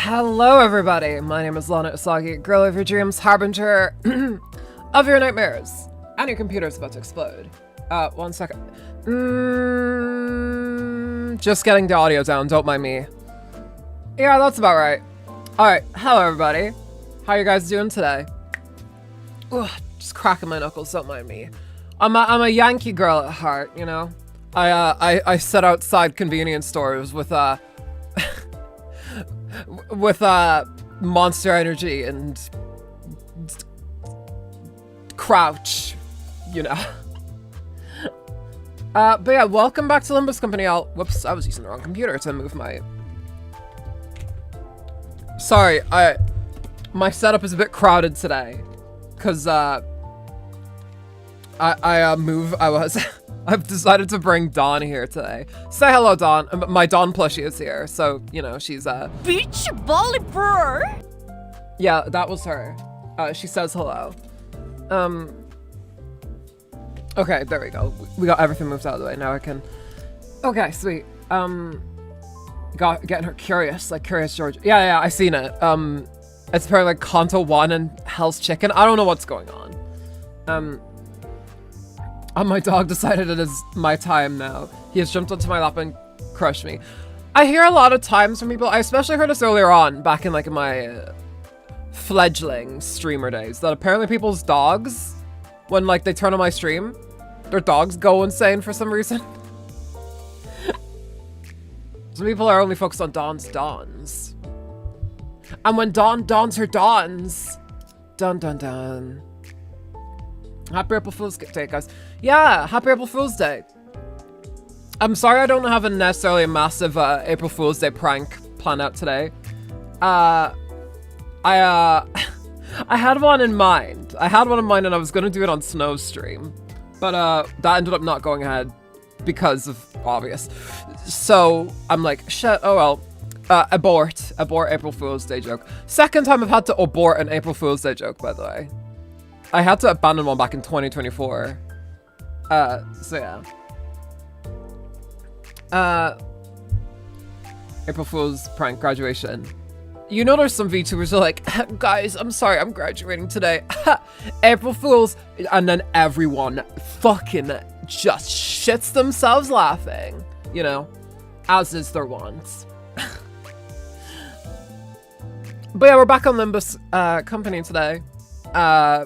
Hello everybody, my name is Lana Usagi, girl of your dreams, harbinger of your nightmares. And your computer's about to explode. 1 second. Just getting the audio down, don't mind me. Yeah, that's about right. Alright, hello everybody. How you guys doing today? Ugh, just cracking my knuckles, don't mind me. I'm a Yankee girl at heart, you know? I sit outside convenience stores with Monster Energy and Crouch, you know. But yeah, welcome back to Limbus Company. Whoops, I was using the wrong computer to move my... Sorry, my setup is a bit crowded today, cause I've decided to bring Dawn here today. Say hello, Dawn. My Dawn plushie is here, so, you know, she's, Beach volleyball! Yeah, that was her. She says hello. Okay, there we go. We got everything moved out of the way. Now I can... Okay, sweet. Getting her curious, like Curious George. Yeah, I seen it. It's apparently like Canto 1 and Hell's Chicken. I don't know what's going on. My dog decided it is my time now. He has jumped onto my lap and crushed me. I hear a lot of times from people, I especially heard this earlier on, back in like my fledgling streamer days, that apparently people's dogs, when like they turn on my stream, their dogs go insane for some reason. Some people are only focused on Dawn's dawns. And when Dawn dawns her dawns, dun dun dun. Happy April Fool's Day, guys. Yeah, happy April Fool's Day. I'm sorry I don't have necessarily a massive April Fool's Day prank planned out today. I had one in mind. And I was going to do it on Snow's stream. But that ended up not going ahead because of obvious. So I'm like, shit, oh well. Abort April Fool's Day joke. Second time I've had to abort an April Fool's Day joke, by the way. I had to abandon one back in 2024. So yeah. April Fool's prank graduation. You know there's some VTubers who are like, guys, I'm sorry, I'm graduating today. April Fool's. And then everyone fucking just shits themselves laughing. You know, as is their wont. But yeah, we're back on Limbus Company today.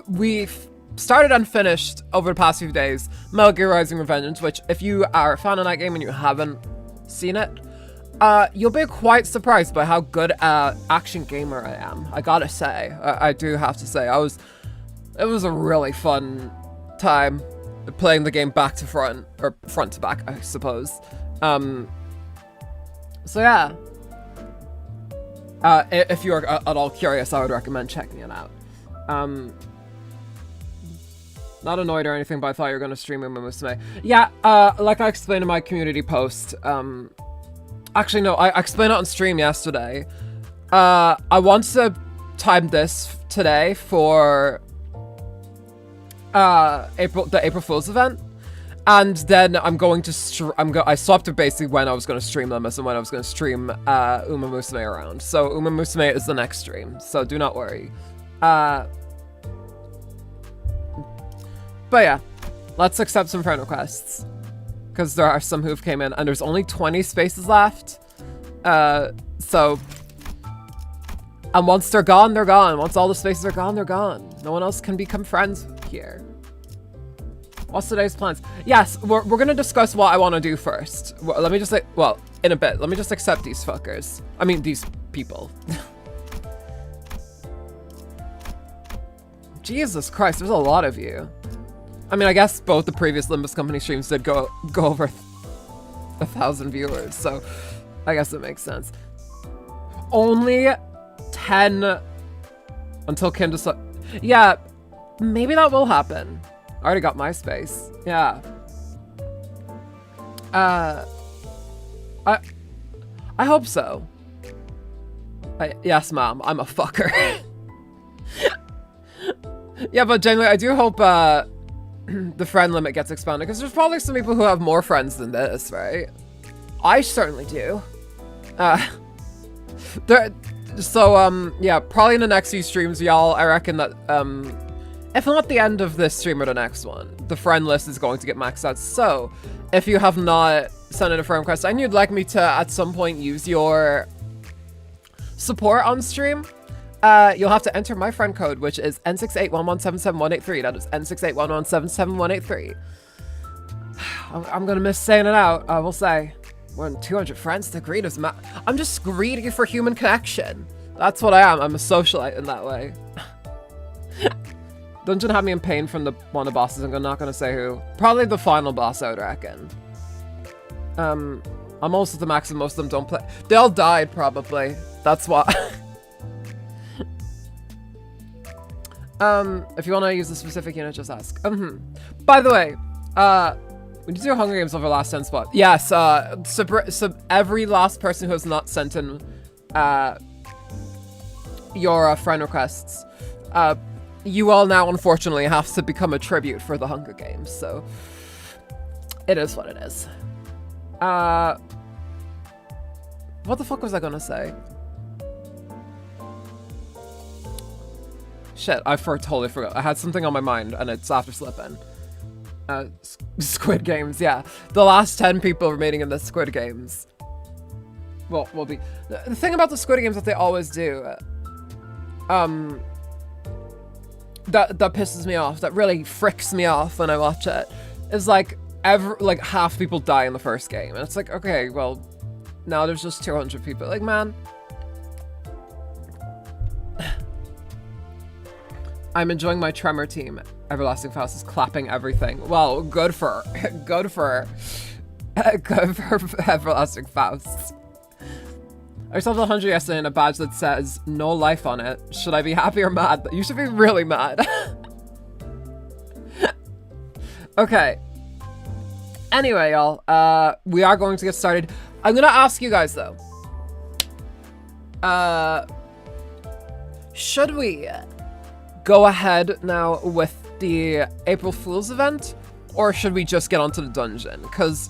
We've started and finished over the past few days Metal Gear Rising: Revengeance, which if you are a fan of that game and you haven't seen it, you'll be quite surprised by how good action gamer I am. I gotta say, I do have to say, it was a really fun time playing the game back to front, or front to back, I suppose. So yeah. If you're at all curious, I would recommend checking it out. Not annoyed or anything, but I thought you were going to stream Uma Musume. Yeah, like I explained in my community post, actually no, I explained it on stream yesterday. I want to time this today for the April Fool's event. And then I'm going to I swapped it basically when I was going to stream Limbus and when I was going to stream Uma Musume around. So Uma Musume is the next stream, so do not worry. But yeah, let's accept some friend requests. Because there are some who've came in and there's only 20 spaces left. So... And once they're gone, they're gone. Once all the spaces are gone, they're gone. No one else can become friends here. What's today's plans? Yes, we're gonna discuss what I want to do first. Well, let me just in a bit. Let me just accept these fuckers. I mean, these people. Jesus Christ, there's a lot of you. I mean, I guess both the previous Limbus Company streams did go over 1,000 viewers, so I guess it makes sense. Only 10 until Kim decides. Yeah, maybe that will happen. I already got MySpace. Yeah. I hope so. Yes, mom. I'm a fucker. Yeah, but genuinely, I do hope the friend limit gets expanded, because there's probably some people who have more friends than this, right? I certainly do. So, yeah, probably in the next few streams, y'all, I reckon that, if not the end of this stream or the next one, the friend list is going to get maxed out. So, if you have not sent in a friend request and you'd like me to, at some point, use your support on stream, you'll have to enter my friend code, which is N681177183. That is N681177183. I'm gonna miss saying it out, I will say. More than 200 friends to greet us. I'm just greedy for human connection. That's what I am. I'm a socialite in that way. Dungeon had me in pain from one of the bosses. I'm not gonna say who. Probably the final boss, I would reckon. I'm almost at the max and most of them don't play. They all died, probably. That's why. If you want to use a specific unit, just ask. By the way, we did do Hunger Games over the last 10 spot. Yes, every last person who has not sent in your friend requests, you all now unfortunately have to become a tribute for the Hunger Games, so it is what it is. What the fuck was I gonna say? Shit, I totally forgot. I had something on my mind and it's after slipping. Squid Games, yeah. The last 10 people remaining in the Squid Games. Well, will be... The thing about the Squid Games that they always do, that pisses me off, that really fricks me off when I watch it, is like, half people die in the first game. And it's like, okay, well, now there's just 200 people. Like, man... I'm enjoying my Tremor team. Everlasting Faust is clapping everything. Well, good for Everlasting Faust. I saw the 100 yesterday in a badge that says no life on it. Should I be happy or mad? You should be really mad. Okay. Anyway, y'all, we are going to get started. I'm gonna ask you guys though. Should we go ahead now with the April Fool's event, or should we just get onto the dungeon? Because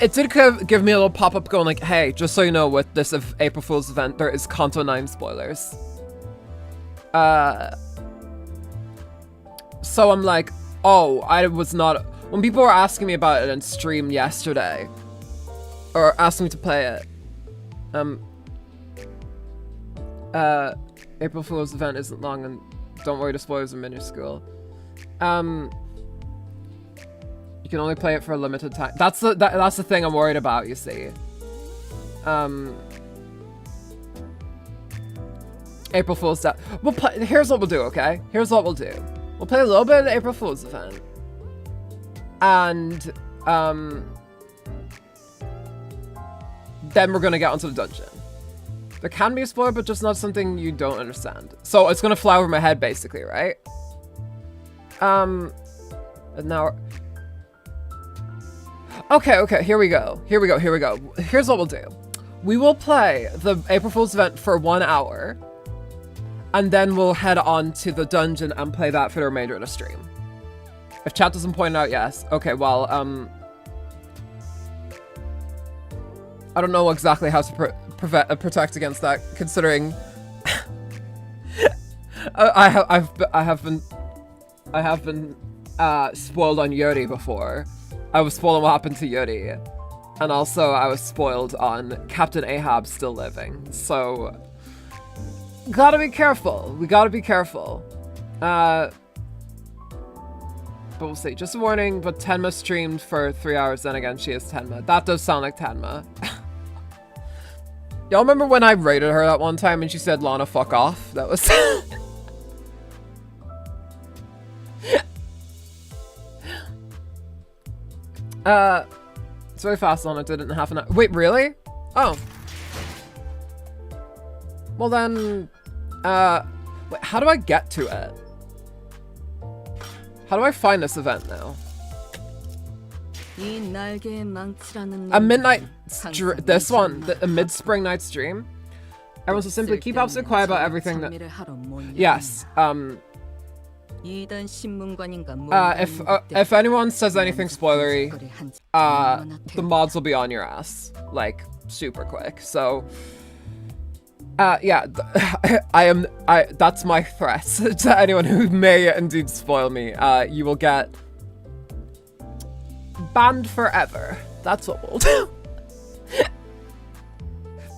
it did give me a little pop-up going like, hey, just so you know, with this April Fool's event, there is Canto 9 spoilers. So I'm like, oh, I was not... When people were asking me about it in stream yesterday, or asking me to play it, April Fool's event isn't long, and don't worry, the spoilers are minuscule. You can only play it for a limited time. That's the thing I'm worried about, you see. April Fool's Day. Here's what we'll do, okay? Here's what we'll do. We'll play a little bit of the April Fool's event. And, then we're gonna get onto the dungeon. There can be a spoiler, but just not something you don't understand. So it's gonna fly over my head, basically, right? And now... Okay, here we go. Here's what we'll do. We will play the April Fool's event for 1 hour, and then we'll head on to the dungeon and play that for the remainder of the stream. If chat doesn't point out, yes. Okay, well, I don't know exactly how to protect against that, considering I have been spoiled on Yuri before. I was spoiled on what happened to Yuri, and also I was spoiled on Captain Ahab still living. So gotta be careful. We gotta be careful. But we'll see. Just a warning, but Tenma streamed for 3 hours, then again she is Tenma. That does sound like Tenma. Y'all remember when I rated her that one time and she said, Lana, fuck off? That was... It's very fast on it, did it in half an hour. Wait, really? Oh. Well then, wait, how do I get to it? How do I find this event now? A midnight, this one, a mid-spring night stream. Everyone should simply keep absolutely quiet about everything that... Yes, if anyone says anything spoilery, the mods will be on your ass, like, super quick, so... Yeah, that's my threat to anyone who may indeed spoil me. You will get banned forever. That's what we'll do.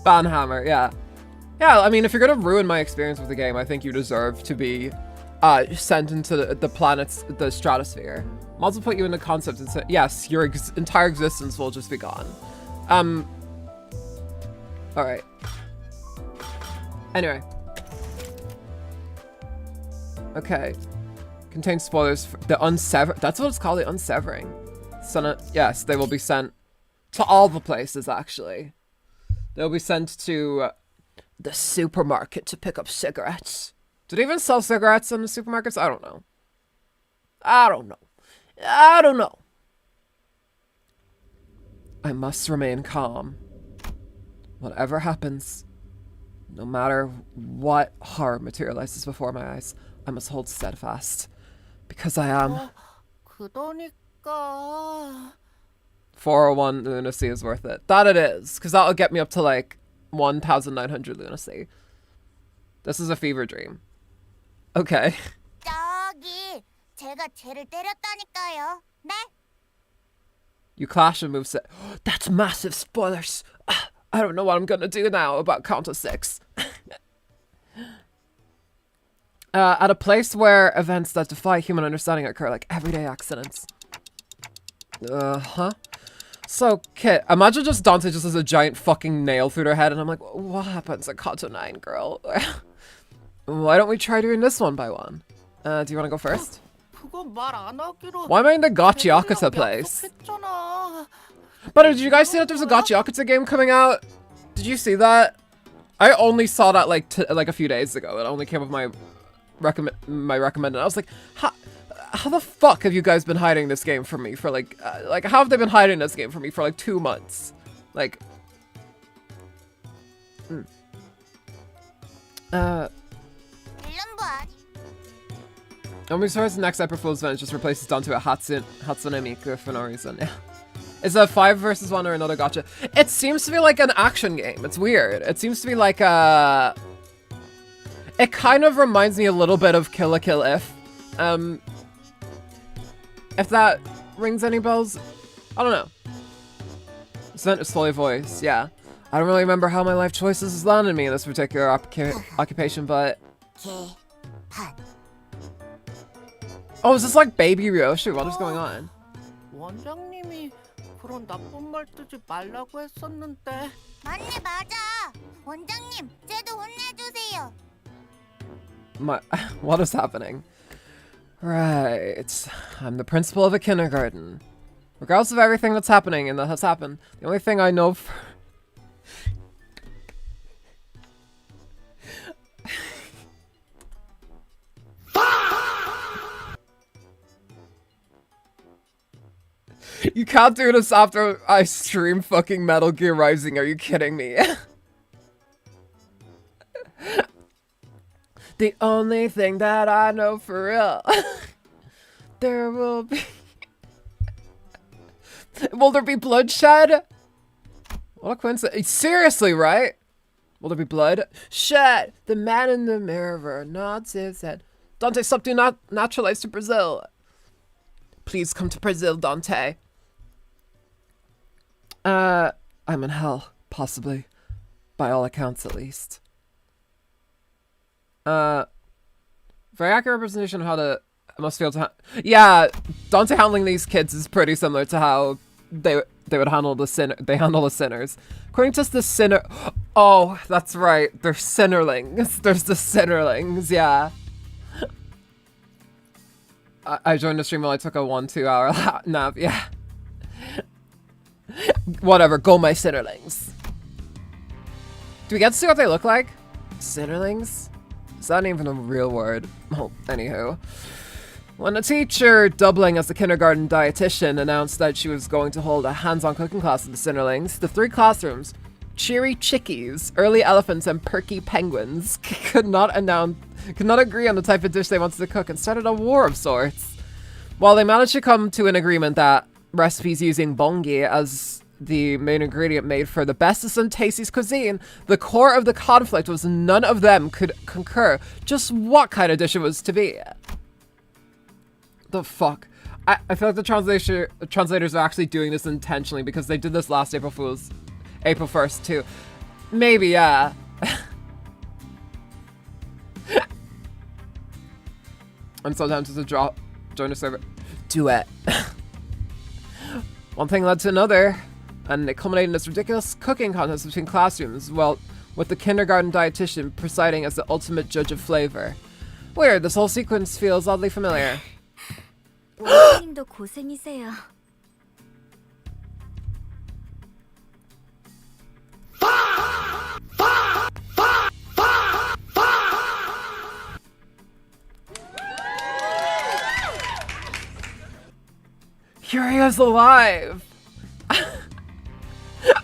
Banhammer, yeah. Yeah, I mean, if you're gonna ruin my experience with the game, I think you deserve to be sent into the planet's, the stratosphere. Mods will put you in the concept and say, yes, your entire existence will just be gone. Alright. Anyway. Okay. Contains spoilers for the unsever. That's what it's called, the unsevering. Yes, they will be sent to all the places, actually. They'll be sent to the supermarket to pick up cigarettes. Do they even sell cigarettes in the supermarkets? I don't know. I don't know. I must remain calm. Whatever happens, no matter what horror materializes before my eyes, I must hold steadfast. Because I am. 그러니까 401 lunacy is worth it. That it is, because that'll get me up to like 1,900 lunacy. This is a fever dream. Okay. 저기 제가 쟤를 때렸다니까요. 네? You clash and move set. That's massive spoilers. I don't know what I'm gonna do now about Canto 6. At a place where events that defy human understanding occur, like everyday accidents. So, Kit, imagine just Dante just has a giant fucking nail through their head, and I'm like, what happens at Canto 9, girl? Why don't we try doing this one by one? Do you want to go first? Why am I in the Gachi Yakuza place? But did you guys see that there's a Gachi Yakuza game coming out? Did you see that? I only saw that like a few days ago. It only came up my recommended. I was like, how the fuck have you guys been hiding this game from me for like how have they been hiding this game from me for like 2 months? Like, I'm surprised the next April Fool's event just replaces Dante with Hatsune Miku for no reason. Yeah. Is it a 5 versus 1 or another gacha? It seems to be like an action game. It's weird. It seems to be like a... It kind of reminds me a little bit of Kill la Kill If that rings any bells. I don't know. Sent is fully voiced, yeah. I don't really remember how my life choices has landed me in this particular occupation, but... Oh, is this like Baby Ryoshi? What is going on? 원장님이 그런 나쁜 말 뜨지 말라고 했었는데. 맞네, 맞아. 원장님, 쟤도 혼내주세요. What is happening? Right. I'm the principal of a kindergarten. Regardless of everything that's happening and that has happened, the only thing I know for... You can't do this after I stream fucking Metal Gear Rising, are you kidding me? The only thing that I know for real. There will be... Will there be bloodshed? What a coincidence. Seriously, right? Will there be blood? Shed! The man in the mirror nods his head. Dante, stop doing naturalize to Brazil. Please come to Brazil, Dante. I'm in hell, possibly. By all accounts, at least. Very accurate representation of how I must feel to yeah, Dante handling these kids is pretty similar to how they would handle the sinners. According to the sinner... Oh, that's right. They're sinnerlings. There's the sinnerlings, yeah. I joined the stream while I took a 1-2 hour nap, yeah. Whatever, go my sinnerlings. Do we get to see what they look like? Sinnerlings? Is that even a real word? Oh, anywho. When a teacher, doubling as the kindergarten dietitian, announced that she was going to hold a hands-on cooking class with the sinnerlings, the 3 classrooms, cheery chickies, early elephants, and perky penguins, could not agree on the type of dish they wanted to cook and started a war of sorts. While they managed to come to an agreement that recipes using bongi as the main ingredient made for the bestest and tastiest cuisine, the core of the conflict was none of them could concur just what kind of dish it was to be. The fuck? I feel like the translators are actually doing this intentionally because they did this last April 1st too. Maybe, yeah. I'm so tempted to join a server. Do it. One thing led to another, and it culminated in this ridiculous cooking contest between classrooms, well, with the kindergarten dietitian presiding as the ultimate judge of flavor. Weird, this whole sequence feels oddly familiar. 원장님도 고생이세요. Here he is alive!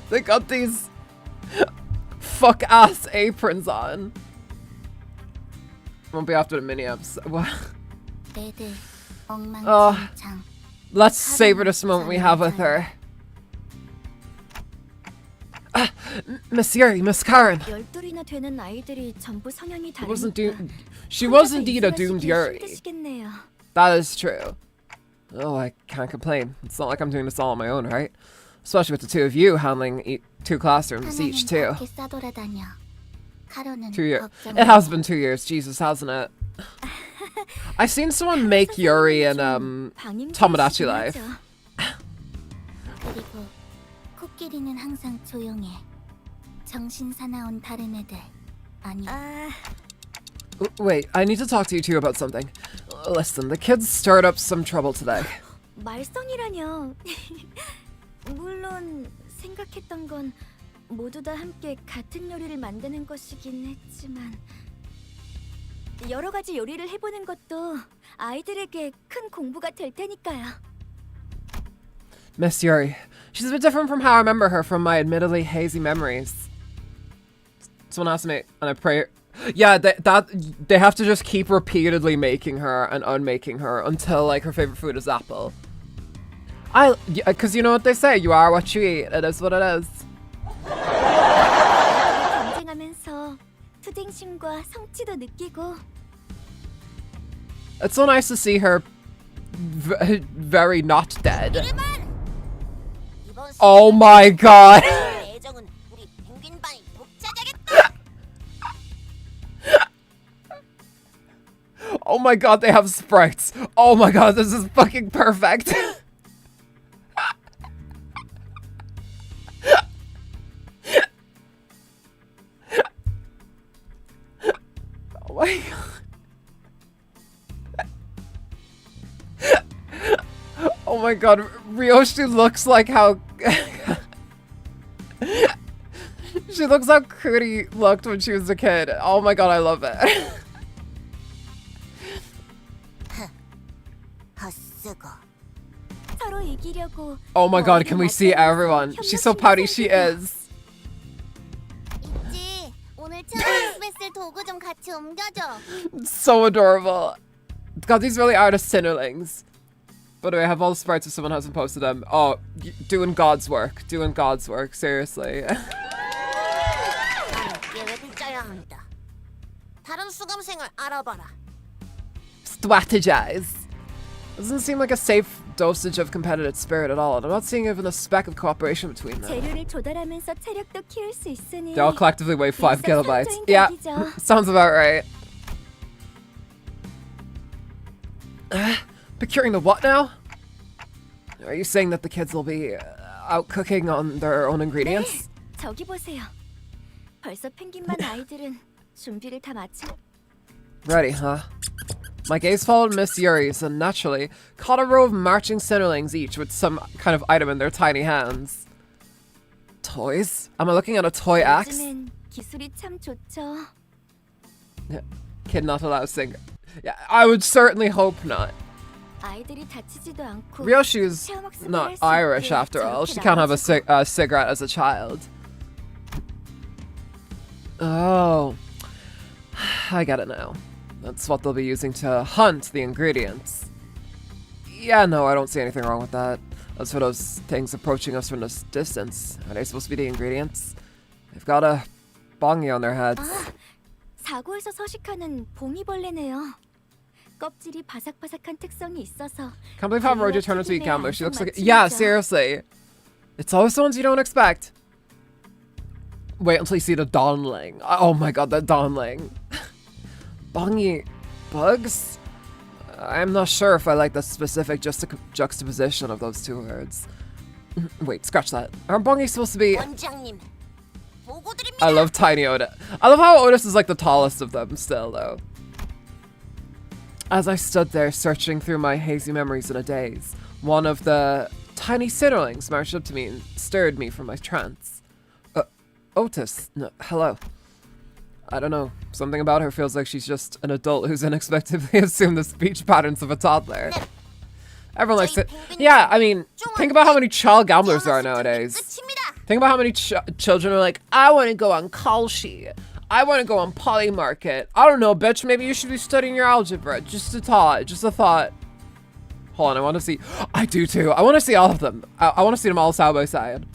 They got these fuck-ass aprons on. Won't be after the mini-ups. 애들 Oh, 엉망진창. let's savor this moment we have with her. Miss Yuri, Miss Karen. 12이나 되는 아이들이 전부 성향이 She was indeed a doomed Yuri. 힘드시겠네요. That is true. Oh, I can't complain. It's not like I'm doing this all on my own, right? Especially with the two of you handling 2 classrooms each, too. 밖에 싸돌아다녀. 카로는 2 years. 걱정 It has been 2 years, Jesus, hasn't it? I've seen someone make Yuri in Tomodachi Life. 그리고 코끼리는 항상 조용해. 정신 사나운 다른 애들 아니. Wait, I need to talk to you two about something. Listen, the kids stirred up some trouble today. 말썽이라뇨. 물론 생각했던 건 모두 다 함께 같은 요리를 만드는 것이긴 했지만 여러 가지 요리를 해보는 것도 아이들에게 큰 공부가 될 테니까요. Miss Yuri, she's a bit different from how I remember her from my admittedly hazy memories. Someone asked me, and I pray. Yeah, they have to just keep repeatedly making her and unmaking her until like her favorite food is apple. Because you know what they say, you are what you eat. It is what it is. 경쟁하면서 투쟁심과 성취도 느끼고. It's so nice to see her very not dead. Oh my god. 애정은 우리 펭귄반이 독차지하겠다. Oh my god, they have sprites. Oh my god, this is fucking perfect. Oh my god. Oh my god, Ryoshi looks like how she looks how Kuri looked when she was a kid. Oh my god, I love it. 서로 이기려고. Oh my god, can we see everyone? She's so pouty, she is. 있지. 오늘 처음 뺐을 도구 좀 같이 옮겨줘. So adorable. God, these really are the Sinnerlings. By the way, I have all the sprites if someone hasn't posted them. Oh, doing God's work. Doing God's work, seriously. 계획을 짜야 한다. 다른 수감생을 알아봐라. Strategize. Doesn't seem like a safe dosage of competitive spirit at all, and I'm not seeing even a speck of cooperation between them. 재료를 조달하면서 체력도 키울 수 있으니. They all collectively weigh 5 kilobytes. Yeah, sounds about right. Procuring the what now? Are you saying that the kids will be out cooking on their own ingredients? 네, 저기 보세요. 벌써 펭귄반 아이들은 준비를 다 마친. Ready, huh? My gaze followed Miss Yuri's and naturally caught a row of marching Sinnerlings each with some kind of item in their tiny hands. Toys? Am I looking at a toy axe? 요즘엔 기술이 참 좋죠. Kid not allowed sing. Yeah, I would certainly hope not. 아이들이 다치지도 않고. Ryoshi's not Irish after all. She can't have a cigarette as a child. Oh. I get it now. That's what they'll be using to hunt the ingredients. Yeah, no, I don't see anything wrong with that. As for those things approaching us from this distance, are they supposed to be the ingredients? They've got a bongy on their heads. 아, 사고에서 서식하는 봉이벌레네요. 껍질이 바삭바삭한 특성이 있어서. Can't believe how Roger turned out to be a gambler. She looks like yeah, seriously. It's always the ones you don't expect. Wait until you see the donling. Oh my god, that donling. Bongy bugs? I'm not sure if I like the specific juxtaposition of those two words. Wait, scratch that. Aren't bongy supposed to be... 원장님, 보고 드립니다. I love Tiny Otis. I love how Otis is like the tallest of them still, though. As I stood there searching through my hazy memories in a daze, one of the tiny sitterlings marched up to me and stirred me from my trance. Otis, no, hello. I don't know. Something about her feels like she's just an adult who's unexpectedly assumed the speech patterns of a toddler. Everyone likes it. Yeah, I mean, think about how many child gamblers there are nowadays. Think about how many children are like, I want to go on Kalshi. I want to go on Polymarket. I don't know, bitch. Maybe you should be studying your algebra. Just a thought. Just a thought. Hold on, I want to see. I do too. I want to see all of them. I want to see them all side by side.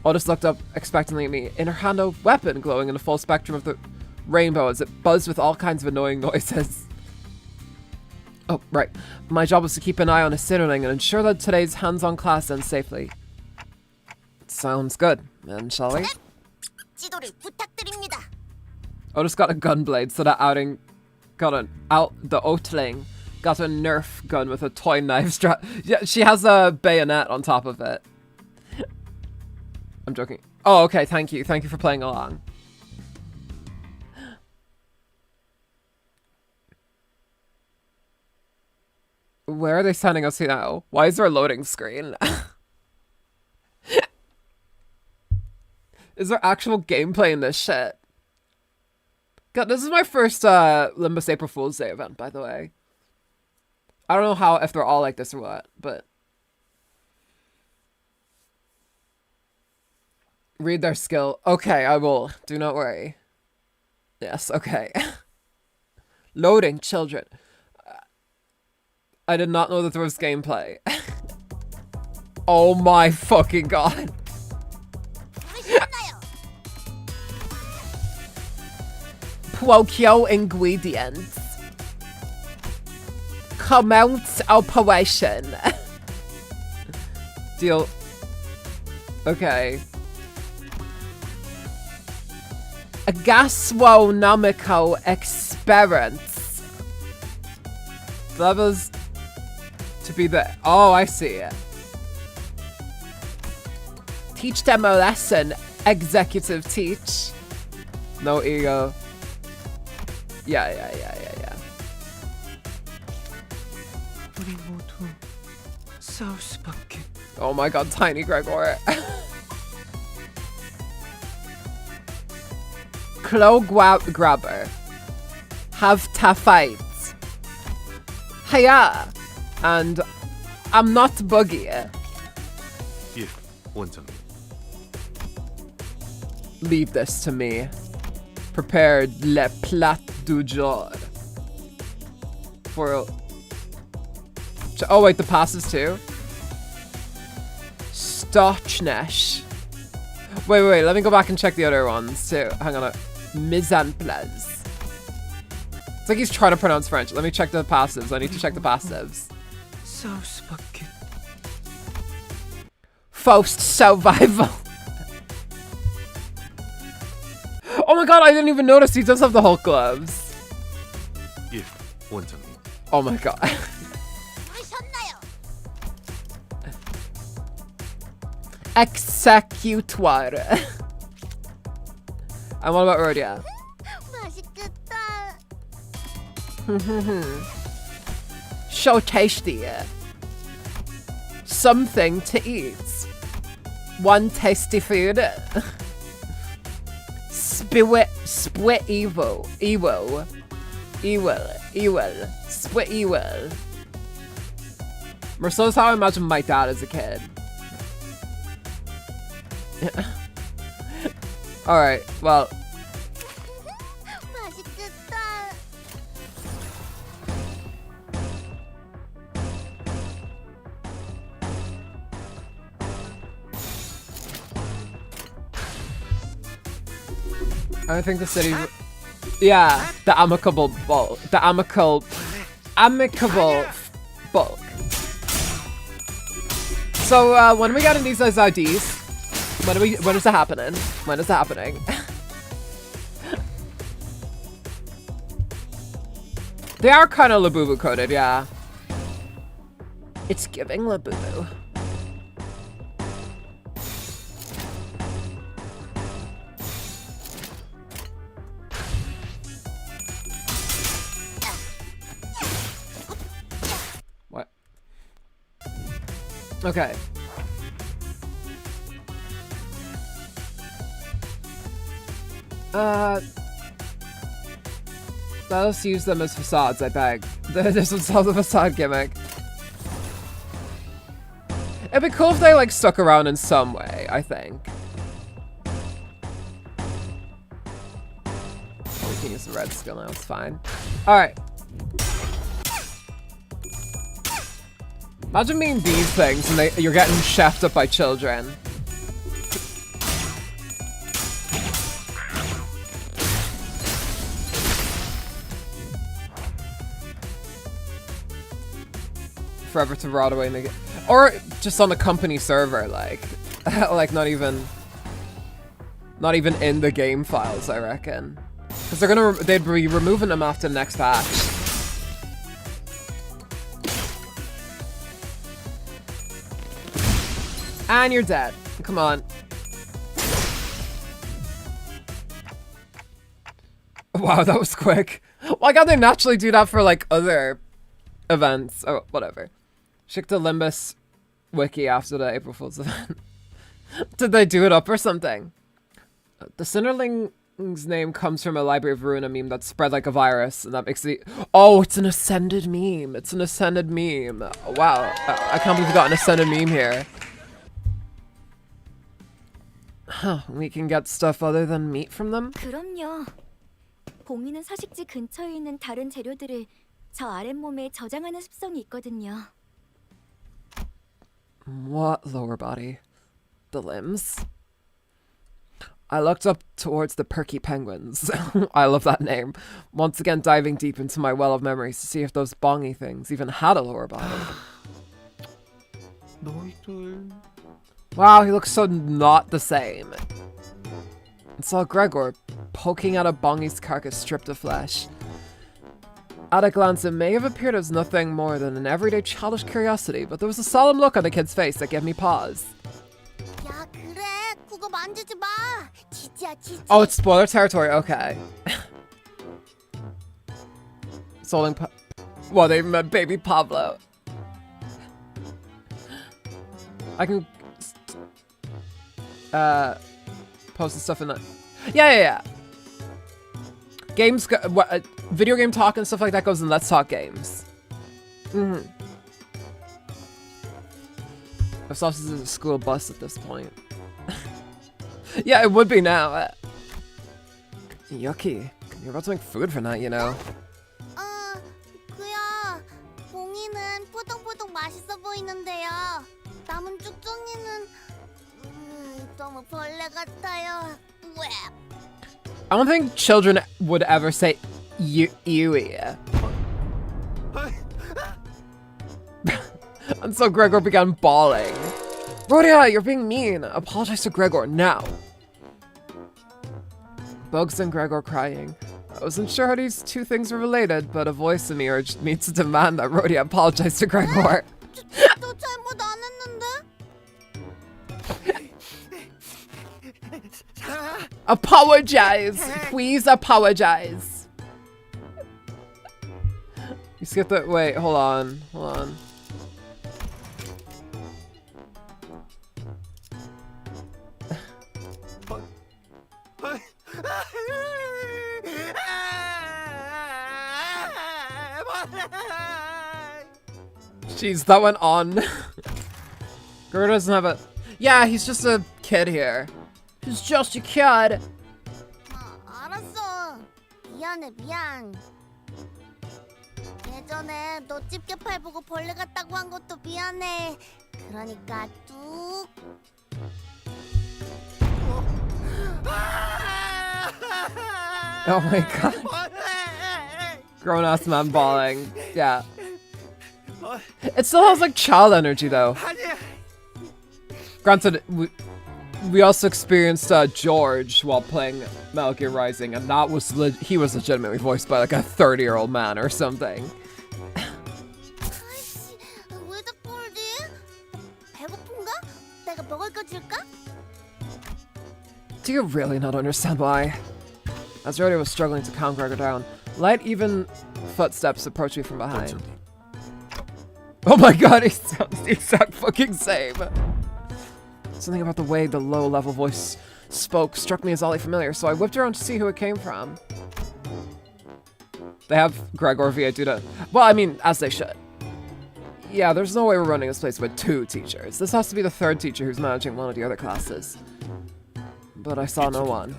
Otis looked up expectantly at me. In her hand, a weapon glowing in the full spectrum of the rainbow as it buzzed with all kinds of annoying noises. Oh, right. My job was to keep an eye on a sitterling and ensure that today's hands-on class ends safely. Sounds good. And shall we? 지도를 부탁드립니다. Otis got a gun blade, so that the Oatling got a Nerf gun with a toy knife strap. Yeah, she has a bayonet on top of it. I'm joking. Oh, okay, thank you. Thank you for playing along. Where are they sending us now? Why is there a loading screen? Is there actual gameplay in this shit? God, this is my first Limbus April Fool's Day event, by the way. I don't know if they're all like this or what, but... Read their skill. Okay, I will. Do not worry. Yes, okay. Loading, children. I did not know that there was gameplay. Oh my fucking god. Procure ingredients. Commence operation. Deal. Okay. A gastronomical experience. That was to be the... Oh, I see it. Teach them a lesson. Executive teach. No ego. Yeah. Oh my god, Tiny Gregor. Claw grabber. Have ta fight. Hiya. And I'm not buggy. 예, 원장님. Leave this to me. Prepared le plat du jour. For... Oh wait, the passes too? Stochnesh. Wait, let me go back and check the other ones too. Hang on. Mise en place. It's like he's trying to pronounce French. Let me check the passives. I need to check the passives. Faust survival. Oh my god, I didn't even notice he does have the Hulk gloves. 예, 원장님. Oh my god. Executoire. And what about Rhodia? 맛있겠다. So tasty. Something to eat. One tasty food. Split evil. Split evil. Marcella's how I imagine my dad as a kid. Alright, well. 맛있겠다. I think the city. Yeah, the amicable bulk. The amicable bulk. So when are we getting these as IDs? When is it happening? When is it happening? They are kind of Labubu coded, yeah. It's giving Labubu. What? Okay. Let us use them as facades, I beg. This would solve the facade gimmick. It'd be cool if they, like, stuck around in some way, I think. Oh, we can use the red skill now, it's fine. Alright. Imagine being these things and you're getting chefed up by children. Forever to rot away in the game. Or just on the company server, like, like not even in the game files, I reckon. Because they'd be removing them after the next patch. And you're dead. Come on. Wow, that was quick. Why can't they naturally do that for, like, other events? Oh, whatever. Check the Limbus wiki after the April Fool's event. Did they do it up or something? The Sinnerling's name comes from a Library of Ruina meme that spread like a virus, and that makes it... Oh, it's an ascended meme. It's an ascended meme. Wow. I can't believe we got an ascended meme here. Huh, we can get stuff other than meat from them? 그럼요. 봉인은 서식지 근처에 있는 다른 재료들을 저 아랫몸에 저장하는 습성이 있거든요. What lower body? The limbs? I looked up towards the perky penguins. I love that name. Once again diving deep into my well of memories to see if those bongy things even had a lower body. Wow, he looks so not the same. I saw Gregor poking at a bongy's carcass stripped of flesh. At a glance, it may have appeared as nothing more than an everyday childish curiosity, but there was a solemn look on the kid's face that gave me pause. 야, 그래. 그거 만지지 마. 지지야, 지지. Oh, it's spoiler territory. Okay. Soling well, they met baby Pablo. I can post the stuff in that. Yeah. Games, video game talk and stuff like that goes in Let's Talk Games. If Sauces is a school bus at this point. Yeah, it would be now. Yucky. You're about to make food for that, you know. 그야. 봉이는 포동포동 맛있어 보이는데요. 남은 쭉쭉이는 너무 벌레 같아요. I don't think children would ever say ewy. And so Gregor began bawling. Rhodia, you're being mean. Apologize to Gregor now. Bugs and Gregor crying. I wasn't sure how these two things were related, but a voice in me urged me to demand that Rhodia apologize to Gregor. 너 잘못 안 했는데? Apologize! Please apologize. You skipped it. Wait, hold on. Jeez, that went on. Guru doesn't have a... Yeah, he's just a kid here. He's just a kid. 알았어. 미안. 예전에 너 집게팔 보고 벌레 같다고 한 것도 미안해. 그러니까 뚝. Oh my god. Grown-ass man bawling. Yeah. It still has like child energy though. Granted, we also experienced George while playing Metal Gear Rising, and that was he was legitimately voiced by like a 30-year-old man or something. 아이씨, 왜 자꾸 울지? 배고픈가? 내가 먹을 거 줄까? Do you really not understand why? As Rodeo was struggling to calm Gregor down, light, even footsteps approached me from behind. 원장님, Oh my god, he sounds the exact fucking same. Something about the way the low-level voice spoke struck me as oddly familiar, so I whipped around to see who it came from. They have Gregor via Duda. Well, I mean, as they should. Yeah, there's no way we're running this place with 2 teachers. This has to be the 3rd teacher who's managing one of the other classes. But I saw no one.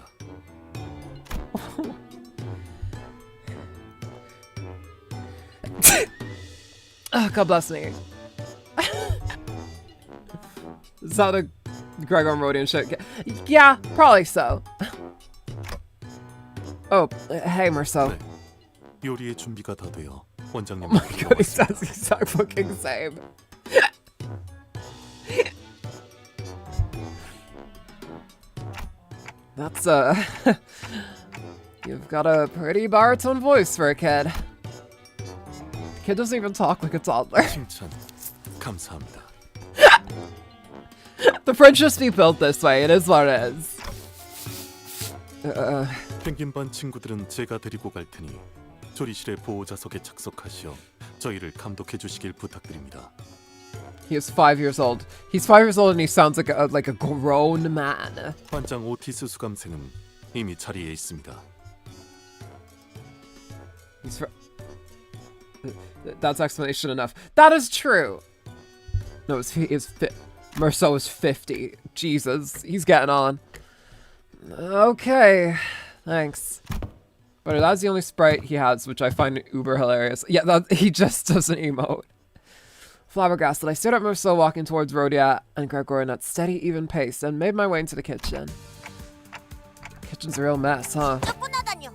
Oh, God bless me. Is that a Gregor and Rodian shit? Yeah, probably so. Oh, hey, Merceau. 네. 요리의 준비가 다 되어 원장님. Oh my god, he sounds the exact fucking same. That's you've got a pretty baritone voice for a kid. The kid doesn't even talk like a toddler. 칭찬 감사합니다. The fridge just be built this way. It is what it is. 펭귄 반 친구들은 제가 데리고 갈 테니 조리실의 보호자석에 착석하시어 저희를 감독해 주시길 부탁드립니다. He is 5 years old. He's 5 years old and he sounds like a grown man. 반장 오티스 수감생은 이미 자리에 있습니다. He's that's explanation enough. That is true. No, Merceau is 50. Jesus, he's getting on. Okay, thanks. But that's the only sprite he has, which I find uber hilarious. Yeah, he just doesn't emote. Flabbergasted, I stared at Merceau walking towards Rhodia and Gregor in that steady, even pace, and made my way into the kitchen. Kitchen's a real mess, huh? 따분하다뇨.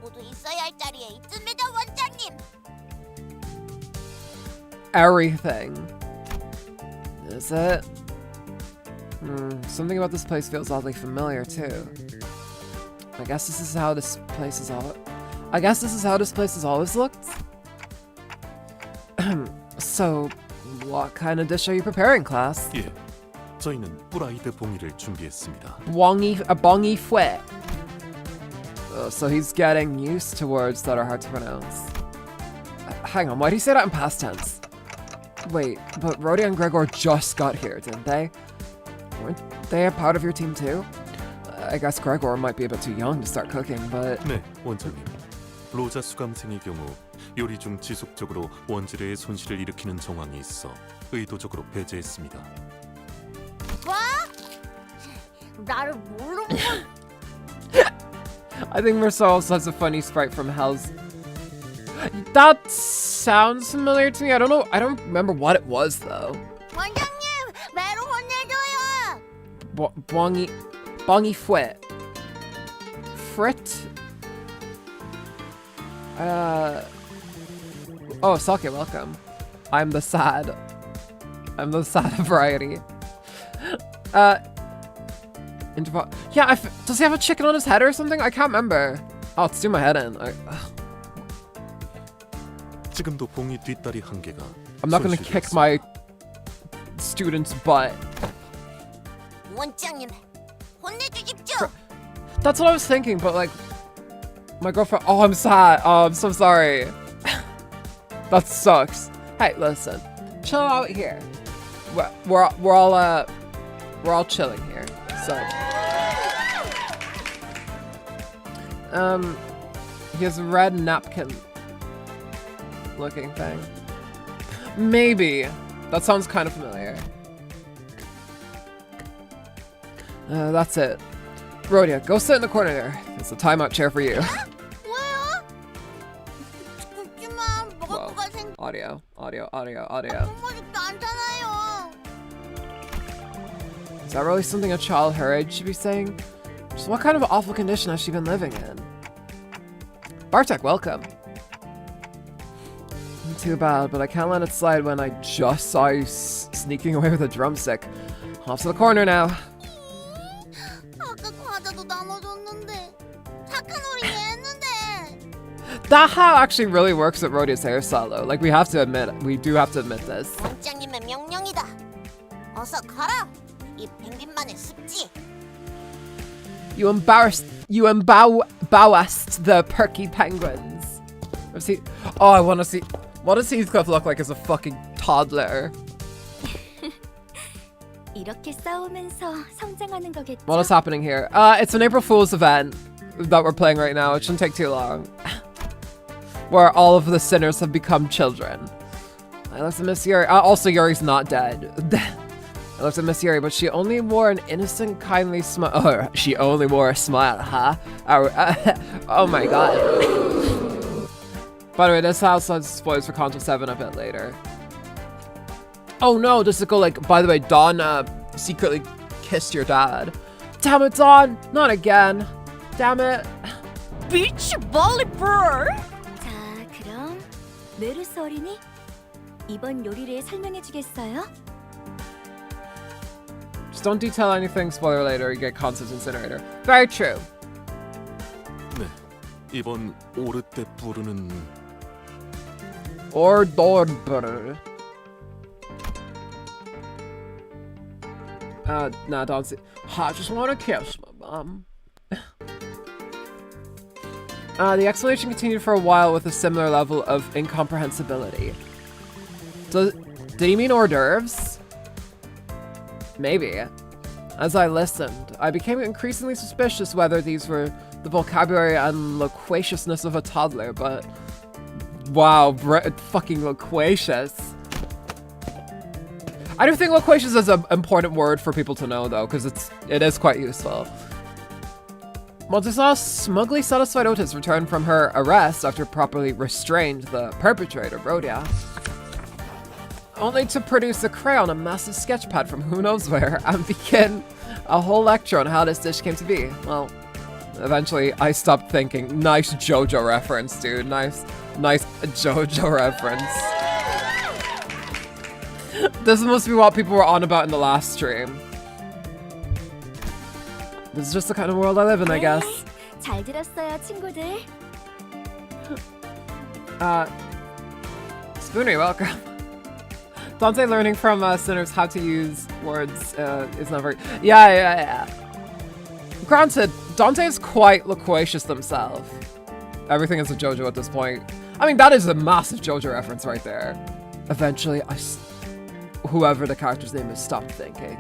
모두 있어야 할 자리에 있습니다, 원장님. Everything. Is it? Something about this place feels oddly familiar too. I guess this is how this place is always looked. So, what kind of dish are you preparing, class? 예, 저희는 프라이드 봉이를 준비했습니다. Bongi fue. So he's getting used to words that are hard to pronounce. Hang on, why do you say that in past tense? Wait, but Rhodia and Gregor just got here, didn't they? Weren't they a part of your team too? I guess Gregor might be a bit too young to start cooking, but... 네, 원장님. 로자 수감생의 경우 요리 중 지속적으로 원재료의 손실을 일으키는 정황이 있어 의도적으로 배제했습니다. 뭐? 나를 모르는 건 I think Merceau also has a funny sprite from Hell's... That sounds familiar to me. I don't know. I don't remember what it was, though. 원장님, 매로 혼내줘요. Bongi fue. Frit? Oh, Sake, welcome. I'm the sad variety. Yeah, does he have a chicken on his head or something? I can't remember. Oh, let's do my head in. 지금도 봉이 뒷다리 한 개가 I'm not gonna kick my student's butt. 원장님, 혼내주십시오. That's what I was thinking, but like, my girlfriend. Oh, I'm sad. Oh, I'm so sorry. That sucks. Hey, listen, chill out here. We're all chilling here. So, he has a red napkin looking thing. Maybe that sounds kind of familiar. That's it. Rhodia, go sit in the corner there. It's a timeout chair for you. 왜요? 죽지마, 먹을 Whoa. 거가 생. Audio. 아무것도 않잖아요. Is that really something a child her age should be saying? So what kind of awful condition has she been living in? Bartek, welcome. Too bad, but I can't let it slide when I just saw you sneaking away with a drumstick. Off to the corner now. 아까 과자도 나눠줬는데 착한 어린이 했는데. That hat actually really works with Rhodia's hairstyle though. Like we do have to admit this. 원장님의 명령이다. 어서 가라. 이 펭귄만의 습지. You embarrassed the perky penguins. I want to see. What does Heathcliff look like as a fucking toddler? 이렇게 싸우면서 성장하는 거겠죠? What is happening here? It's an April Fool's event that we're playing right now. It shouldn't take too long. Where all of the sinners have become children. I looked at Miss Yuri. Also, Yuri's not dead. I looked at Miss Yuri, but she only wore an innocent, kindly smile. Oh, she only wore a smile, huh? Oh my god. By the way, this house has spoilers for Canto 7 a bit later. Oh no, does it go like, by the way, Dawn secretly kissed your dad. Damn it, Dawn! Not again. Damn it. Beach volleyball! 자, 그럼 메르스 어린이? 이번 요리를 설명해 주겠어요? Just don't detail anything, spoiler later, you get Constance Incinerator. Very true. 네, 이번 오르떼 뿌르는 Or Dorber. Nah, don't see. I just want to kiss my mom. The explanation continued for a while with a similar level of incomprehensibility. Did he mean hors d'oeuvres? Maybe. As I listened, I became increasingly suspicious whether these were the vocabulary and loquaciousness of a toddler, but wow, fucking loquacious. I do think loquacious is an important word for people to know though, because it is quite useful. Montesau smugly satisfied Otis returned from her arrest after properly restrained the perpetrator, Rhodia. Only to produce a crayon, a massive sketch pad from who knows where, and begin a whole lecture on how this dish came to be. Well, eventually I stopped thinking. Nice JoJo reference, dude. Nice JoJo reference. This must be what people were on about in the last stream. This is just the kind of world I live in, I guess. 잘 들었어요, 친구들. Spoonery, welcome. Dante learning from sinners how to use words is not very... Yeah. Granted, Dante is quite loquacious himself. Everything is a JoJo at this point. I mean, that is a massive JoJo reference right there. Eventually, whoever the character's name is stopped thinking.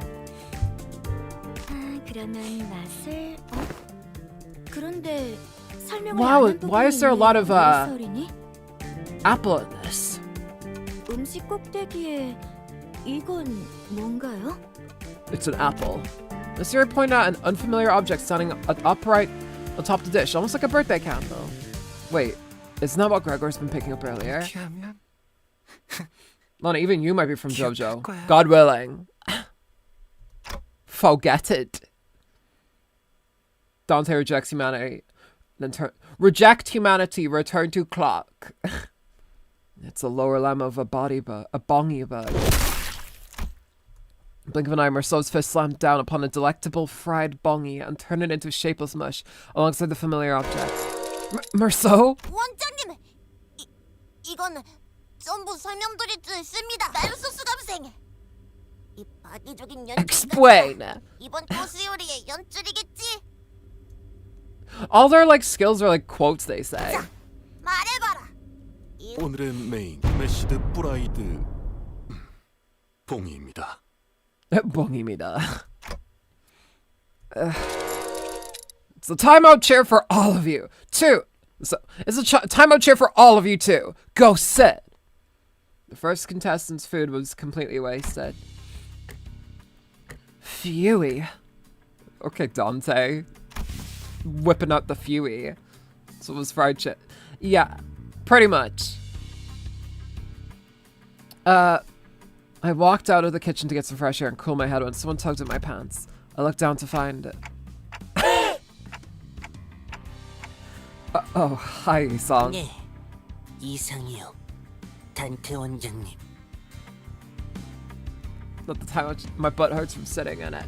그러면 맛을... 그런데 설명을 Wow, 안 한 why is there a lot of 메르스 어린이? apple in this? 음식 꼭대기에 이건 뭔가요? It's an apple. Monsieur pointed out an unfamiliar object standing upright atop the dish, almost like a birthday candle. Wait, isn't that what Gregor's been picking up earlier? 피하면 Lana, even you might be from JoJo. God willing. Forget it. Dante rejects humanity. Then reject humanity, return to clock. It's a lower limb of a bongy bug. Blink of an eye, Marceau's fist slammed down upon a delectable fried bongy and turned it into shapeless mush alongside the familiar object. Marceau? 원장님, 이건 전부 설명드릴 수 있습니다. 메르소스 감생. 이 파괴적인 연출. Explain. 이번 코스 요리의 연출이겠지. All their like skills are like quotes they say. 자, 말해봐라. 오늘의 메인 메시드 프라이드 봉이입니다. 봉입니다. It's a timeout cheer for all of you. It's a timeout cheer for all of you too. Go sit. The first contestant's food was completely wasted. Phewy. Okay, Dante. Whipping out the Phewy. So it was fried shit. Yeah, pretty much. I walked out of the kitchen to get some fresh air and cool my head when someone tugged at my pants. I looked down to find it. Oh, hi, Isang. 네, 이상이요. 단테 원장님. Not the time my butt hurts from sitting in it.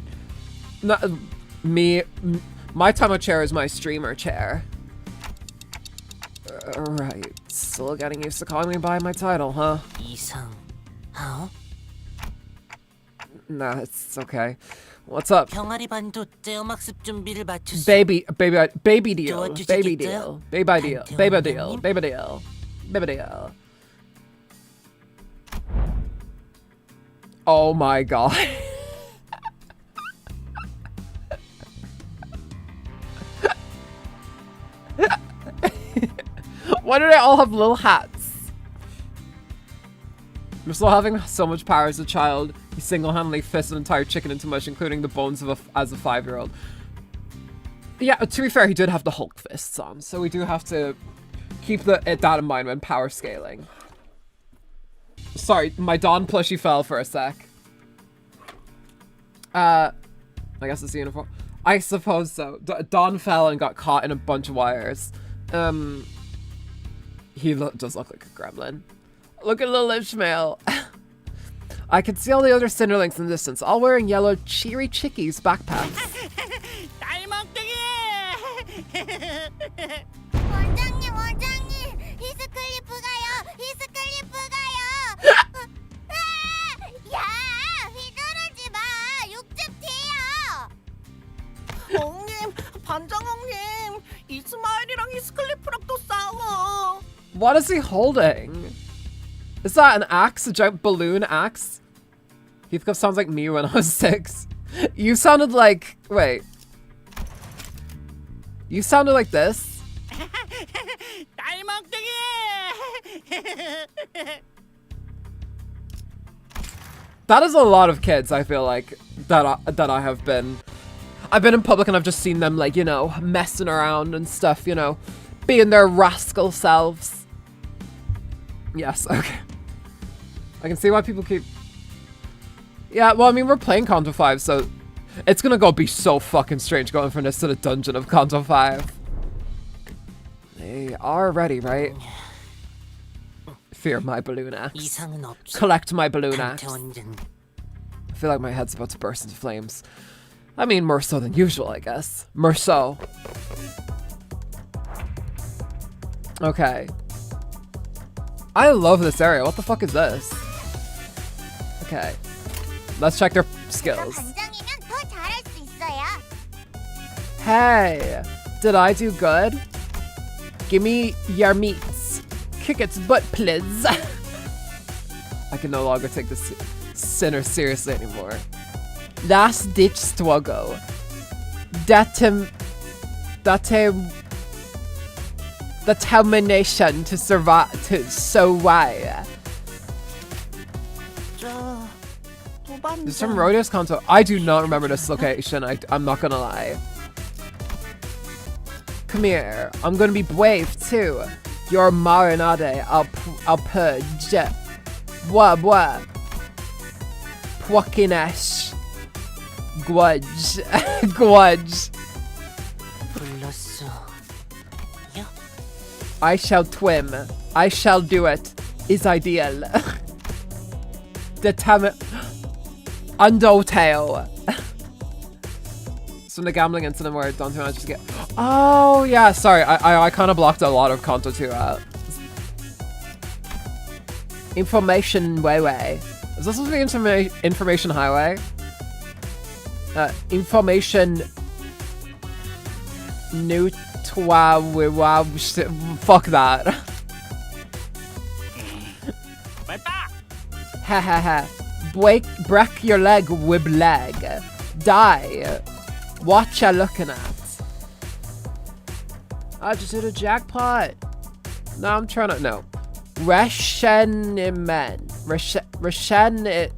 Not me. My time chair is my streamer chair. Right. Still getting used to calling me by my title, huh? 이상. 어? Nah, it's okay. What's up? 병아리 반도 떼어막습 준비를 마쳤어. Baby deal. Baby deal. 도와주시겠어요? Baby deal. Baby deal. Baby deal. Baby deal. Baby deal. Oh my god. Why do they all have little hats? I'm still having so much power as a child. He single-handedly fisted an entire chicken into mush, including the bones of as a 5-year-old. Yeah, to be fair, he did have the Hulk fists on, so we do have to keep that in mind when power scaling. Sorry, my Dawn plushie fell for a sec. I guess it's the uniform. I suppose so. Dawn fell and got caught in a bunch of wires. He does look like a gremlin. Look at little Ishmael. I can see all the other Cinderlings in the distance, all wearing yellow cheery chickies backpacks. 원장님, 히스클리프 가요. 히스클리프 가요. 야, 휘두르지 마. 육즙 튀어. 엉님, 반장엉님, 이스마일이랑 히스클리프랑 또 싸워. What is he holding? Is that an axe? A giant balloon axe? Heathcliff sounds like me when I was 6. You sounded like... Wait. You sounded like this? That is a lot of kids, I feel like, that I have been... I've been in public and I've just seen them, like, you know, messing around and stuff, you know, being their rascal selves. Yes, okay. I can see why people keep... Yeah, well, I mean, we're playing Canto 5, so it's gonna go be so fucking strange going from this to the dungeon of Canto 5. They are ready, right? Fear my balloon axe. 이상은 없어. Collect my balloon 단테 axe. 원장. I feel like my head's about to burst into flames. I mean, more so than usual, I guess. More so. Okay. I love this area. What the fuck is this? Okay. Let's check their skills. 반장이면 더 잘할 수 있어요. Hey, did I do good? Give me your meats. Kick its butt, please. I can no longer take this sinner seriously anymore. Last ditch struggle. Determination to survive. There's some rodeos Canto. I do not remember this location. I'm not gonna lie. Come here. I'm gonna be brave too. Your marinade. I'll purge. Bois. Poikinash. Grudge. Grudge. 불렀어. 야, I shall twim. I shall do it. Is ideal. Determine. Undertale. From the gambling incident where Dante managed to get. Oh yeah, sorry. I kind of blocked a lot of Canto 2 out. Information Wayway. Is this supposed to be information highway? Information. New fuck that. Ha ha ha. Break your leg with leg. Die. What ya looking at? I just hit a jackpot. No, I'm trying to... No. Rashenimen. Rashanshimen.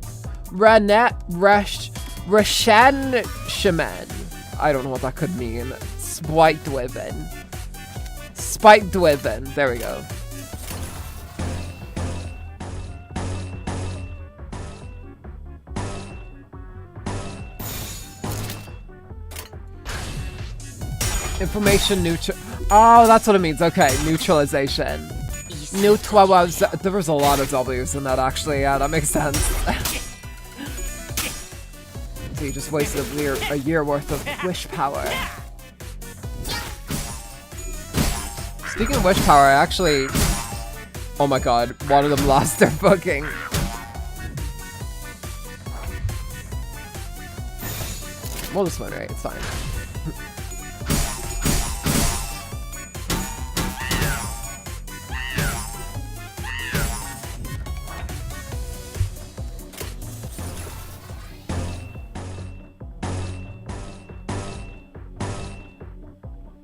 I don't know what that could mean. Spike-driven. Spike-driven. There we go. Information neutral. Oh, that's what it means. Okay, neutralization. There was a lot of W's in that, actually. Yeah, that makes sense. So you just wasted a year worth of wish power. Speaking of wish power, I actually... Oh my god, one of them lost their fucking... We'll just win, right? It's fine.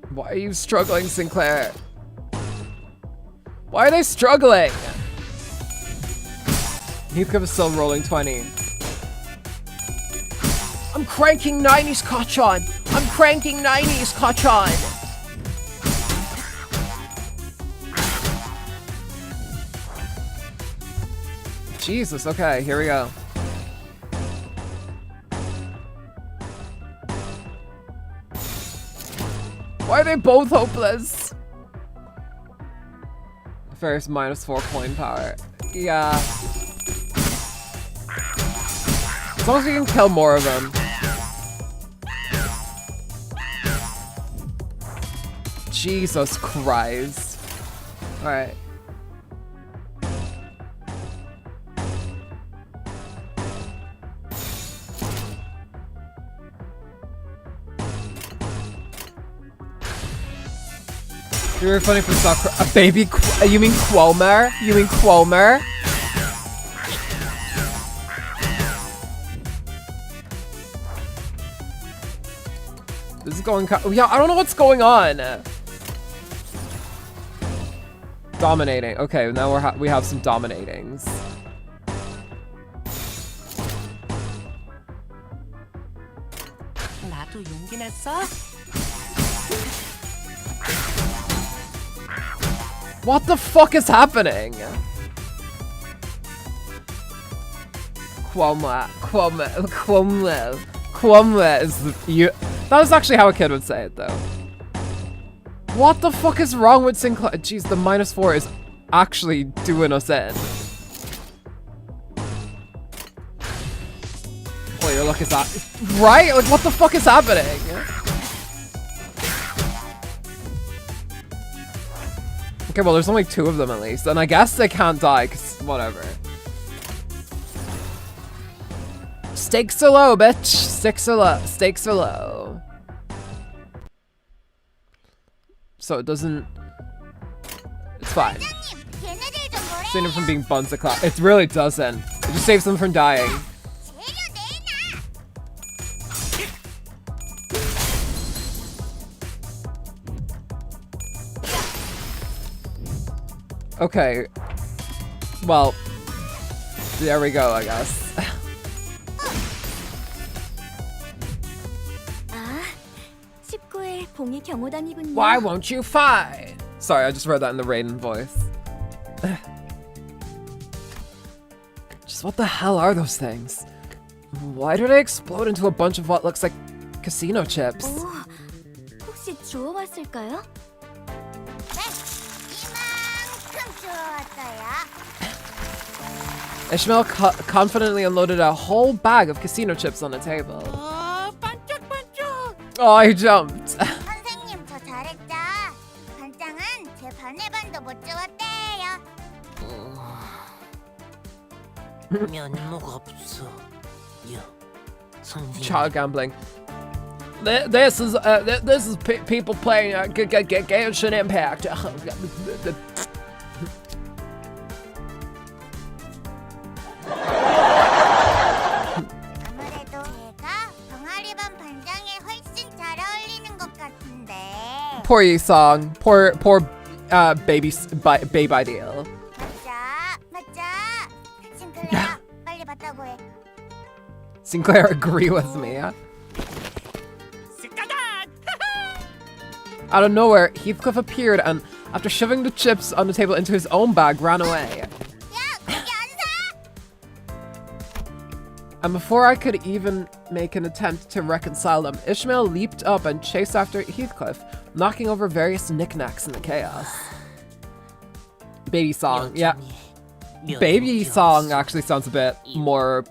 Why are you struggling, Sinclair? Why are they struggling? Heathcliff is still rolling 20. I'm cranking 90s Kachan! I'm cranking 90s Kachan! Jesus, okay, here we go. Why are they both hopeless? First -4 coin power. Yeah. As long as we can kill more of them. Jesus Christ. Alright. It'd be very funny if we saw a baby. You mean Quomer? You mean Quomer? This is going. Yeah, I don't know what's going on. Dominating. Okay, now we have some dominatings. 나도 용기 냈어? What the fuck is happening? Quomle is the that was actually how a kid would say it though. What the fuck is wrong with Sinclair? Jeez, the -4 is actually doing us in. Well, your luck is that right? Like, what the fuck is happening? Okay, well, there's only 2 of them at least, and I guess they can't die, cause whatever. Stakes are low, bitch. Stakes are low. So it doesn't. It's fine. Save them from being buns of cloud. It really doesn't. It just saves them from dying. Okay. Well, there we go, I guess. Why won't you fight? Sorry, I just read that in the Raiden voice. Just what the hell are those things? Why do they explode into a bunch of what looks like casino chips? 혹시 주워왔을까요? Ishmael confidently unloaded a whole bag of casino chips on the table. 반짝반짝. Oh, I jumped. 선생님, 저 잘했죠? 반장은 제 반의 반도 못 주웠대요. 면목 없어. 야, 선생님. Child gambling. This is people playing Genshin Impact. 아무래도 제가 병아리반 반장에 훨씬 잘 어울리는 것 같은데. Poor Yi-song. Poor baby ideal. 맞아. 싱클레야, 빨리 봤다고 해. Sinclair agree with me. Out of nowhere, Heathcliff appeared and, after shoving the chips on the table into his own bag, ran away. And before I could even make an attempt to reconcile them, Ishmael leaped up and chased after Heathcliff, knocking over various knickknacks in the chaos. Baby song, yeah. Baby song actually sounds a bit more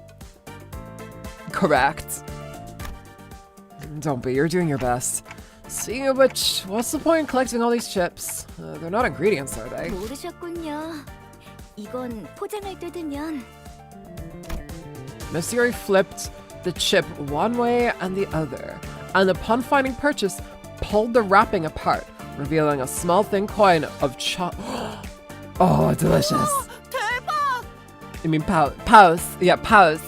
correct. Don't be, you're doing your best. Speaking of which, what's the point in collecting all these chips? They're not ingredients, are they? 모르셨군요. 이건 포장을 뜯으면 Miss Yuri flipped the chip one way and the other, and upon finding purchase, pulled the wrapping apart, revealing a small thin coin of Oh, delicious. 대박! You mean pause? Yeah, pause.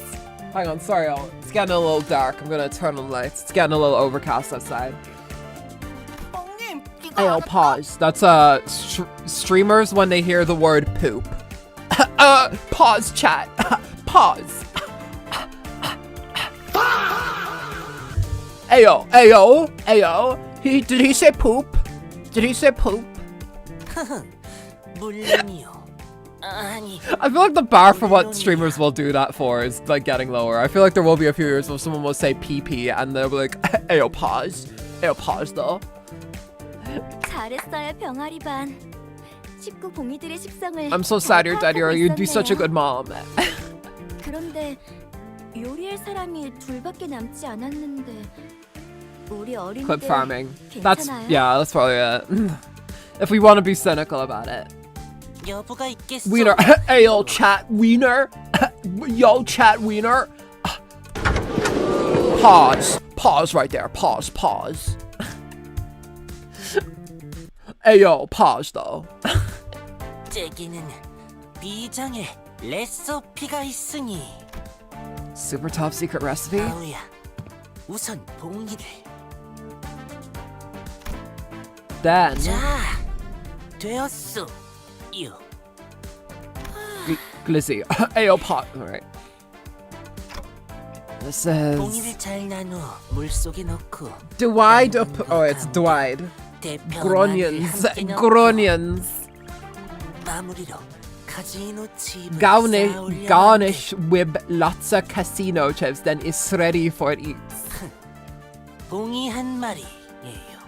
Hang on, sorry, it's getting a little dark. I'm gonna turn on the lights. It's getting a little overcast outside. 뽕님, 이거 Ayo, pause. That's streamers when they hear the word poop. Pause chat. Pause. Ayo. Did he say poop? Did he say poop? 물론이요. 아니, I feel like the bar for what streamers will do that for is like getting lower. I feel like there will be a few years where someone will say PP and they'll be like, Ayo, pause. Ayo, pause though. 잘했어요, 병아리 반. 식구 봉이들의 식성을 I'm so sad you're dead, 잘 Yuri. You'd be such a 파악하고 good mom. 그런데 요리할 사람이 둘밖에 남지 않았는데 우리 어린이들 Clip farming. That's, 괜찮아요? yeah, that's probably it. If we want to be cynical about it. 여부가 있겠어. Wiener. Ayo, chat wiener. Yo, chat wiener. Pause. Pause right there. Pause. Ayo, pause though. 제게는 비장의 레시피가 있으니. Super top secret recipe? 아우야, 우선 봉이를. Then, 자, 되었어. 유. Glizzy. Ayo, pause. Alright. This is... 봉이를 잘 나눠 물 속에 넣고. Dwied up... Oh, it's Dwied. Gronions. Gronions. 마무리로 카지노 칩을 Garnish with lots of casino chips, then it's ready for it eats. 봉이 한 마리예요.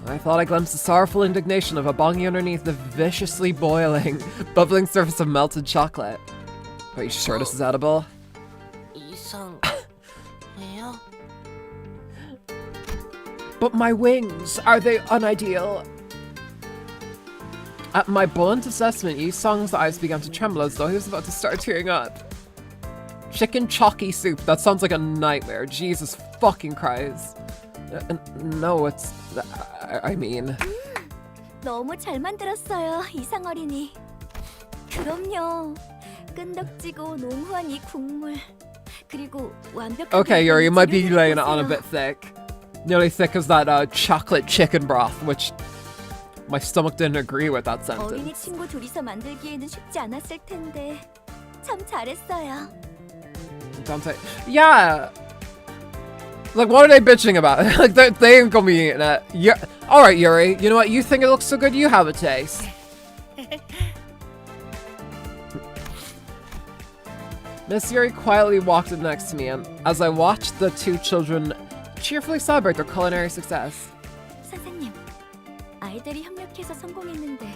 I thought I glimpsed the sorrowful indignation of a bongi underneath the viciously boiling, bubbling surface of melted chocolate. Are you sure this is edible? 이상해요? But my wings, are they unideal? At my blunt assessment, Yi-sung's eyes began to tremble as though he was about to start tearing up. Chicken chalky soup, that sounds like a nightmare. Jesus fucking Christ. No, it's... I mean... 너무 잘 만들었어요, 이상 어린이. 그럼요. 끈덕지고 농후한 이 국물. 그리고 완벽하게 Okay, Yuri, you might be 지려내는 laying it on a 거세요. bit thick. Nearly thick as that chocolate chicken broth, which my stomach didn't agree with that 어린이 sentence. 친구 둘이서 만들기에는 쉽지 않았을 텐데 참 잘했어요. Dante. Yeah. Like, what are they bitching about? Like, they ain't gonna be eating it. Yeah. All right, Yuri. You know what? You think it looks so good? You have a taste. Miss Yuri quietly walked up next to me, and as I watched the two children cheerfully celebrate their culinary success. 선생님, 아이들이 협력해서 성공했는데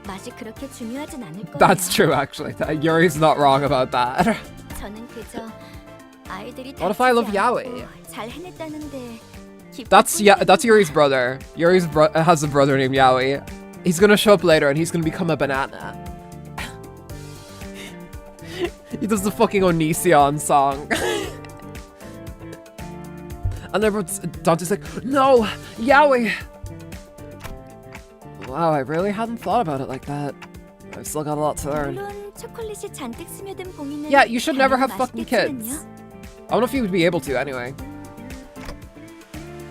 맛이 그렇게 중요하진 않을 거예요. That's true, actually. Yuri's not wrong about that. 저는 그저 아이들이 What if I love 다치지 않고 Yaoi? 잘 해냈다는데 That's Yuri's brother. Yuri's has a brother named Yaoi. He's gonna show up later and he's gonna become a banana. He does the fucking Onision song. And everyone's Dante's like, no, Yaoi. Wow, I really hadn't thought about it like that. I've still got a lot to learn. 물론 초콜릿이 잔뜩 스며든 봉이는 Yeah, you should never have 당연히 fucking kids. 맛있겠지만요. I don't know if you would be able to anyway.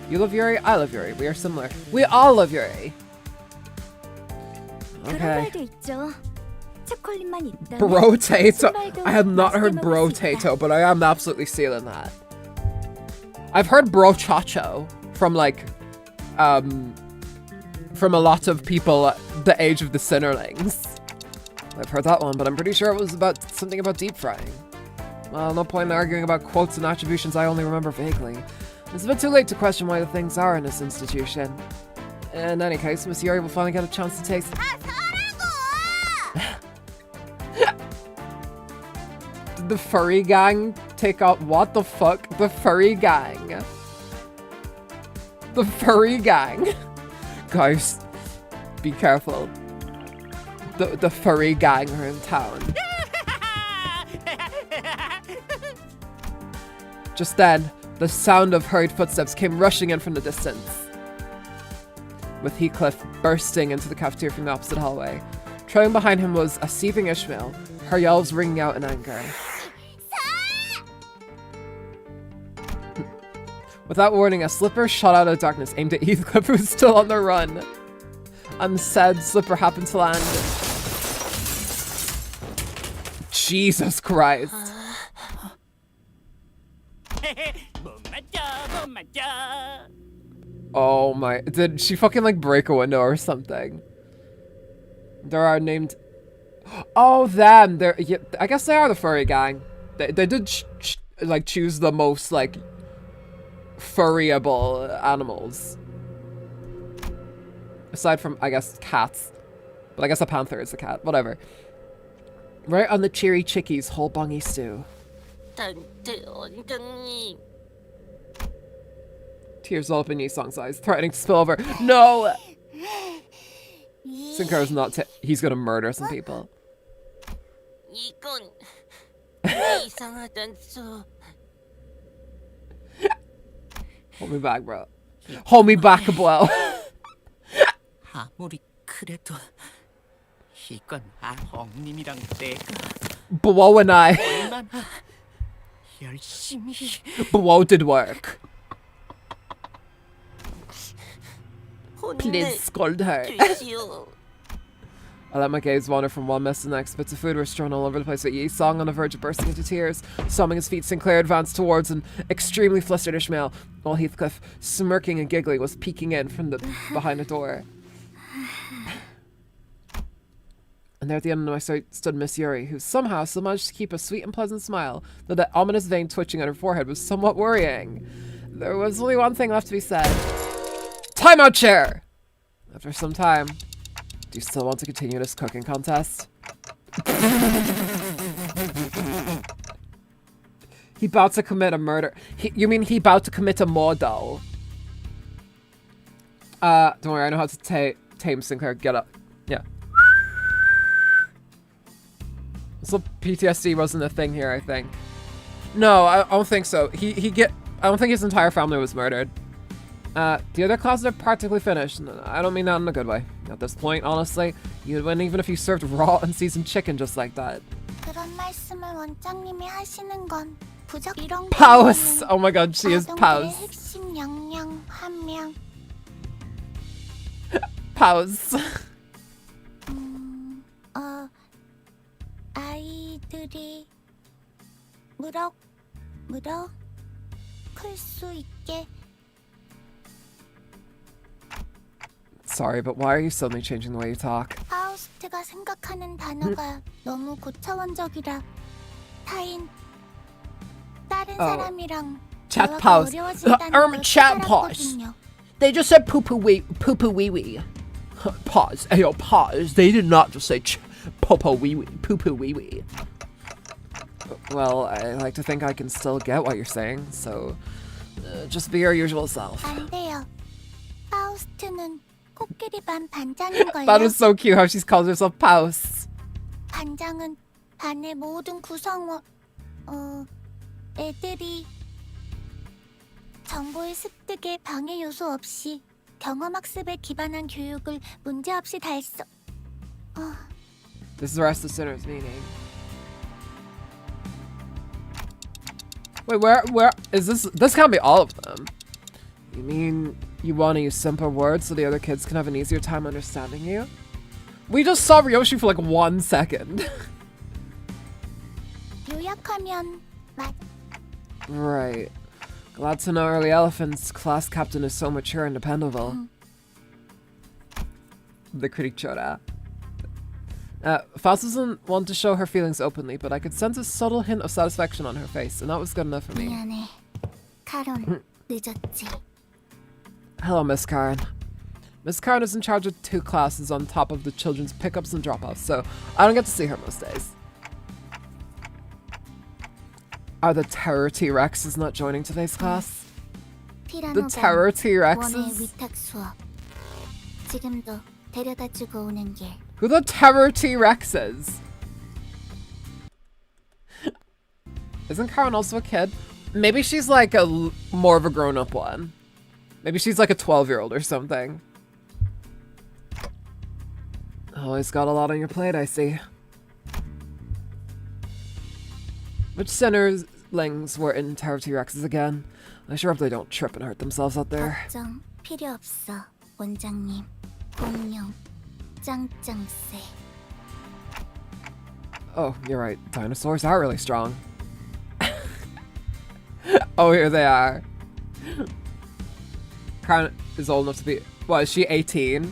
You love Yuri, I love Yuri. We are similar. We all love Yuri. 그런 Okay. 말도 있죠. 초콜릿만 있다면 Bro-tato. 신발도 I have not 맛있게 heard 먹을 수 있다. bro-tato, but I am absolutely stealing that. I've heard bro-chacho from like, from a lot of people the age of the Sinnerlings. I've heard that one, but I'm pretty sure it was about something about deep frying. Well, no point in arguing about quotes and attributions I only remember vaguely. It's a bit too late to question why the things are in this institution. In any case, Miss Yuri will finally get a chance to taste. Did the furry gang take out what the fuck? The furry gang. The furry gang. Guys, be careful. The furry gang are in town. Just then, the sound of hurried footsteps came rushing in from the distance, with Heathcliff bursting into the cafeteria from the opposite hallway. Trailing behind him was a seething Ishmael, her yells ringing out in anger. Without warning, a slipper shot out of the darkness, aimed at Heathcliff, who was still on the run. And said slipper happened to land. Jesus Christ. Oh my, did she fucking like break a window or something? There are named, oh them, they're, yeah, I guess they are the furry gang. They did like choose the most like furryable animals. Aside from, I guess, cats. But I guess a panther is a cat, whatever. Right on the cheery chickies whole bongy stew. Tears all up in Yi Song's eyes, threatening to spill over. No! Sinclair's not he's gonna murder some people. Hold me back, bro. Hold me back, bro. 아무리 그래도 이건 아홍님이랑 내가 Bwo and I. 얼마나 열심히 Bwo did work. Please scold her. 혼내주시오. I let my gaze wander from one mess to the next. Bits of food were strewn all over the place, with Yi Song on the verge of bursting into tears. Stomping his feet, Sinclair advanced towards an extremely flustered Ishmael, while Heathcliff, smirking and giggling, was peeking in from behind the door. And there at the end of my sight stood Miss Yuri, who somehow still managed to keep a sweet and pleasant smile, though that ominous vein twitching at her forehead was somewhat worrying. There was only one thing left to be said. Timeout chair! After some time, do you still want to continue this cooking contest? He about to commit a murder. You mean he about to commit a murder? Don't worry, I know how to tame Sinclair. Get up. Yeah. So PTSD wasn't a thing here, I think. No, I don't think so. I don't think his entire family was murdered. The other classes are practically finished. I don't mean that in a good way. At this point, honestly, you'd win even if you served raw and seasoned chicken just like that. 그런 말씀을 원장님이 하시는 건 부적 이런 Pause! Oh my god, she is Pause. 핵심 역량 함량. Pause. 아이들이 클 수 있게. Sorry, but why are you suddenly changing the way you talk? 파우스트가 생각하는 단어가 너무 고차원적이라 다른 사람이랑 Chat 대화가 pause. 어려워진다는 걸 Chat pause. 깨달았거든요. They just said poo poo wee wee. Pause. Ayo, pause. They did not just say poo poo wee wee. Well, I like to think I can still get what you're saying, so just be your usual self. 안 돼요. 파우스트는 코끼리 반 반장인걸요. That is so cute how she calls herself Pause. 반장은 반의 모든 구성원, 애들이 정보의 습득에 방해 요소 없이 경험학습에 기반한 교육을 문제없이 달성. This is the rest of Sinner's meaning. Wait, where is this? This can't be all of them. You mean you want to use simpler words so the other kids can have an easier time understanding you? We just saw Ryoshi for like 1 second. 요약하면 Right. Glad to know Early Elephant's class captain is so mature and dependable. The critic chora. Faust doesn't want to show her feelings openly, but I could sense a subtle hint of satisfaction on her face, and that was good enough for me. 미안해. 카론. 늦었지. Hello, Miss Karen. Miss Karen is in charge of 2 classes on top of the children's pickups and drop-offs, so I don't get to see her most days. Are the Terror T-Rexes not joining today's class? The 피라노가 Terror 원의 T-Rexes? 위탁 수업. 지금도 데려다주고 오는 길. Who the Terror T-Rexes? Isn't Karen also a kid? Maybe she's like more of a grown-up one. Maybe she's like a 12-year-old or something. Always got a lot on your plate, I see. Which centerlings were in Terror T-Rexes again? I sure hope they don't trip and hurt themselves out there. 걱정 필요 없어, 원장님. 공룡, 짱짱새. Oh, you're right. Dinosaurs are really strong. Oh, here they are. Karen is old enough to be... What, is she 18?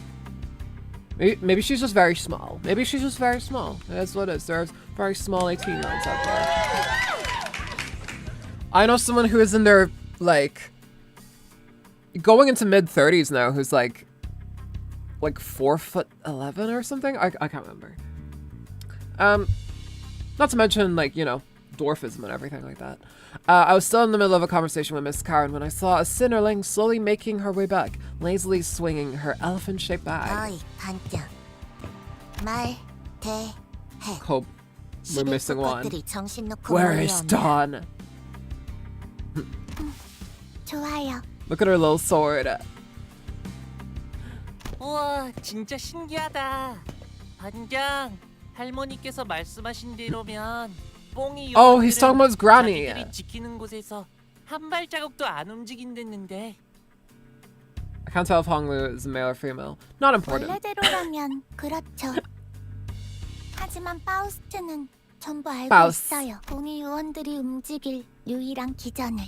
Maybe she's just very small. Maybe she's just very small. That's what it is. There's very small 18-year-olds out there. I know someone who is in their, like... going into mid-30s now who's like 4'11" or something? I can't remember. Not to mention, like, you know, dwarfism and everything like that. I was still in the middle of a conversation with Miss Karen when I saw a Cinderling slowly making her way back, lazily swinging her elephant-shaped bag. 어이, 반장. 말, 대, 해. Hope we're missing one. 것들이 정신 놓고 Where is 몰려오면. Dawn? 좋아요. Look at her little sword. 우와, 진짜 신기하다. 반장, 할머니께서 말씀하신 대로면 뽕이 Oh, he's talking about his granny. 자기들이 지키는 곳에서 한 발자국도 안 움직인댔는데. I can't tell if Honglu is a male or female. Not important. 원래대로라면 그렇죠. 하지만 파우스트는 전부 알고 파우스. 있어요. 공의 요원들이 움직일 유일한 기전을.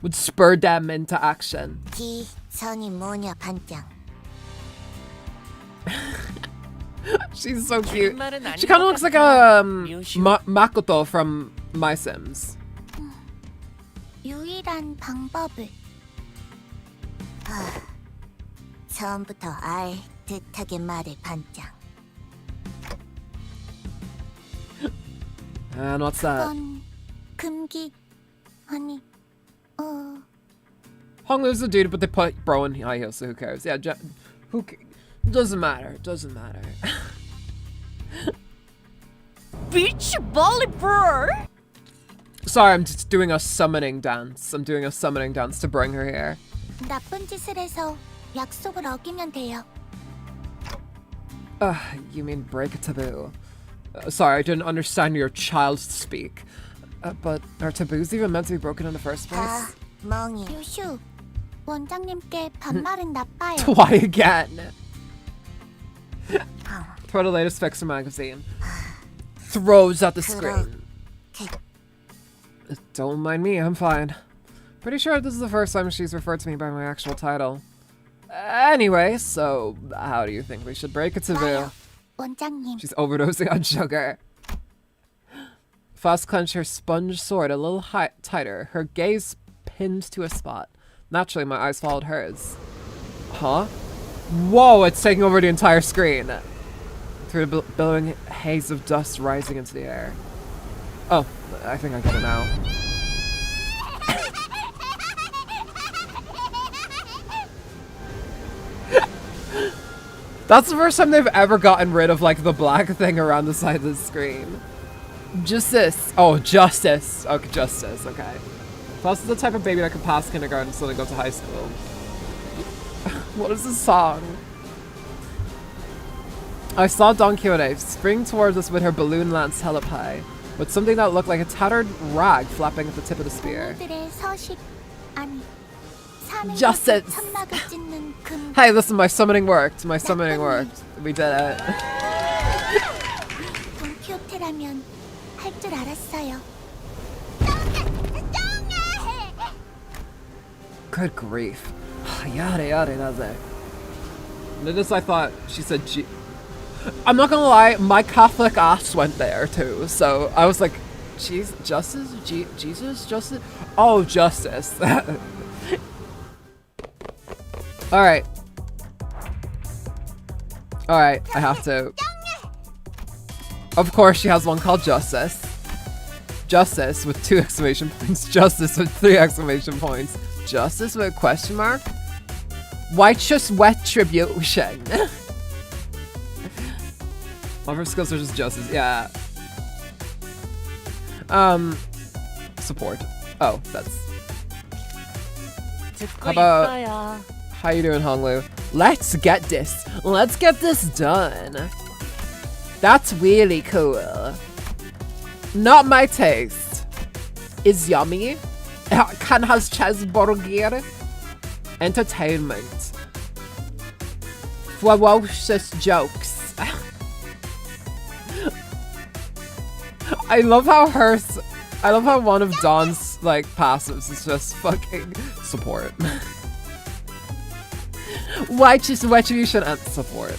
Would spur them into action. 기전이 뭐냐, 반장. She's so cute. 말은 아닌 She kind of 것 looks like 같아. a 묘시. Makoto from My Sims. 유일한 방법을. 처음부터 알 듯하게 말해, 반장. And what's that? 그건 금기 아니 Honglu's the dude, but they put bro in high heels, so who cares? Yeah, doesn't matter. Doesn't matter. Beach volleyball. Sorry, I'm just doing a summoning dance. I'm doing a summoning dance to bring her here. 나쁜 짓을 해서 약속을 어기면 돼요. You mean break a taboo? Sorry, I didn't understand your child's speak. But are taboos even meant to be broken in the first place? 멍이. 유슈, 원장님께 반말은 나빠요. Why again? Throw the latest Fixer magazine. Throws at the screen. Don't mind me, I'm fine. Pretty sure this is the first time she's referred to me by my actual title. Anyway, so how do you think we should break a taboo? 원장님. She's overdosing on sugar. Fast clench her sponge sword a little tighter, her gaze pinned to a spot. Naturally, my eyes followed hers. Huh? Whoa, it's taking over the entire screen. Through the billowing haze of dust rising into the air. Oh, I think I get it now. That's the first time they've ever gotten rid of, like, the black thing around the side of the screen. Justice. Oh, justice. Okay, justice. Okay. Plus, is the type of baby that can pass kindergarten so they go to high school. What is this song? I saw Don Quixote spring towards us with her balloon lance held up high, with something that looked like a tattered rag flapping at the tip of the spear. 동물들의 서식 아니. 사는 Justice. 것을 천막을 찢는 금. Hey, listen, my summoning worked. My summoning worked. We did it. 돈키호테라면 할 줄 알았어요. Good grief. Yada yada yada. This I thought she said G. I'm not gonna lie, my Catholic ass went there too. So I was like, Jesus, justice, Jesus, justice. Oh, justice. Alright. Alright, I have to. Of course, she has one called Justice. Justice with 2 exclamation points. Justice with 3 exclamation points. Justice with a question mark? Righteous retribution. All of her skills are just justice. Yeah. Support. Oh, that's. How about? How you doing, Honglu? Let's get this. Let's get this done. That's really cool. Not my taste. Is yummy. Can has cheeseburger. Entertainment. Ferocious jokes. I love how one of Dawn's like passives is just fucking support. Righteous retribution and support.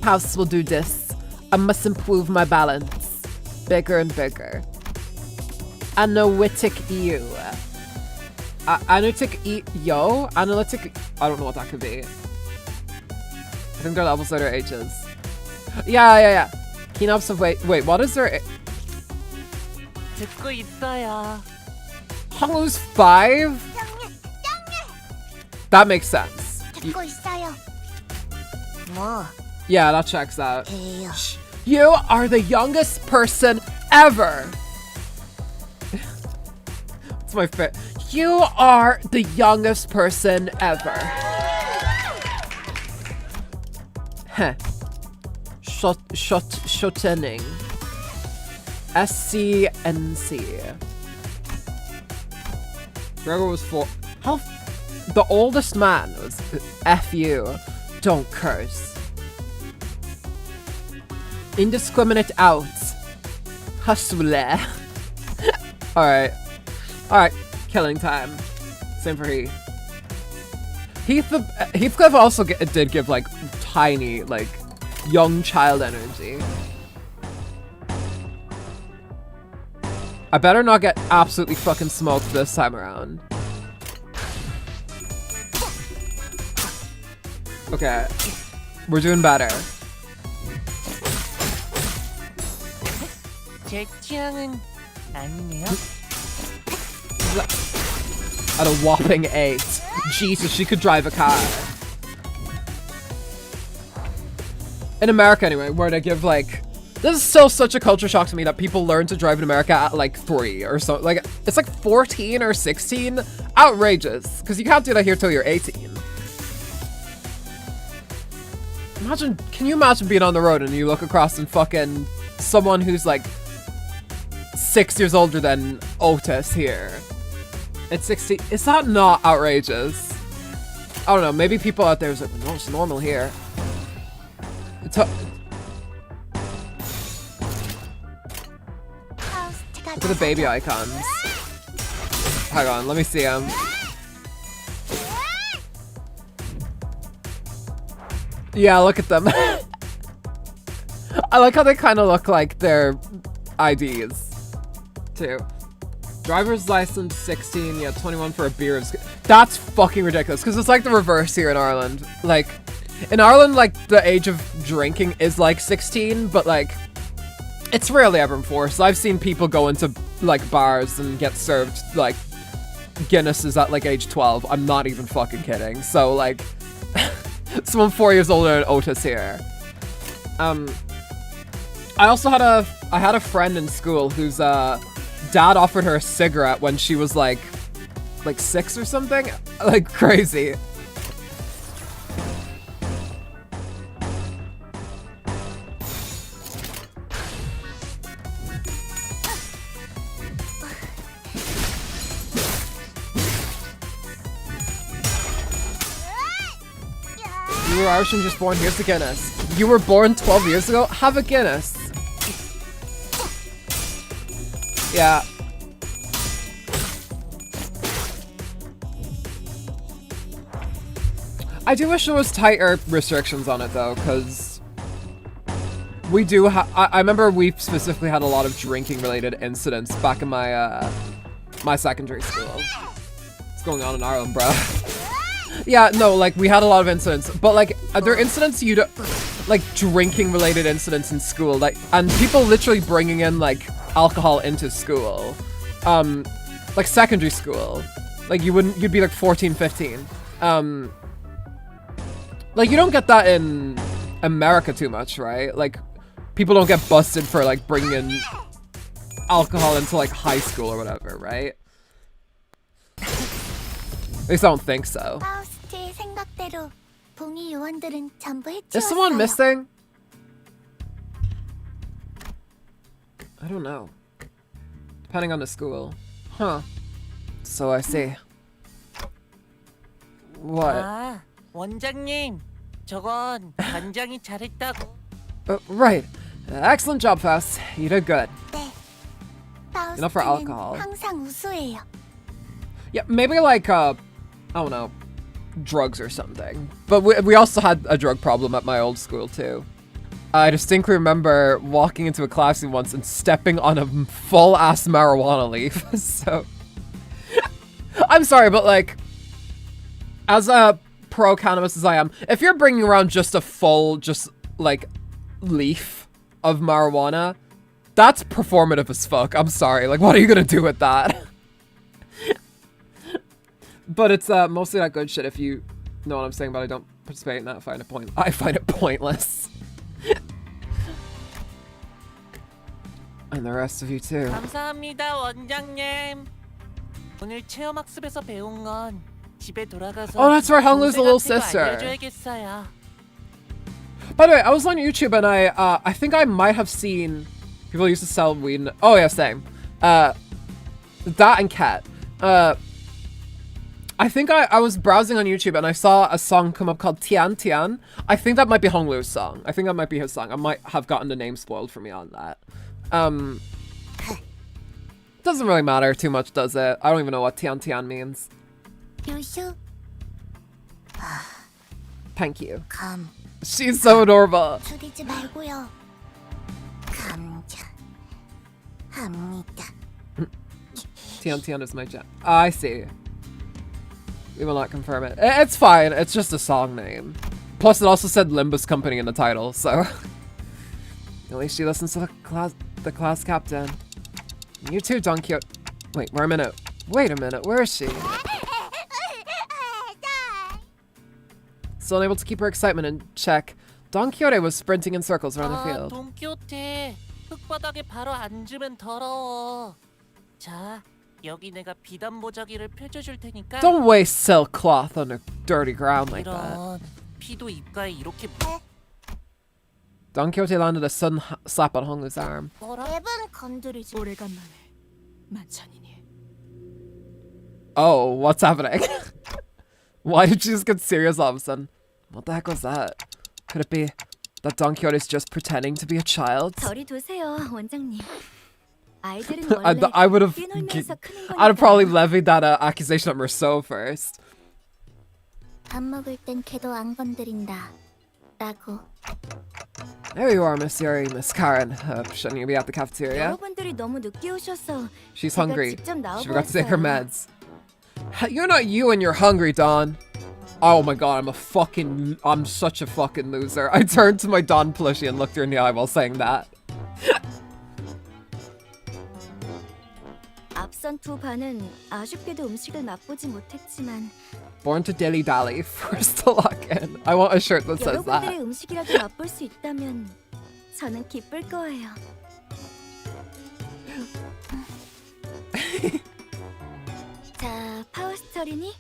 House will do this. I must improve my balance. Bigger and bigger. Analytic you. Analytic yo? Analytic. I don't know what that could be. I think they're levels that are H's. Yeah. Keen observation. Wait, what is there? 듣고 있어요. Honglu's 5? That makes sense. Yeah, that checks out. You are the youngest person ever. That's my fit. You are the youngest person ever. Heh. Shortening. SCNC. Gregor was 4. How? The oldest man was F you. Don't curse. Indiscriminate out. Hustle. Alright. Alright. Killing time. Same for Heath. Heathcliff also did give like tiny, like young child energy. I better not get absolutely fucking smoked this time around. Okay. We're doing better. 제 취향은 아니네요. At a whopping 8. Jesus, she could drive a car. In America anyway, where they give like... This is still such a culture shock to me that people learn to drive in America at like 3 or so. Like, it's like 14 or 16. Outrageous. Because you can't do that here till you're 18. Imagine, can you imagine being on the road and you look across and fucking someone who's like 6 years older than Otis here? It's 60. Is that not outrageous? I don't know. Maybe people out there is like, no, it's normal here. Look at the baby icons. Hang on, let me see them. Yeah, look at them. I like how they kind of look like their IDs, too. Driver's license 16, yeah, 21 for a beer. That's fucking ridiculous, because it's like the reverse here in Ireland. Like, in Ireland, like, the age of drinking is like 16, but like, it's rarely ever enforced. I've seen people go into like bars and get served like Guinnesses at like age 12. I'm not even fucking kidding. So like, someone 4 years older than Otis here. I also had a friend in school whose dad offered her a cigarette when she was like 6 or something. Like crazy. You were Irish and just born, here's the Guinness. You were born 12 years ago? Have a Guinness. Yeah. I do wish there was tighter restrictions on it though, because we do I remember we specifically had a lot of drinking related incidents back in my my secondary school. What's going on in Ireland, bro? Yeah, no, like, we had a lot of incidents, but, like, there are incidents you don't, like, drinking-related incidents in school, like, and people literally bringing in, like, alcohol into school. Like, secondary school. Like, you'd be, like, 14, 15. Like, you don't get that in America too much, right? Like, people don't get busted for, like, bringing in alcohol into, like, high school or whatever, right? At least I don't think so. 파우스트의 생각대로 봉이 요원들은 전부 Is someone 해치웠어요. missing? I don't know. Depending on the school. Huh. So I see. What? 아, 원장님. 저건 관장이 잘했다고. Right. Excellent job, Faust. You did good. 네. Enough for 파우스트는 alcohol. 항상 우수해요. Yeah, maybe like, I don't know, drugs or something. But we also had a drug problem at my old school, too. I distinctly remember walking into a classroom once and stepping on a full-ass marijuana leaf. So, I'm sorry, but, like, as a pro-cannabis as I am, if you're bringing around just a full, just, like, leaf of marijuana, that's performative as fuck. I'm sorry. Like, what are you gonna do with that? But it's mostly that good shit if you know what I'm saying, but I don't participate in that. I find it pointless. And the rest of you too. 감사합니다, 원장님. 오늘 체험학습에서 배운 건 집에 돌아가서 Oh, that's right, Honglu's the little sister. 알려줘야겠어요. By the way, I was on YouTube and I think I might have seen people used to sell weed. Oh yeah, same. That and cat. I think I was browsing on YouTube and I saw a song come up called Tian Tian. I think that might be Honglu's song. I think that might be his song. I might have gotten the name spoiled for me on that. Doesn't really matter too much, does it? I don't even know what Tian Tian means. 요슈, Thank you. 감, She's so adorable. 줄이지 말고요. 감자, 합니다. Tian Tian is my jam. I see. We will not confirm it. It's fine. It's just a song name. Plus, it also said Limbus Company in the title, so at least she listens to the class captain. You too, Don Quixote. Wait, wait a minute. Wait a minute. Where is she? Still unable to keep her excitement in check. Don Quixote was sprinting in circles around the field. 돈키호테. 흙바닥에 바로 앉으면 더러워. 자, 여기 내가 비단 보자기를 펼쳐줄 테니까. Don't waste silk cloth on a dirty ground like that. 이런 피도 입가에 이렇게 Don Quixote landed a sudden slap on Honglu's arm. 뭐라? 랩은 건드리지. 오래간만에 만찬이니. Oh, what's happening? Why did she just get serious all of a sudden? What the heck was that? Could it be that Don Quixote's just pretending to be a child? 저리 두세요, 원장님. 아이들은 원래 I would have, 뛰놀면서 크는 I'd have probably 거니까요. levied that accusation at Merceau first. 밥 먹을 땐 걔도 안 건드린다. 라고. There you are, Miss Yuri, Miss Karen. Shouldn't you be at the cafeteria? 여러분들이 너무 늦게 오셔서 She's 제가 hungry. 직접 She forgot to take her 나와보았어요. meds. You're not you and you're hungry, Don. Oh my god, I'm such a fucking loser. I turned to my Don plushie and looked her in the eye while saying that. 앞선 두 반은 아쉽게도 음식을 맛보지 못했지만 Born to dilly dally, first to lock in. I want a shirt that says 여러분들의 that. 음식이라도 맛볼 수 있다면 저는 기쁠 거예요. 자, 파우스터리니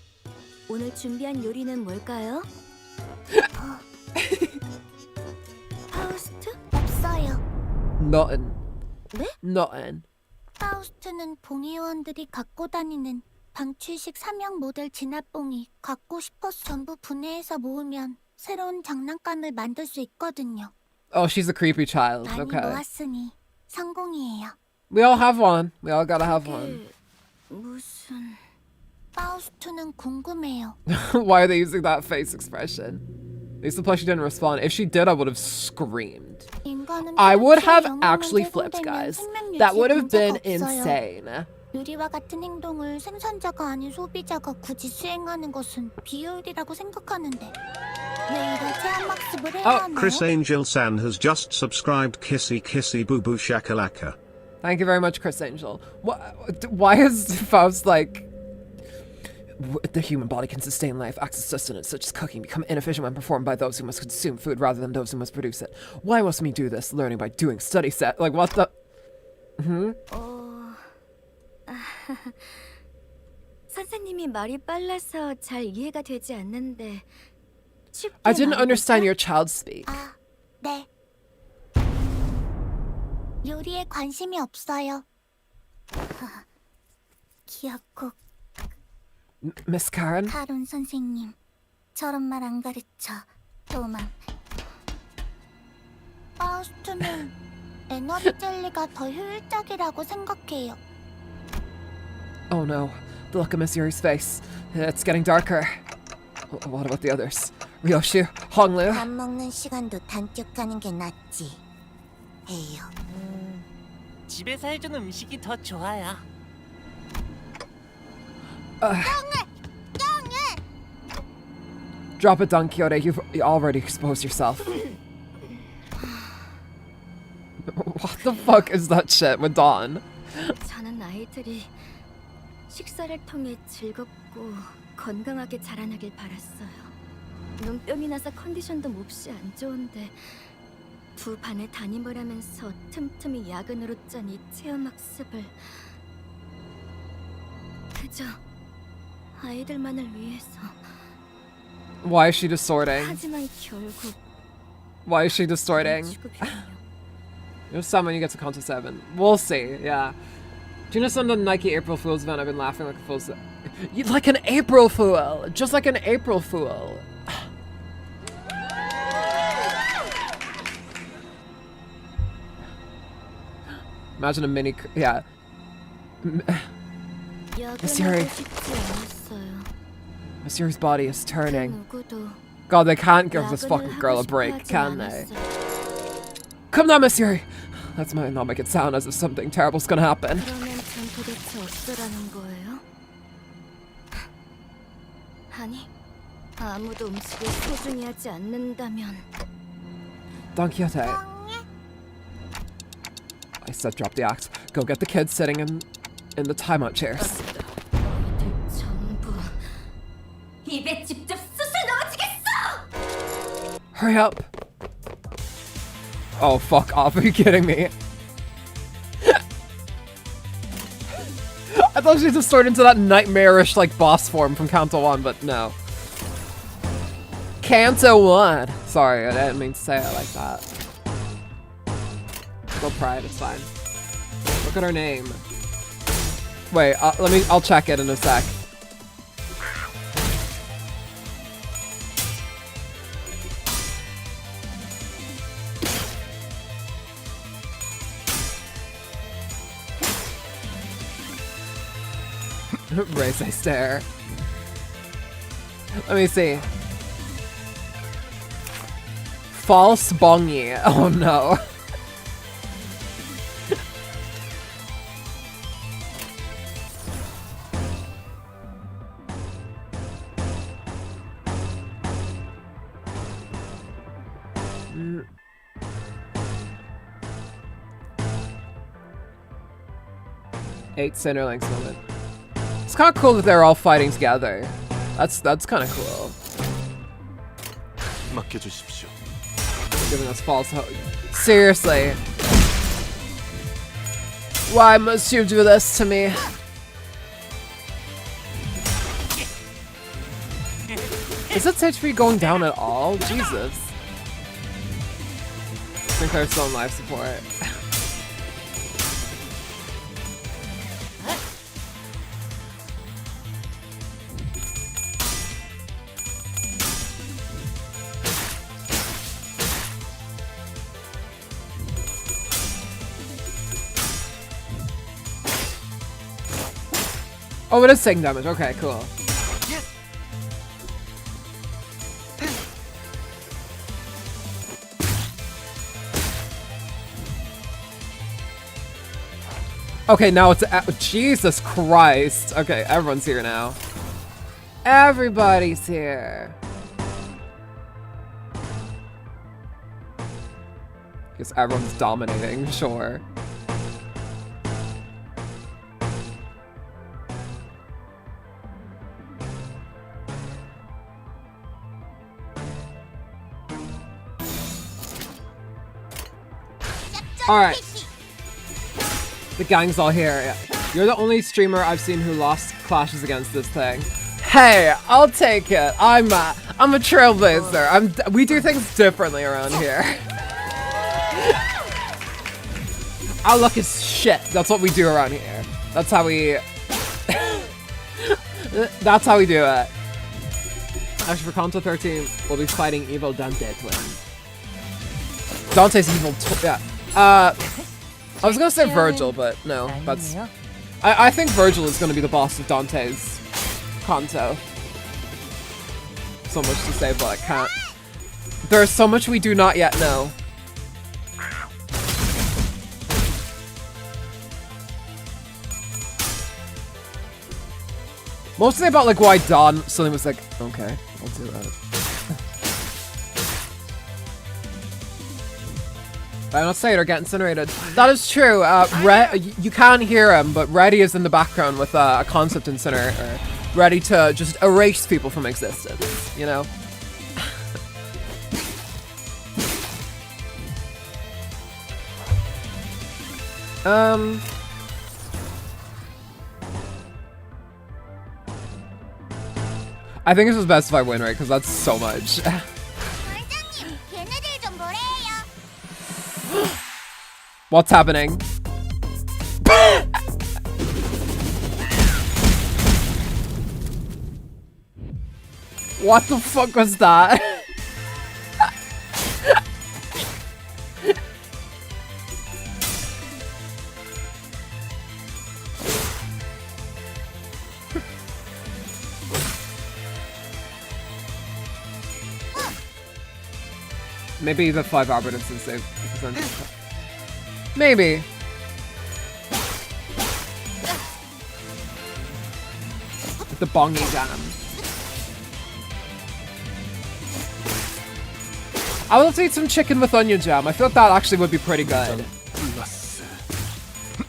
오늘 준비한 요리는 뭘까요? 파우스트? 없어요. Nothing. 네? Nothing. 파우스트는 봉이 요원들이 갖고 다니는 방출식 3형 모델 진압봉이 갖고 싶어서 전부 분해해서 모으면 새로운 장난감을 만들 수 있거든요. Oh, she's a creepy child. 많이 Okay. 모았으니 성공이에요. We all have one. We all gotta have one. 무슨... 파우스트는 궁금해요. Why are they using that face expression? At least the plushie didn't respond. If she did, I would have screamed. 인간은 I would have 영향을 actually 제공되면 flipped, guys. 생명 That 유지에 would have 문제가 been 없어요. insane. 유리와 같은 행동을 생산자가 아닌 소비자가 굳이 수행하는 것은 비효율이라고 생각하는데 왜 이런 체험학습을 해야 하나요? Chris Angel San has just subscribed. Kissy kissy boo boo shakalaka. Thank you very much, Chris Angel. Why is Faust like... The human body can sustain life. Acts of sustenance, such as cooking, become inefficient when performed by those who must consume food rather than those who must produce it. Why must we do this? Learning by doing. Study set. Like, what the... 선생님이 말이 빨라서 잘 이해가 되지 않는데 쉽게 I didn't 말해볼까? understand your child speak. 아, 네. 요리에 관심이 없어요. 귀엽고 Miss Karen? 카론 선생님, 저런 말 안 가르쳐. 도망. 파우스트는 에너지 젤리가 더 효율적이라고 생각해요. Oh no. The look on Miss Yuri's face. It's getting darker. What about the others? Ryoshu? Honglu? 밥 먹는 시간도 단축하는 게 낫지. 해요. 집에서 해준 음식이 더 좋아요. Drop it, Don Quixote. You've already exposed yourself. What the fuck is that shit with Dawn? 저는 아이들이 식사를 통해 즐겁고 건강하게 자라나길 바랐어요. 눈병이 나서 컨디션도 몹시 안 좋은데 두 반에 담임을 하면서 틈틈이 야근으로 짠 이 체험학습을 그저 아이들만을 위해서. Why is she distorting? 하지만 결국 Why is she distorting? You'll summon when you get to Canto 7. We'll see, yeah. Do you know some of the Nike April Fool's event? I've been laughing like a fool. Like an April Fool! Just like an April Fool! Imagine a mini... yeah. Miss Yuri. 야근하고 싶지 않았어요. Miss Yuri's body is 그 turning. 누구도 God, they can't give this 야근을 fucking 하고 girl a 싶어 break, 하지 can they? 않았어요. Come now, Miss Yuri! That might not make it sound as if something terrible's gonna happen. 그러면 전 도대체 어쩌라는 거예요? 아니, 아무도 음식을 소중히 하지 않는다면 Don Quixote. I said drop the axe. Go get the kids sitting in the timeout chairs. 너희들 전부 입에 직접 숯을 넣어주겠어! Hurry up! Oh, fuck off. Are you kidding me? I thought she distorted into that nightmarish, like, boss form from Canto 1, but no. Canto 1! Sorry, I didn't mean to say it like that. Go pride, it's fine. Look at her name. Wait, I'll check it in a sec. Raise a stare. Let me see. False bongi. Oh no. Eight Cinderlinks moment. It's kind of cool that they're all fighting together. That's kind of cool. 맡겨주십시오. Giving us false hope. Seriously. Why must you do this to me? Is its HP going down at all? Jesus. Sinclair's still on life support. Oh, it is taking damage. Okay, cool. Okay, now it's Jesus Christ. Okay, everyone's here now. Everybody's here. Guess everyone's dominating, sure. Alright. The gang's all here. Yeah. You're the only streamer I've seen who lost clashes against this thing. Hey, I'll take it. I'm a trailblazer. We do things differently around here. Our luck is shit. That's what we do around here. That's how we that's how we do it. Actually, for Canto 13, we'll be fighting evil Dante twins. Dante's evil yeah. I was gonna say Virgil, but no, that's... I think Virgil is gonna be the boss of Dante's Canto. So much to say, but I can't. There's so much we do not yet know. Mostly about like why Dawn suddenly was like, okay, I'll do that. I'm not saying or get incinerated. That is true. You can't hear him, but Reddy is in the background with a concept incinerator, ready to just erase people from existence. You know. I think it's just best if I win, right? Because that's so much. What's happening? What the fuck was that? Maybe the 5 arbiters and save percent. Maybe. The bongy jam. I will eat some chicken with onion jam. I feel like that actually would be pretty good.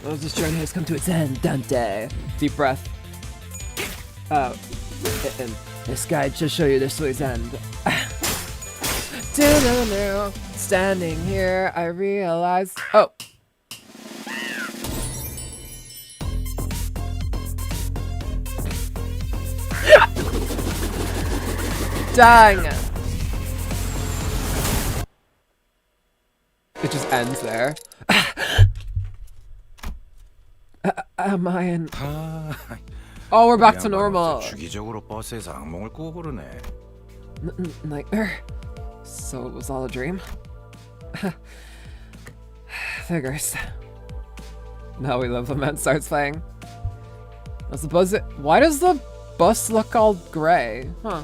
This journey has come to its end, Dante. Deep breath. And this guide should show you this way's end. Standing here, I realize. Oh. Dang! It just ends there. Am I in? Oh, we're back to normal. Nightmare. So it was all a dream. Figures. Now we live. The man starts playing. What's the buzz? Why does the bus look all gray? Huh.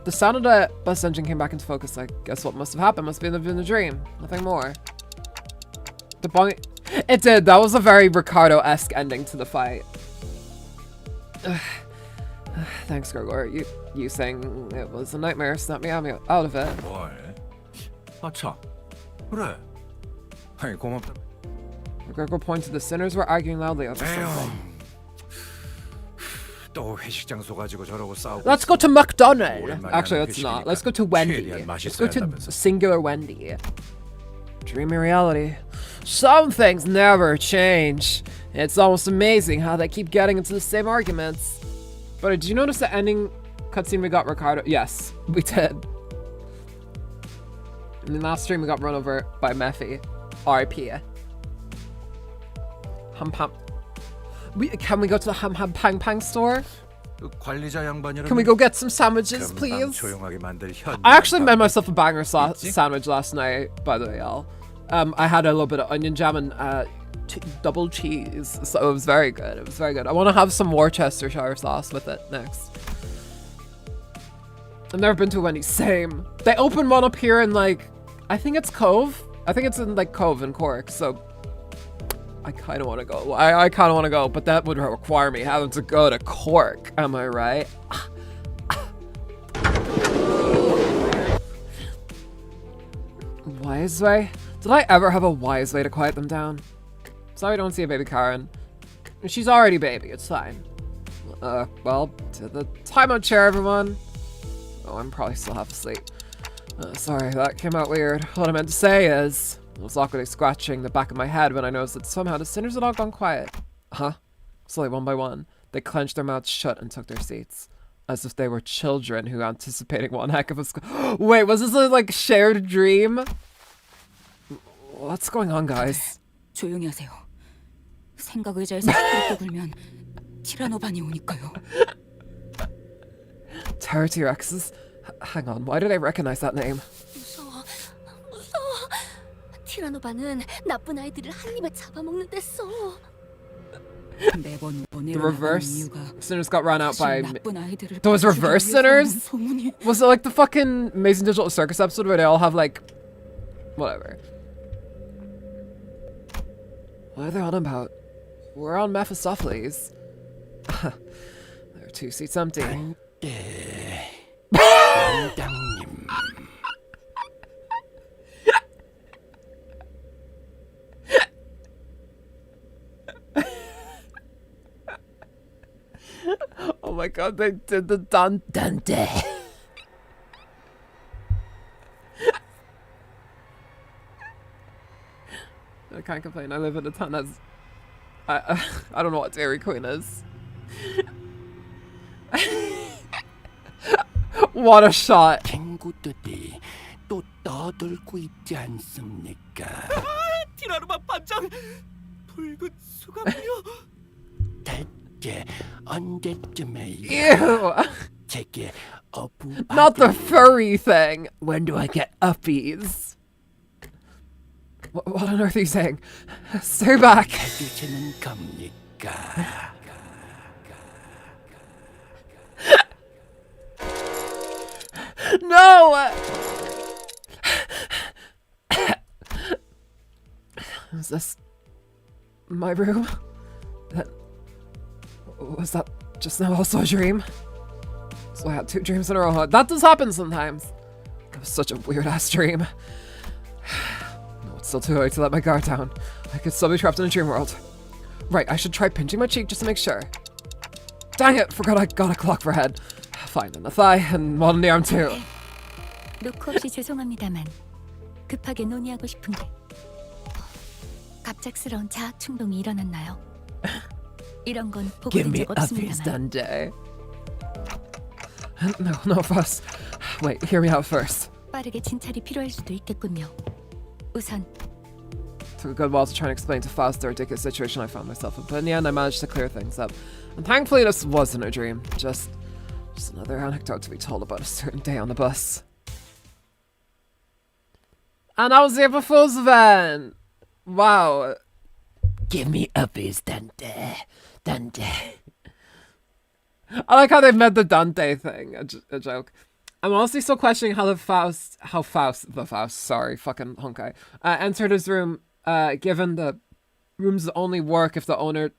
The sound of the bus engine came back into focus. I guess what must have happened must have been a dream. Nothing more. The bong. It did. That was a very Ricardo-esque ending to the fight. Thanks, Gregor. You saying it was a nightmare snapped me out of it. Gregor pointed to the sinners were arguing loudly over something. Let's go to McDonald's. Actually, let's not. Let's go to Wendy. Let's go to singular Wendy. Dreamy reality. Some things never change. It's almost amazing how they keep getting into the same arguments. But did you notice the ending cutscene we got Ricardo? Yes, we did. In the last stream we got run over by Mephi. RIP. Hum. Can we go to the Hum Pang Pang store? Can we go get some sandwiches, please? I actually made myself a banger sandwich last night, by the way, y'all. I had a little bit of onion jam and double cheese, so it was very good. It was very good. I want to have some Worcestershire sauce with it next. I've never been to a Wendy's. Same. They opened one up here in like, I think it's Cove. I think it's in like Cove in Cork, so I kind of want to go. I kind of want to go, but that would require me having to go to Cork. Am I right? Wise way? Did I ever have a wise way to quiet them down? Sorry, don't see a baby Karen. She's already baby. It's fine. Well, to the timeout chair, everyone. Oh, I'm probably still half asleep. Sorry, that came out weird. What I meant to say is, I was awkwardly scratching the back of my head when I noticed that somehow the sinners had all gone quiet. Huh? Slowly, one by one, they clenched their mouths shut and took their seats, as if they were children who anticipating one heck of a Wait, was this a, like, shared dream? What's going on, guys? 조용히 하세요. 생각 의자에서 시끄럽게 굴면 티라노반이 오니까요. Terror T-Rexes? Hang on, why did I recognize that name? 무서워. 티라노반은 나쁜 아이들을 한 입에 잡아먹는데 써. 매번 The 원해로 reverse 나가는 이유가 sinners got run out by... 나쁜 아이들을 Those reverse 지키기 위해서라는 sinners? 소문이. Was it like the fucking Amazing Digital Circus episode where they all have like... Whatever. What are they on about? We're on Mephistopheles. There are 2 seats empty. Oh my god, they did the Dante. I can't complain. I live in a town that's... I don't know what Dairy Queen is. What a shot. 친구들이 또 떠들고 있지 않습니까? 티라노반 반장 붉은 수감이요. 대체 언제쯤에요? Ew. 제게 어부 Not the furry thing. When do I get uppies? What on earth are you saying? Stay back. 해주시는 겁니까? No! Is this my room? Was that just now also a dream? So I had 2 dreams in a row. That does happen sometimes. It was such a weird ass dream. No, it's still too early to let my guard down. I could still be trapped in a dream world. Right, I should try pinching my cheek just to make sure. Dang it, forgot I got a clock for head. Fine, in the thigh and one in the arm too. 놓고 없이 죄송합니다만 급하게 논의하고 싶은 게 갑작스러운 자학 충동이 일어났나요? 이런 건 Give 보고된 me 적 uppies, 없습니다만 Dundee. No fuss. Wait, hear me out first. 빠르게 진찰이 필요할 수도 있겠군요. 우선 Took a good while to try and explain to Faust the ridiculous situation I found myself in, but in the end I managed to clear things up. And thankfully this wasn't a dream, just another anecdote to be told about a certain day on the bus. And I was April Fool's event! Wow. Give me uppies, Dante. Dante. I like how they've made the Dante thing a joke. I'm honestly still questioning how Faust, fucking honkai, entered his room, given the rooms only work if the owner...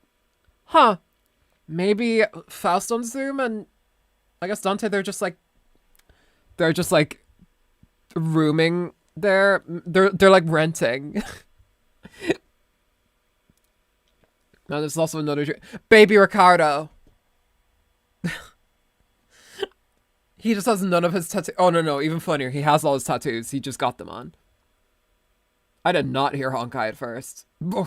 Huh. Maybe Faust owns the room and I guess Dante, they're just like rooming there. They're like renting. Now there's also another dream. Baby Ricardo. He just has none of his tattoos. Oh, no. Even funnier. He has all his tattoos. He just got them on. I did not hear Honkai at first. The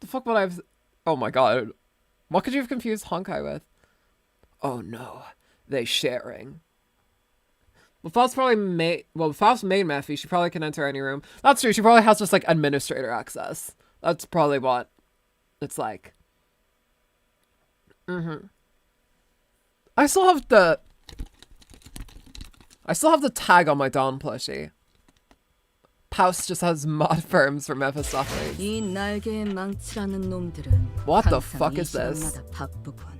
fuck would I have... Oh my god. What could you have confused Honkai with? Oh no. They sharing. Well, Faust probably made... Well, Faust made Mephi. She probably can enter any room. That's true. She probably has just, like, administrator access. That's probably what it's like. Mm-hmm. I still have the tag on my Dawn plushie. Faust just has mod firms for Mephistopheles. 이 날개의 망치라는 놈들은 What the fuck is this? 시간마다 바쁘군.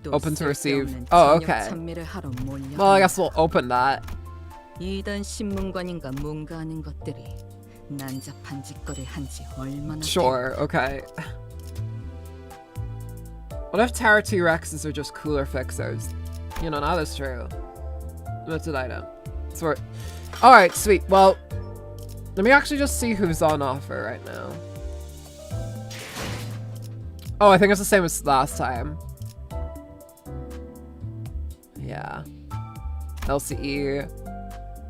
또 Open to receive. 쓸데없는 Oh, 저녁 okay. 찬미를 하러 몰려. Well, I guess we'll open that. 이단 신문관인가 뭔가 하는 것들이 난잡한 짓거리 한지 얼마나 Sure, okay. What if Terra T-Rexes are just cooler fixers? You know, that is true. What did I know? Sort. Alright, sweet. Well, let me actually just see who's on offer right now. Oh, I think it's the same as last time. Yeah. LCE.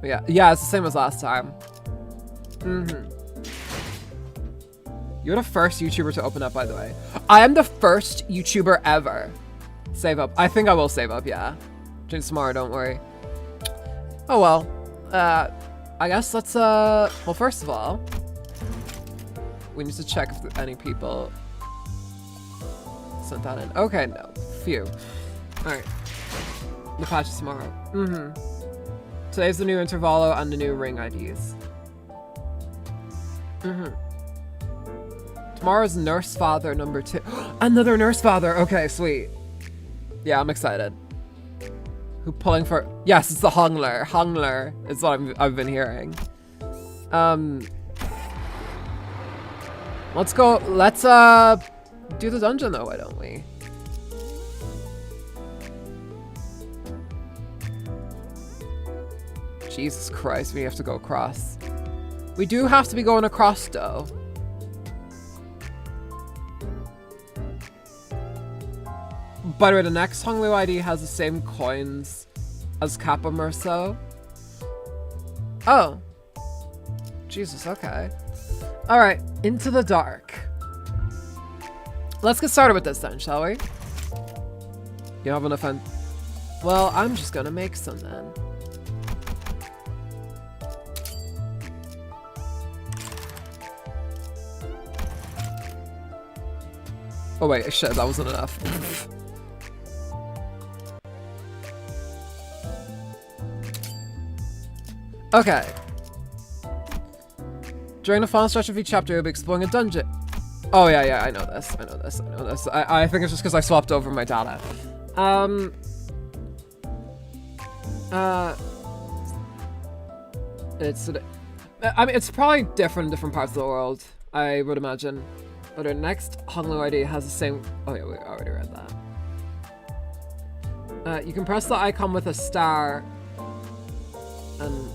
Yeah, it's the same as last time. You're the first YouTuber to open up, by the way. I am the first YouTuber ever. Save up. I think I will save up, yeah. Change tomorrow, don't worry. Oh well. I guess let's, well, first of all, we need to check if any people sent that in. Okay, no. Phew. Alright. The patch is tomorrow. Today's the new intervallo and the new ring IDs. Tomorrow's Nurse Father number 2. Another Nurse Father! Okay, sweet. Yeah, I'm excited. Who pulling for... Yes, it's the Hongler. Hongler is what I've been hearing. Let's go... Let's, do the dungeon though, why don't we? Jesus Christ, we have to go across. We do have to be going across though. By the way, the next Honglu ID has the same coins as Kappa Merceau. Oh. Jesus, okay. Alright, into the dark. Let's get started with this then, shall we? You have enough fun? Well, I'm just gonna make some then. Oh wait, shit, that wasn't enough. Okay. During the final stretch of each chapter, you'll be exploring a dungeon. Oh yeah, I know this. I think it's just because I swapped over my data. I mean, it's probably different in different parts of the world, I would imagine. But our next Honglu ID has the same... Oh yeah, we already read that. You can press the icon with a star and...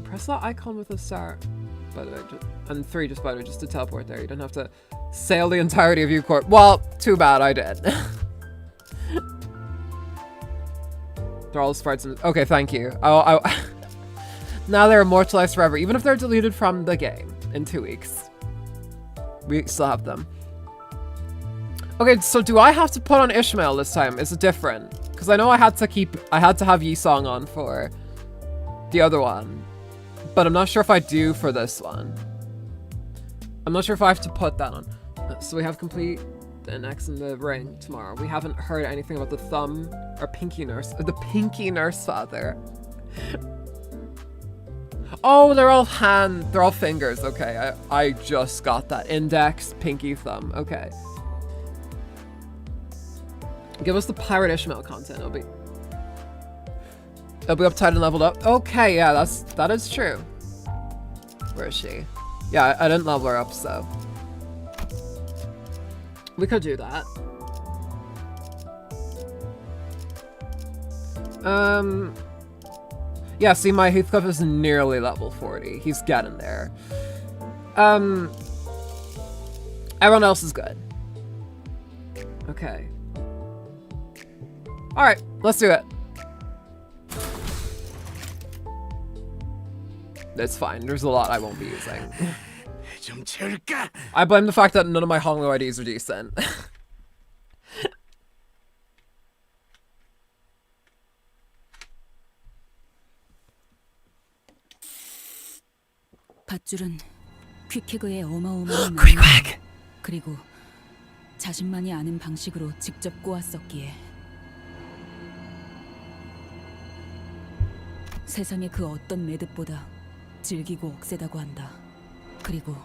Press that icon with a star, by the way, and 3 just by the way, just to teleport there. You don't have to sail the entirety of Ucorp. Well, too bad, I did. They're all sprites and... Okay, thank you. Now they're immortalized forever, even if they're deleted from the game in 2 weeks. We still have them. Okay, so do I have to put on Ishmael this time? Is it different? Because I know I had to have Yisong on for the other one. But I'm not sure if I do for this one. I'm not sure if I have to put that on. So we have complete the X in the ring tomorrow. We haven't heard anything about the thumb or pinky nurse. The pinky nurse father. Oh, they're all fingers. Okay, I just got that. Index, pinky, thumb. Okay. Give us the Pirate Ishmael content. It'll be uptight and leveled up. Okay, yeah, that is true. Where is she? Yeah, I didn't level her up, so we could do that. Yeah, see, my Heathcliff is nearly level 40. He's getting there. Everyone else is good. Okay. Alright, let's do it. It's fine. There's a lot I won't be using. I blame the fact that none of my Honglu IDs are decent. 밧줄은 퀵해그의 어마어마한 퀵 그리고 자신만이 아는 방식으로 직접 꼬았었기에 세상의 그 어떤 매듭보다 질기고 억세다고 한다. 그리고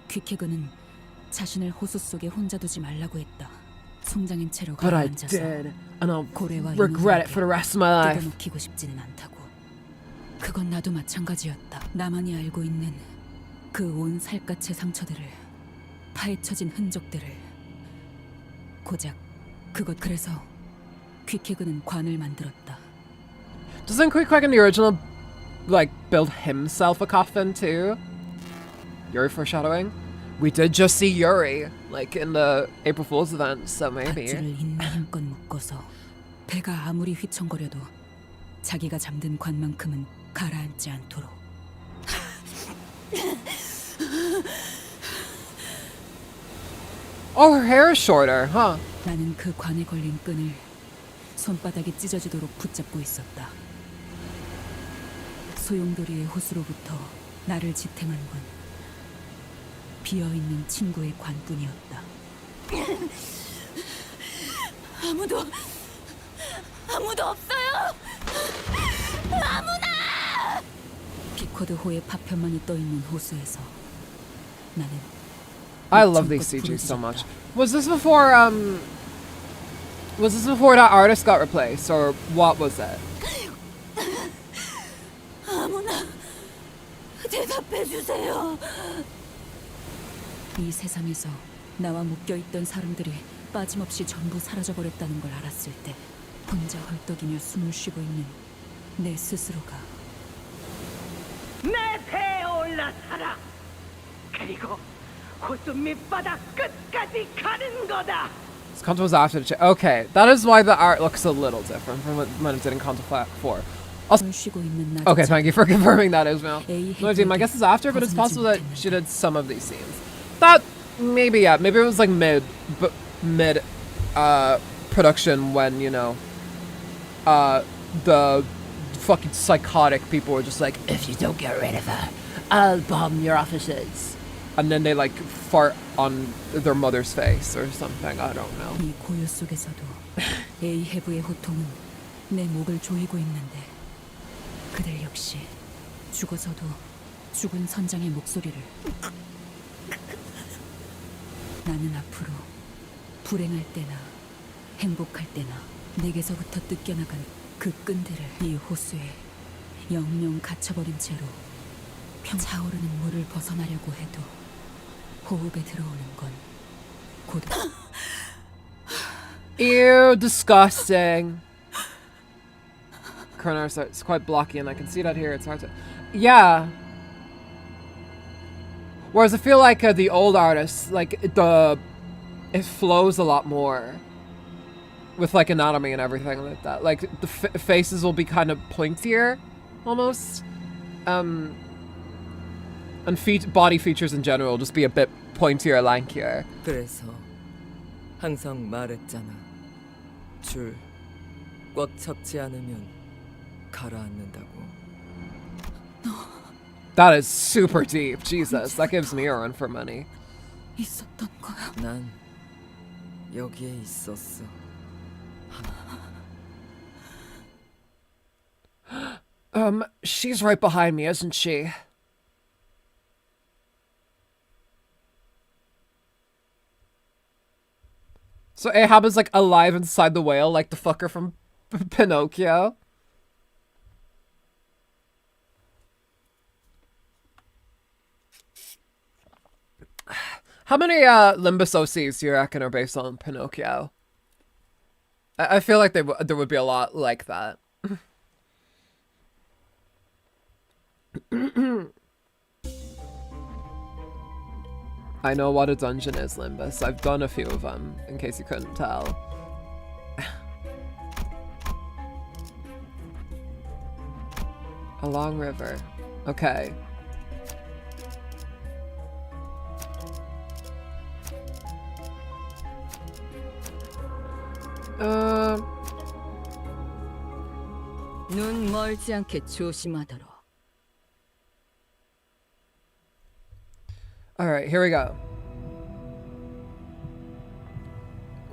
퀵해그는 자신을 호수 속에 혼자 두지 말라고 했다. 송장인 채로 가라앉아서 did, and I'll 고래와 regret it for the rest of my life. 뜯어놓기고 싶지는 않다고. 그건 나도 마찬가지였다. 나만이 알고 있는 그 온 살갗의 상처들을, 파헤쳐진 흔적들을. 고작 그것. 그래서 퀴케그는 관을 만들었다. Doesn't Quick in the original like build himself a coffin too? Yuri foreshadowing? We did just see Yuri like in the April Fool's event, so maybe. 밧줄을 있는 힘껏 묶어서 배가 아무리 휘청거려도 자기가 잠든 관만큼은 가라앉지 않도록. Oh, her hair is shorter, huh? 나는 그 관에 걸린 끈을 손바닥이 찢어지도록 붙잡고 있었다. 소용돌이의 호수로부터 나를 지탱한 건 비어있는 친구의 관뿐이었다. 아무도 없어요! 아무나! 피쿼드호의 파편만이 떠있는 호수에서 나는 I love these CGs so much. Was this before that artist got replaced, or what was it? 아무나 대답해 주세요. 이 세상에서 나와 묶여있던 사람들이 빠짐없이 전부 사라져버렸다는 걸 알았을 때 혼자 헐떡이며 숨을 쉬고 있는 내 스스로가 내 배에 올라타라. 그리고 호수 밑바닥 끝까지 가는 거다. So Canto was after the change. Okay, that is why the art looks a little different from when it did in Canto 4. Also, 숨을 쉬고 있는 나. okay, thank you for confirming that, Ismail. Hey, No, my guess is after, but it's possible that she did some of these scenes. That maybe, yeah, maybe it was like mid production when, you know, the fucking psychotic people were just like, If you don't get rid of her, I'll bomb your offices. and then they like fart on their mother's face or something. I don't know. 이 고요 속에서도 에이헤브의 호통은 내 목을 조이고 있는데 그들 역시 죽어서도 죽은 선장의 목소리를. 나는 앞으로 불행할 때나 행복할 때나 내게서부터 뜯겨나간 그 끈들을 이 호수에 영영 갇혀버린 채로 차오르는 물을 벗어나려고 해도 호흡에 들어오는 건 곧. Ew, disgusting. Coronavirus, it's quite blocky, and I can see that here. It's hard to, yeah. Whereas I feel like the old artists, like it flows a lot more with like anatomy and everything like that. Like the faces will be kind of pointier, almost, and body features in general will just be a bit pointier, lankier. 그래서 항상 말했잖아. 줄 꽉 잡지 않으면 가라앉는다고. That is super deep. Jesus, that gives me a run for money. 있었던 거야. 난 여기에 있었어. She's right behind me, isn't she? So Ahab is like alive inside the whale, like the fucker from Pinocchio. How many Limbus OCs do you reckon are based on Pinocchio? I feel like there would be a lot like that. I know what a dungeon is, Limbus. I've done a few of them, in case you couldn't tell. A long river. Okay. 눈 멀지 않게 조심하도록. Alright, here we go.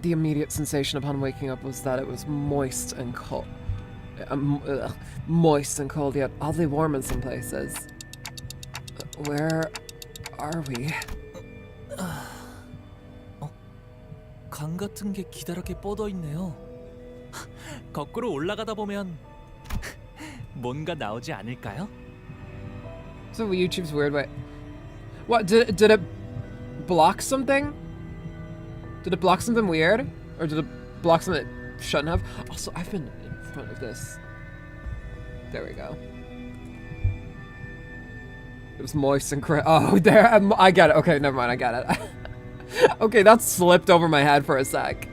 The immediate sensation upon waking up was that it was moist and cold. Moist and cold, yet oddly warm in some places. Where are we? 강 같은 게 기다랗게 뻗어 있네요. 거꾸로 올라가다 보면 뭔가 나오지 않을까요? So YouTube's weird way. What did it block something? Did it block something weird, or did it block something it shouldn't have? Also, I've been in front of this. There we go. It was moist and oh, there. I get it. Okay, never mind. I get it. Okay, that slipped over my head for a sec.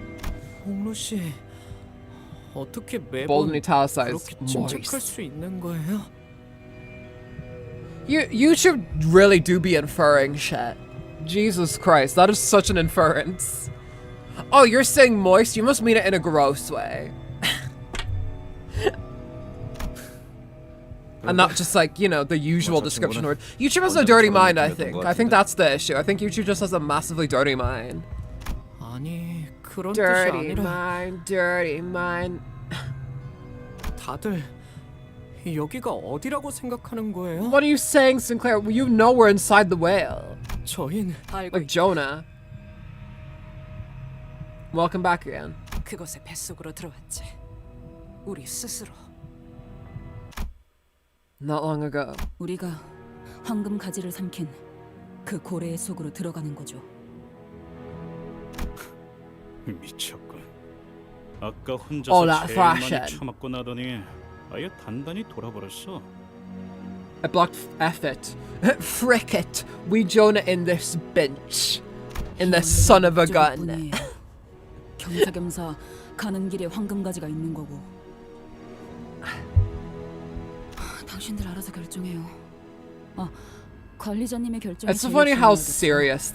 홍로 씨, 어떻게 Bold and 매번 italicized. 그렇게 침착할 Moist. 수 있는 거예요? You should really do be inferring shit. Jesus Christ, that is such an inference. Oh, you're saying moist? You must mean it in a gross way. And not just like, you know, the usual description word. YouTube has a dirty mind, I think. I think that's the issue. I think YouTube just has a massively dirty mind. 아니, 그런 뜻이 Dirty 아니라 mind, dirty mind. 다들 여기가 어디라고 생각하는 거예요? What are you saying, Sinclair? You know we're inside the whale. 저흰 Like Jonah. Welcome back again. 그곳의 뱃속으로 들어왔지. 우리 스스로. Not long ago. 우리가 황금 가지를 삼킨 그 고래의 속으로 들어가는 거죠. 미쳤군. 아까 Oh, 혼자서 that 제일 많이 thrashing. 처맞고 나더니 아예 단단히 돌아버렸어. I blocked F it. Frick it. We Jonah in this bench. In this son of a gun. 겸사겸사 가는 길에 황금 가지가 있는 거고. 당신들 알아서 결정해요. 아, 관리자님의 결정이 It's so 제일 funny how 중요하겠죠. serious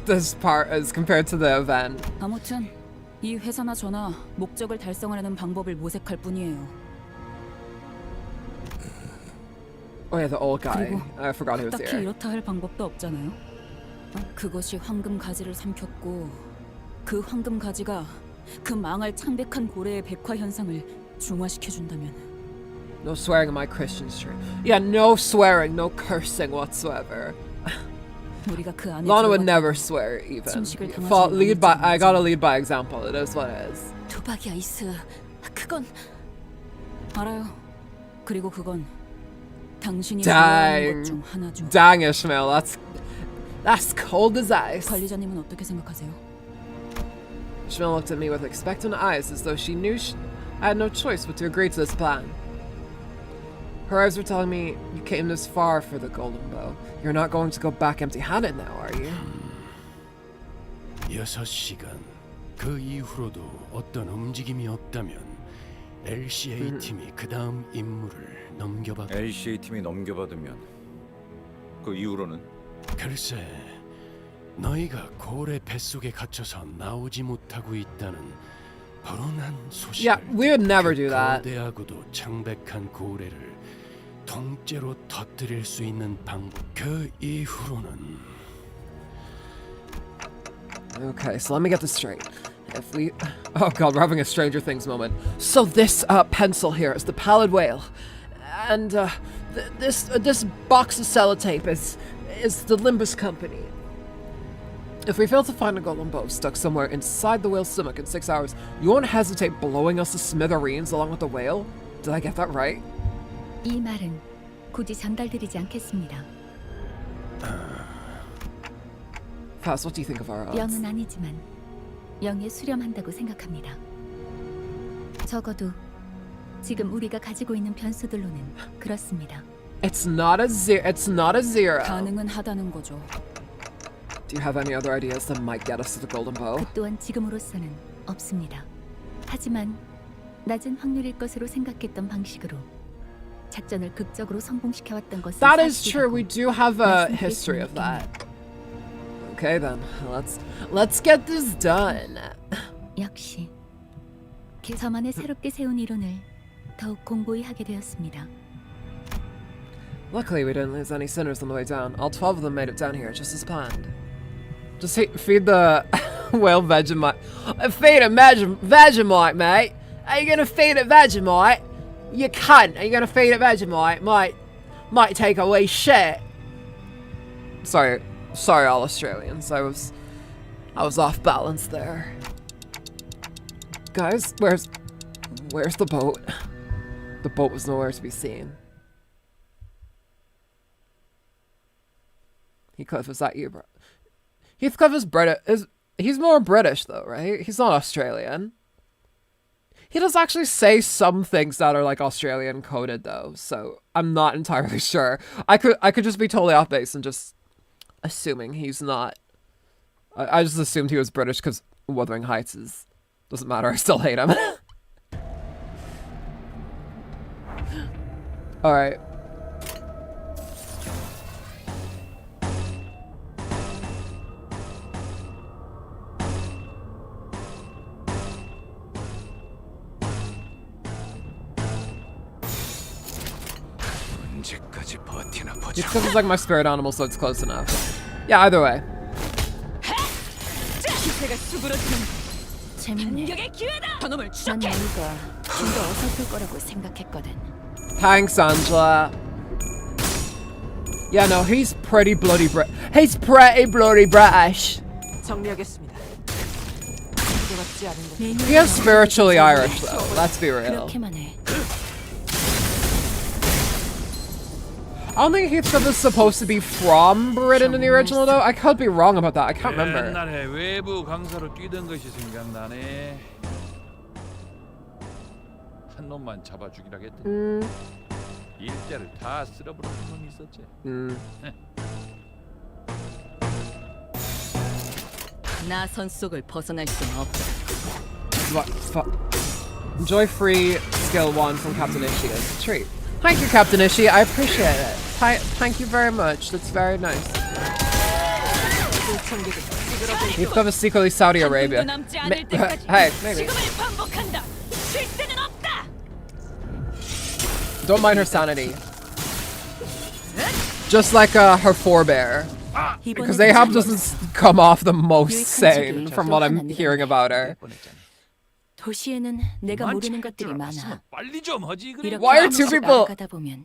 this part is compared to the event. 아무튼 이 회사나 저나 목적을 달성하려는 방법을 모색할 뿐이에요. Oh yeah, the old guy. 그리고 I forgot he was 딱히 here. 이렇다 할 방법도 없잖아요. 그것이 황금 가지를 삼켰고 그 황금 가지가 그 망할 창백한 고래의 백화 현상을 중화시켜 준다면. No swearing in my Christian stream. Yeah, no swearing, no cursing whatsoever. 우리가 그 안에 Lana would 들어가서 never swear even. 침식을 당하지 I gotta lead by example. It is what it is. 도박이 아이스. 그건 알아요. 그리고 그건 당신이 좋아하는 것 중 하나죠. Dang, Ishmael, that's cold as ice. 관리자님은 어떻게 생각하세요? Ishmael looked at me with expectant eyes as though she knew I had no choice but to agree to this plan. Her eyes were telling me, you came this far for the golden bow. You're not going to go back empty-handed now, are you? 6시간. 그 이후로도 어떤 움직임이 없다면 LCA 팀이 그 다음 임무를 넘겨받. LCA 팀이 넘겨받으면 그 이후로는? 글쎄, 너희가 고래 뱃속에 갇혀서 나오지 못하고 있다는 불운한 소식을. Yeah, we would never do that. 거대하고도 창백한 고래를 통째로 터뜨릴 수 있는 방법. 그 이후로는. Okay, so let me get this straight. If we... Oh god, we're having a Stranger Things moment. So this pencil here is the pallid whale. And this box of sellotape is the Limbus company. If we fail to find a golden bow stuck somewhere inside the whale's stomach in 6 hours, you won't hesitate blowing us to smithereens along with the whale? Did I get that right? 이 말은 굳이 전달드리지 않겠습니다. Fast, what do you think of our odds? 영은 아니지만 영에 수렴한다고 생각합니다. 적어도 지금 우리가 가지고 있는 변수들로는 그렇습니다. It's not a zero. 가능은 하다는 거죠. Do you have any other ideas that might get us to the golden bow? 그 또한 지금으로서는 없습니다. 하지만 낮은 확률일 것으로 생각했던 방식으로 작전을 극적으로 성공시켜왔던 것은 That is true. 사실이라고 We do have a history of that. Okay then, let's get this done. 역시 저만의 새롭게 세운 이론을 더욱 공고히 하게 되었습니다. Luckily, we didn't lose any sinners on the way down. All 12 of them made it down here, just as planned. Just feed the whale Vegemite. Feed it Vegemite, mate. Are you gonna feed it Vegemite? You cunt. Are you gonna feed it Vegemite? Might take away shit. Sorry, all Australians. I was off balance there. Guys, where's the boat? The boat was nowhere to be seen. Heathcliff, is that you, bro? Heathcliff is British. He's more British though, right? He's not Australian. He does actually say some things that are like Australian coded though, so I'm not entirely sure. I could just be totally off base and just assuming he's not. I just assumed he was British because Wuthering Heights doesn't matter. I still hate him. All right. It's because it's like my spirit animal, so it's close enough. Yeah, either way. Thanks, Angela. Yeah, no, he's pretty bloody He's pretty bloody British. He is spiritually Irish, though. Let's be real. I don't think Heathcliff is supposed to be from Britain in the original, though. I could be wrong about that. I can't remember. 옛날에 외부 강사로 뛰던 것이 생각나네. 한 놈만 잡아 죽이라 했더니 일대를 다 쓸어버린 놈이 있었지. 나선 속을 벗어날 수는 없다. Enjoy free skill 1 from Captain Ishii. It's a treat. Thank you, Captain Ishii. I appreciate it. Thank you very much. That's very nice. Heathcliff is secretly Saudi Arabia. Hey, maybe. Don't mind her sanity. Just like her forebear. Because Ahab doesn't come off the most sane from what I'm hearing about her. 도시에는 내가 모르는 것들이 많아. Why are two people?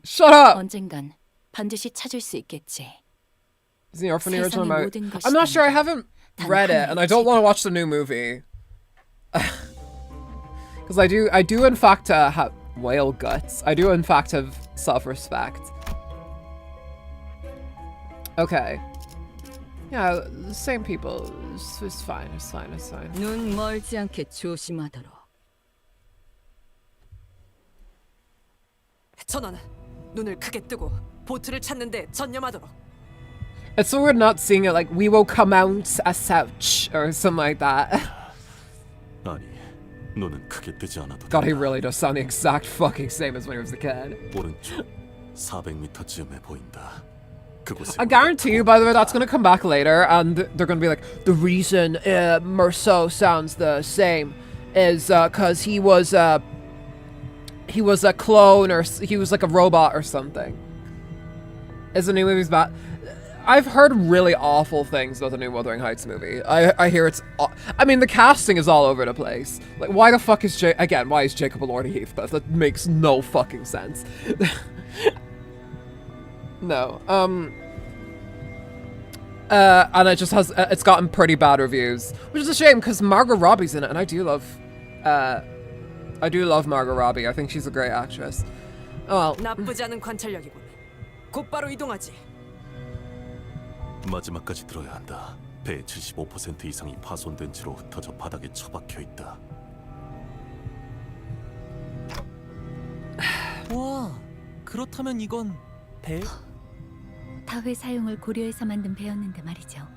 Shut up! 언젠간 반드시 찾을 수 있겠지. Is the orphan the original movie? I'm not sure. I haven't read it, and I don't want to watch the new movie. Because I do in fact have whale guts. I do in fact have self-respect. Okay. Yeah, the same people. It's fine. It's fine. It's fine. 눈 멀지 않게 조심하도록. 전원, 눈을 크게 뜨고 보트를 찾는데 전념하도록. It's so weird not seeing it like we will come out as such or something like that. 아니, 눈은 크게 뜨지 않아도. God, he really does sound the exact fucking same as when he was a kid. 오른쪽 400m쯤에 보인다. I guarantee you, by the way, that's gonna come back later, and they're gonna be like, the reason Merceau sounds the same is cause he was a clone, or he was like a robot or something. Is the new movie's bad? I've heard really awful things about the new Wuthering Heights movie. I hear it's. I mean, the casting is all over the place. Like, why the fuck is why is Jacob Elordi Heathcliff? That makes no fucking sense. No. And it just has, it's gotten pretty bad reviews, which is a shame because Margot Robbie's in it, and I do love Margot Robbie. I think she's a great actress. Oh well. 나쁘지 않은 관찰력이군. 곧바로 이동하지. 마지막까지 들어야 한다. 배의 75% 이상이 파손된 채로 흩어져 바닥에 처박혀 있다. 와, 그렇다면 이건 배? 다회 사용을 고려해서 만든 배였는데 말이죠.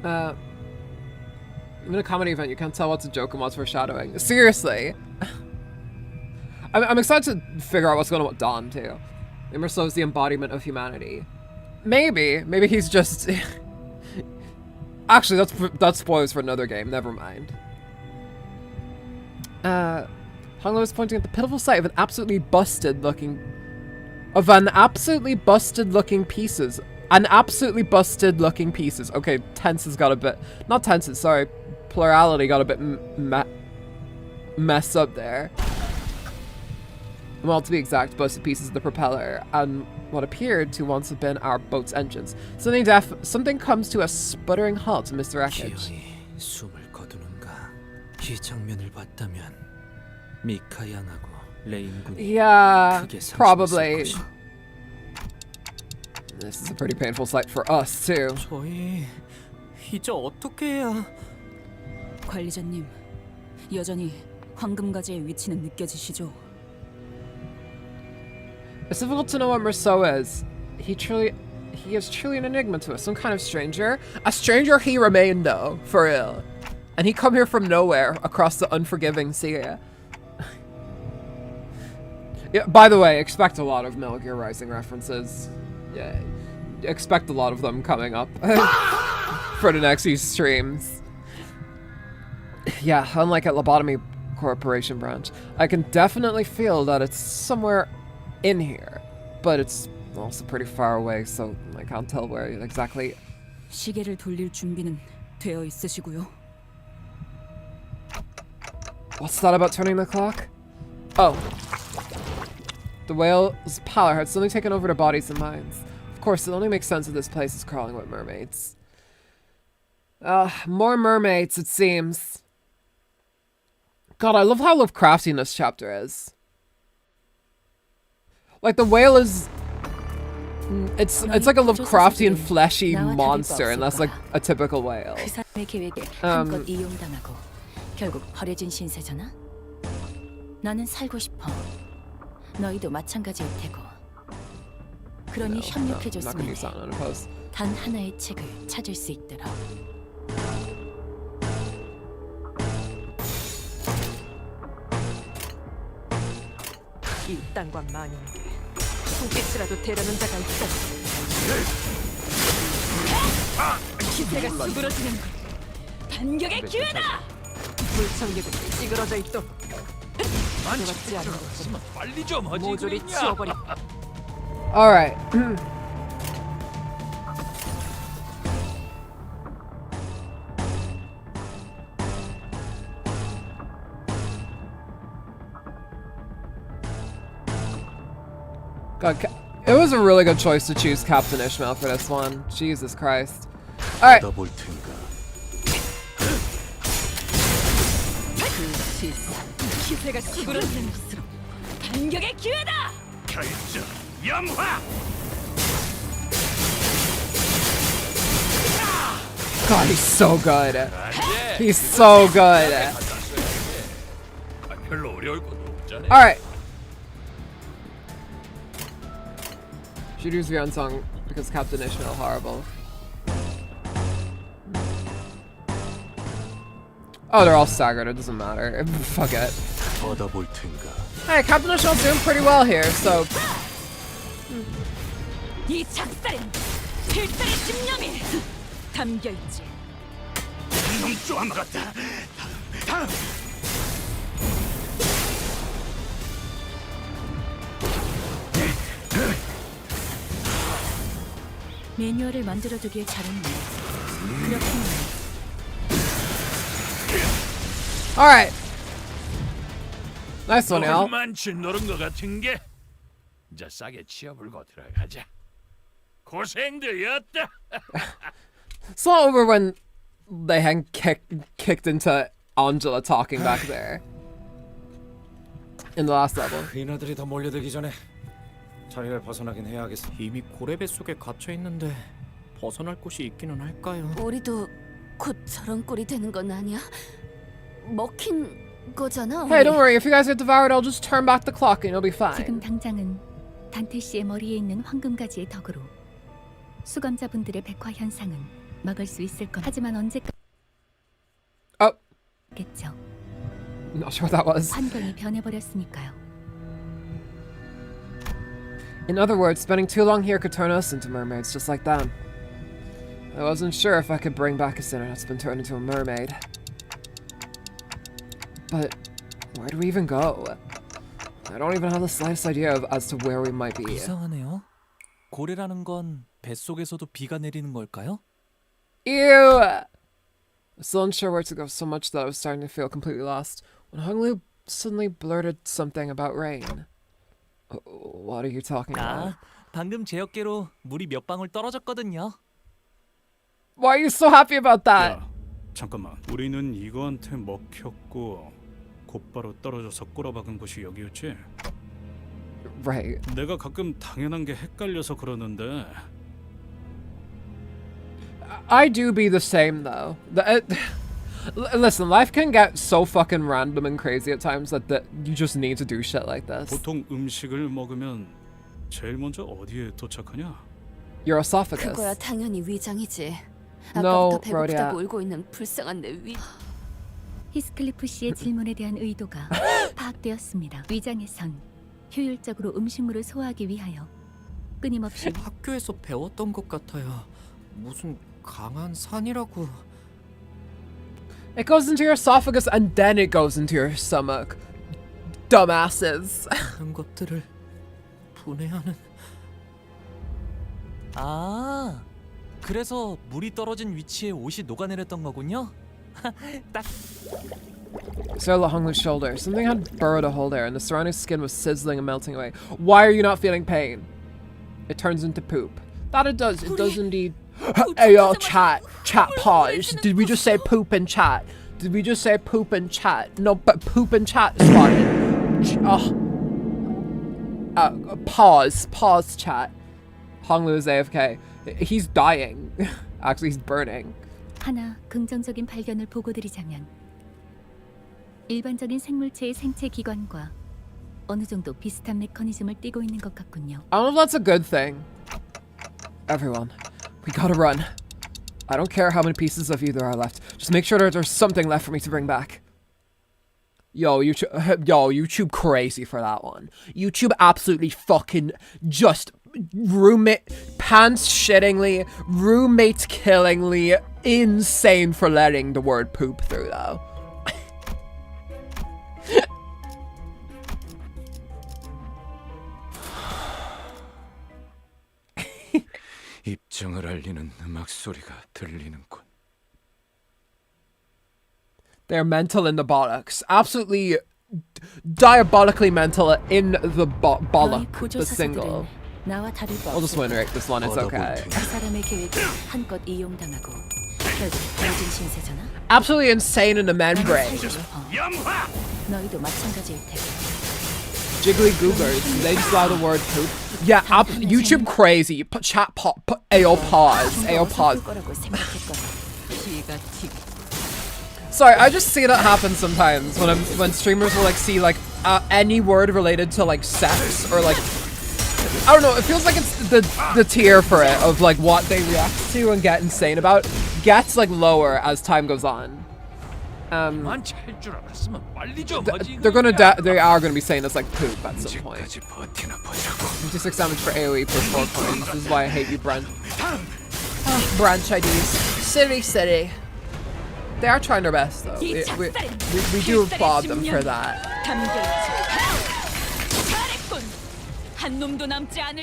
In a comedy event, you can't tell what's a joke and what's foreshadowing. Seriously. I'm excited to figure out what's going on with Don, too. Merceau is the embodiment of humanity. Maybe he's just... Actually, that's spoilers for another game. Never mind. Honglo is pointing at the pitiful sight of an absolutely busted looking pieces. An absolutely busted looking pieces. Okay, tense has got a bit... Not tenses, sorry. Plurality got a bit messed up there. Well, to be exact, busted pieces of the propeller and what appeared to once have been our boat's engines. Something comes to a sputtering halt amidst the wreckage. 기어이 숨을 거두는가? 이 장면을 봤다면 미카 양하고 레인 군이 Yeah, 크게 상심했을 probably. 것이오. This is a pretty painful sight for us too. 저희 이제 어떻게 해야? 관리자님, 여전히 황금가지의 위치는 느껴지시죠? It's difficult to know what Merceau is. He is truly an enigma to us. Some kind of stranger. A stranger he remained though, for real. And he come here from nowhere across the unforgiving sea. Yeah, by the way, expect a lot of Metal Gear Rising references. Yeah, expect a lot of them coming up for the next few streams. Yeah, unlike at Lobotomy Corporation branch, I can definitely feel that it's somewhere in here, but it's also pretty far away, so I can't tell where exactly. 시계를 돌릴 준비는 되어 있으시고요. What's that about turning the clock? Oh. The whale's power had suddenly taken over their bodies and minds. Of course, it only makes sense that this place is crawling with mermaids. More mermaids, it seems. God, I love how Lovecraftian this chapter is. Like, the whale is... It's like a Lovecraftian fleshy monster, and that's like a typical whale. 그 사람의 계획에 한껏 이용당하고 결국 버려진 신세잖아. 나는 살고 싶어. 너희도 마찬가지일 테고. 그러니 협력해줬으면 해. 단 하나의 책을 찾을 수 있도록. 이 땅과 만인에게 손빛이라도 대려는 자가 있다. 기세가 수그러지는 반격의 기회다. 물청객은 찌그러져 있도록. 들어갔지 않은 것은 빨리 좀 하지. 모조리 치워버려. All right. God, it was a really good choice to choose Captain Ishmael for this one. Jesus Christ. All right. 기세가 수그러지는 것으로 반격의 기회다. 결정 염화. God, he's so good. He's so good. 별로 어려울 것도 없잖아. All right. Shooters be unsung because Captain Ishmael horrible. Oh, they're all staggered. It doesn't matter. Fuck it. Hey, Captain Ishmael's doing pretty well here, so. 이 작살엔 필살의 집념이 담겨 있지. 놈 같다. 매뉴얼을 만들어두길 잘했네. 그렇구나. Alright. Nice one, Al. 많지 노른 것 같은 게. 이제 싸게 치워불고 들어가자. 고생들이었다. It's not over when they had kicked into Angela talking back there. In the last level. 이나들이 더 몰려들기 전에 자리를 벗어나긴 해야겠어. 이미 고래배 속에 갇혀 있는데 벗어날 곳이 있기는 할까요? 우리도 곧 저런 꼴이 되는 건 아니야? 먹힌 거잖아. Hey, don't worry. If you guys get devoured, I'll just turn back the clock and you'll be fine. 지금 당장은 단테 씨의 머리에 있는 황금가지의 덕으로 수감자분들의 백화 현상은 막을 수 있을 것. 하지만 언제까지? 겠죠. Not sure what that was. 환경이 변해버렸으니까요. In other words, spending too long here could turn us into mermaids just like them. I wasn't sure if I could bring back a sinner that's been turned into a mermaid. But where do we even go? I don't even have the slightest idea as to where we might be. 이상하네요. 고래라는 건 뱃속에서도 비가 내리는 걸까요? Ew! I'm still unsure where to go so much that I was starting to feel completely lost when Honglu suddenly blurted something about rain. What are you talking about? 방금 제 어깨로 물이 몇 방울 떨어졌거든요. Why are you so happy about that? 야, 잠깐만. 우리는 이거한테 먹혔고 곧바로 떨어져서 꼬라박은 곳이 여기였지. Right. 내가 가끔 당연한 게 헷갈려서 그러는데. I do be the same though. Listen, life can get so fucking random and crazy at times that you just need to do shit like this. 보통 음식을 먹으면 제일 먼저 어디에 도착하냐? Your esophagus. 그거야 당연히 위장이지. No, 아까부터 배고프다고 Rhodia. 울고 있는 불쌍한 내 위. 히스클리프 씨의 질문에 대한 의도가 파악되었습니다. 위장에선 효율적으로 음식물을 소화하기 위하여 끊임없이 학교에서 배웠던 것 같아요. 무슨 강한 산이라고. It goes into your esophagus and then it goes into your stomach. Dumbasses. 다른 것들을 분해하는. 아, 그래서 물이 떨어진 위치에 옷이 녹아내렸던 거군요. 딱. Sarah hung his shoulder. Something had burrowed a hole there, and the surrounding skin was sizzling and melting away. Why are you not feeling pain? It turns into poop. That it does. It does indeed. Hey, y'all, chat. Chat, pause. Did we just say poop in chat? Did we just say poop in chat? No, but poop in chat is fine. Pause. Pause, chat. Honglu is AFK. He's dying. Actually, he's burning. 하나 긍정적인 발견을 보고드리자면 일반적인 생물체의 생체 기관과 어느 정도 비슷한 메커니즘을 띠고 있는 것 같군요. I don't know if that's a good thing. Everyone, we gotta run. I don't care how many pieces of you there are left. Just make sure that there's something left for me to bring back. Yo, YouTube crazy for that one. YouTube absolutely fucking just pants shittingly, roommate killingly insane for letting the word poop through though. 입장을 알리는 음악 소리가 들리는군. They're mental in the bollocks. Absolutely diabolically mental in the bollock, the single. 나와 다를 바 I'll just win right this one, it's okay. 그 사람의 계획을 한껏 이용당하고 결국 모진 신세잖아. Absolutely insane in the membrane. 너희도 마찬가지일 테고. Jiggly goobers, they just allow the word poop. Yeah, YouTube crazy. Chat AO pause. AO pause. Sorry, I just see that happen sometimes when streamers will like see like any word related to like sex or like I don't know, it feels like it's the tier for it of like what they react to and get insane about gets like lower as time goes on. They are gonna be saying this like poop at some point. 56 damage for AoE for 4 coins. This is why I hate you, Branch. Branch IDs. City. They are trying their best though. We do applaud them for that.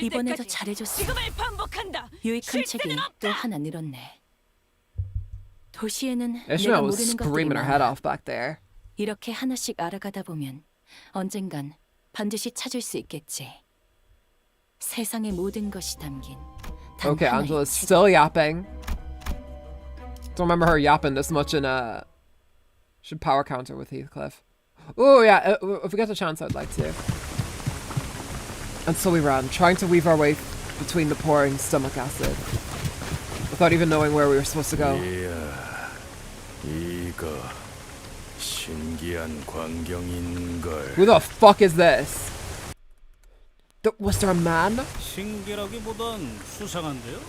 이번에도 잘해줬어. 유익한 책이 또 하나 늘었네. 도시에는 내가 was 모르는 screaming 것들이 her head 많아. off back there. 이렇게 하나씩 알아가다 보면 언젠간 반드시 찾을 수 있겠지. 세상의 모든 것이 담긴 단 Okay, 하나의 Angela's 책. still yapping. Don't remember her yapping this much in should power counter with Heathcliff. Oh yeah, if we get the chance I'd like to. And so we ran, trying to weave our way between the pouring stomach acid, without even knowing where we were supposed to go. 이거 신기한 광경인걸. Who the fuck is this? Was there a man? 신기라기보단 수상한데요?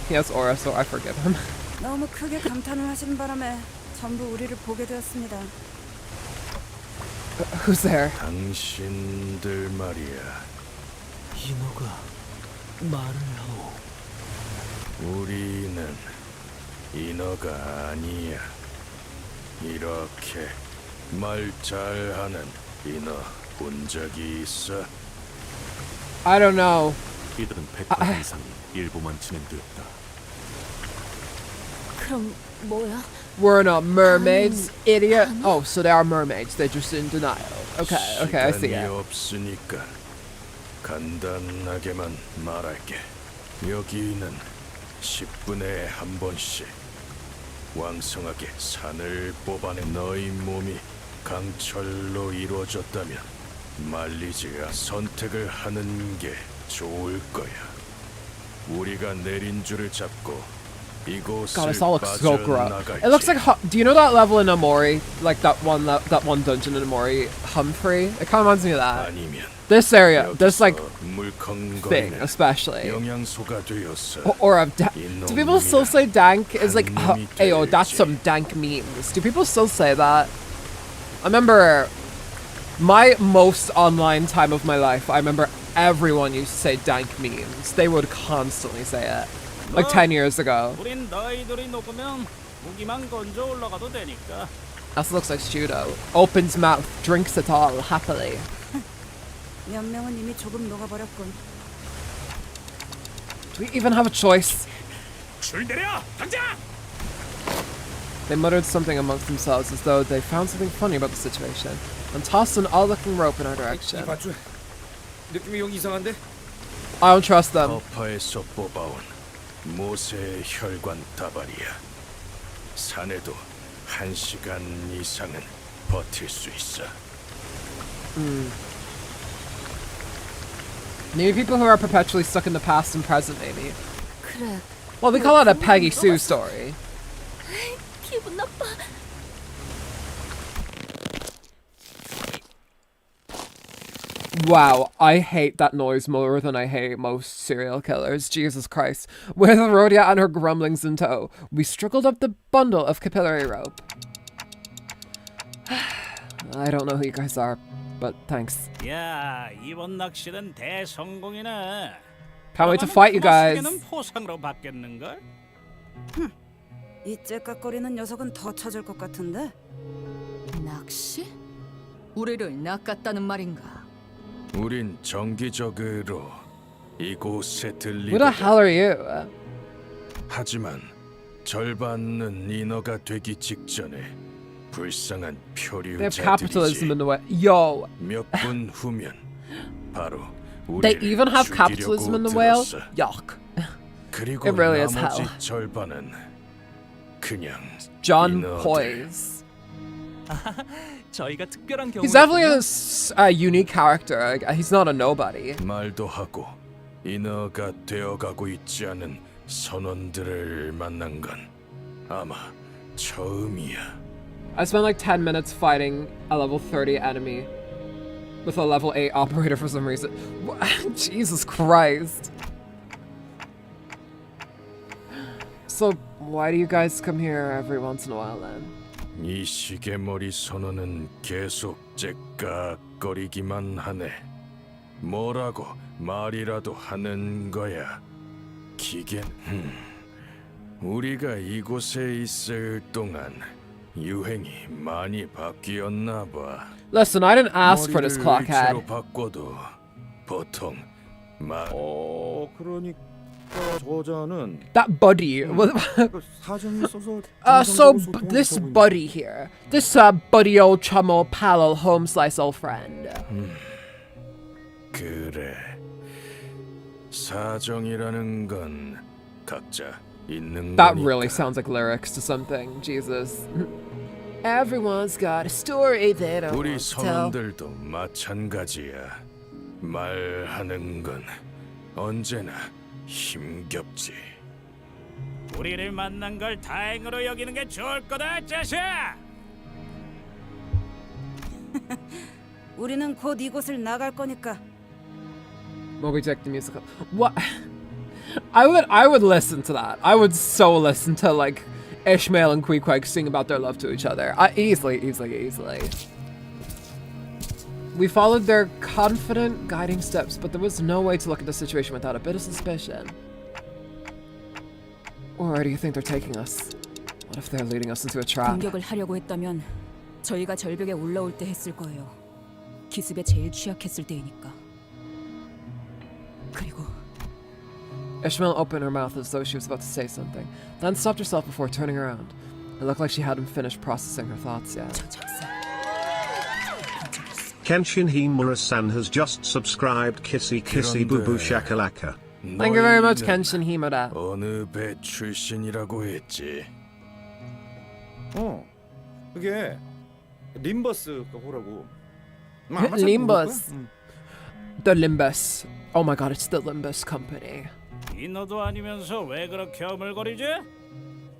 He has aura, so I forgive him. 너무 크게 감탄을 하시는 바람에 전부 우리를 보게 되었습니다. Who's there? 당신들 말이야. 인어가 말을 하오. 우리는 인어가 아니야. 이렇게 말 잘하는 인어 본 적이 있어? I don't know. 이들은 100번 이상 일부만 진행되었다. 그럼 뭐야? We're not mermaids, idiot. Oh, so they are mermaids. They're just in denial. Okay, I see 시간이 it. 없으니까 간단하게만 말할게. 여기는 10분에 한 번씩 왕성하게 산을 뽑아낸 너희 몸이 강철로 이루어졌다면 말리지 선택을 하는 게 좋을 거야. 우리가 내린 줄을 잡고 God, 이곳을 this all looks so gross. 빠져나갈지. It looks like, do you know that level in Amori? Like that one dungeon in Amori, Humphrey? It kind of reminds me of that. This area, this like thing, especially. Or do people still say dank? Is like, ayo, that's some dank memes. Do people still say that? I remember my most online time of my life. I remember everyone used to say dank memes. They would constantly say it. Like 10 years ago. 우린 너희들이 녹으면 무기만 건져 올라가도 되니까. That looks like Studo. Opens mouth, drinks it all happily. 몇 명은 이미 조금 녹아버렸군. Do we even have a choice? 줄 내려, 당장! They muttered something amongst themselves as though they found something funny about the situation and tossed an odd-looking rope in our direction. 느낌이 영 이상한데? I don't trust them. 거파에서 뽑아온 모세의 혈관 다발이야. 산에도 1시간 이상은 버틸 수 있어. Maybe people who are perpetually stuck in the past and present, maybe. 그래. Well, we call it a Peggy Sue story. 기분 나빠. Wow, I hate that noise more than I hate most serial killers. Jesus Christ. With Rhodia and her grumblings in tow, we struggled up the bundle of capillary rope. I don't know who you guys are, but thanks. 야, 이번 낚시는 대성공이네. Can't wait to fight you guys. 포상으로 받겠는걸? 이 째깍거리는 녀석은 더 찾을 것 같은데? 낚시? 우리를 낚았다는 말인가? 우린 정기적으로 이곳에 Who the 들리거든. hell are you? 하지만 절반은 인어가 되기 직전에 불쌍한 They have capitalism 표류자들이지. in the way. Yo. 몇 분 후면 바로 They 우리를 even have 죽이려고 capitalism in the whale? 들었어. Yuck. 그리고 It really is 나머지 hell. 절반은 그냥 John 인어들. Poise. 저희가 특별한 경우. He's definitely a unique character. Like, he's not a nobody. 말도 하고 인어가 되어가고 있지 않은 선원들을 만난 건 아마 처음이야. I spent like 10 minutes fighting a level 30 enemy with a level 8 operator for some reason. Jesus Christ. So, why do you guys come here every once in a while then? 이 시계머리 선원은 계속 째깍거리기만 하네. 뭐라고 말이라도 하는 거야. 기계는 우리가 이곳에 있을 동안 유행이 많이 바뀌었나 봐. Listen, I didn't ask for this 머리를 clockhead. 일체로 바꿔도 보통 그러니까 저자는 That buddy. 사정이 있어서 This buddy here. This buddy old chum old pal old home slice old friend. 그래. 사정이라는 건 각자 있는 That 거니까. really sounds like lyrics to something. Jesus. Everyone's got a story they don't 우리 want to tell. 선원들도 마찬가지야. 말하는 건 언제나 힘겹지. 우리를 만난 걸 다행으로 여기는 게 좋을 거다, 자샤. 우리는 곧 이곳을 나갈 거니까. Moby Dick the musical. What? I would listen to that. I would so listen to like Ishmael and Queequeg sing about their love to each other. Easily. We followed their confident guiding steps, but there was no way to look at the situation without a bit of suspicion. Where do you think they're taking us? What if they're leading us into a trap? 공격을 하려고 했다면 저희가 절벽에 올라올 때 했을 거예요. 기습에 제일 취약했을 때이니까. 그리고 Ishmael opened her mouth as though she was about to say something, then stopped herself before turning around. It looked like she hadn't finished processing her thoughts yet. Kenshin Himura-san has just subscribed. Kissy kissy boo boo shakalaka. Thank you very much, Kenshin Himura. 어느 배 출신이라고 했지? 그게 림버스가 호라고. Limbus. The Limbus. Oh my god, it's the Limbus company. 인어도 아니면서 왜 그렇게 어물거리지?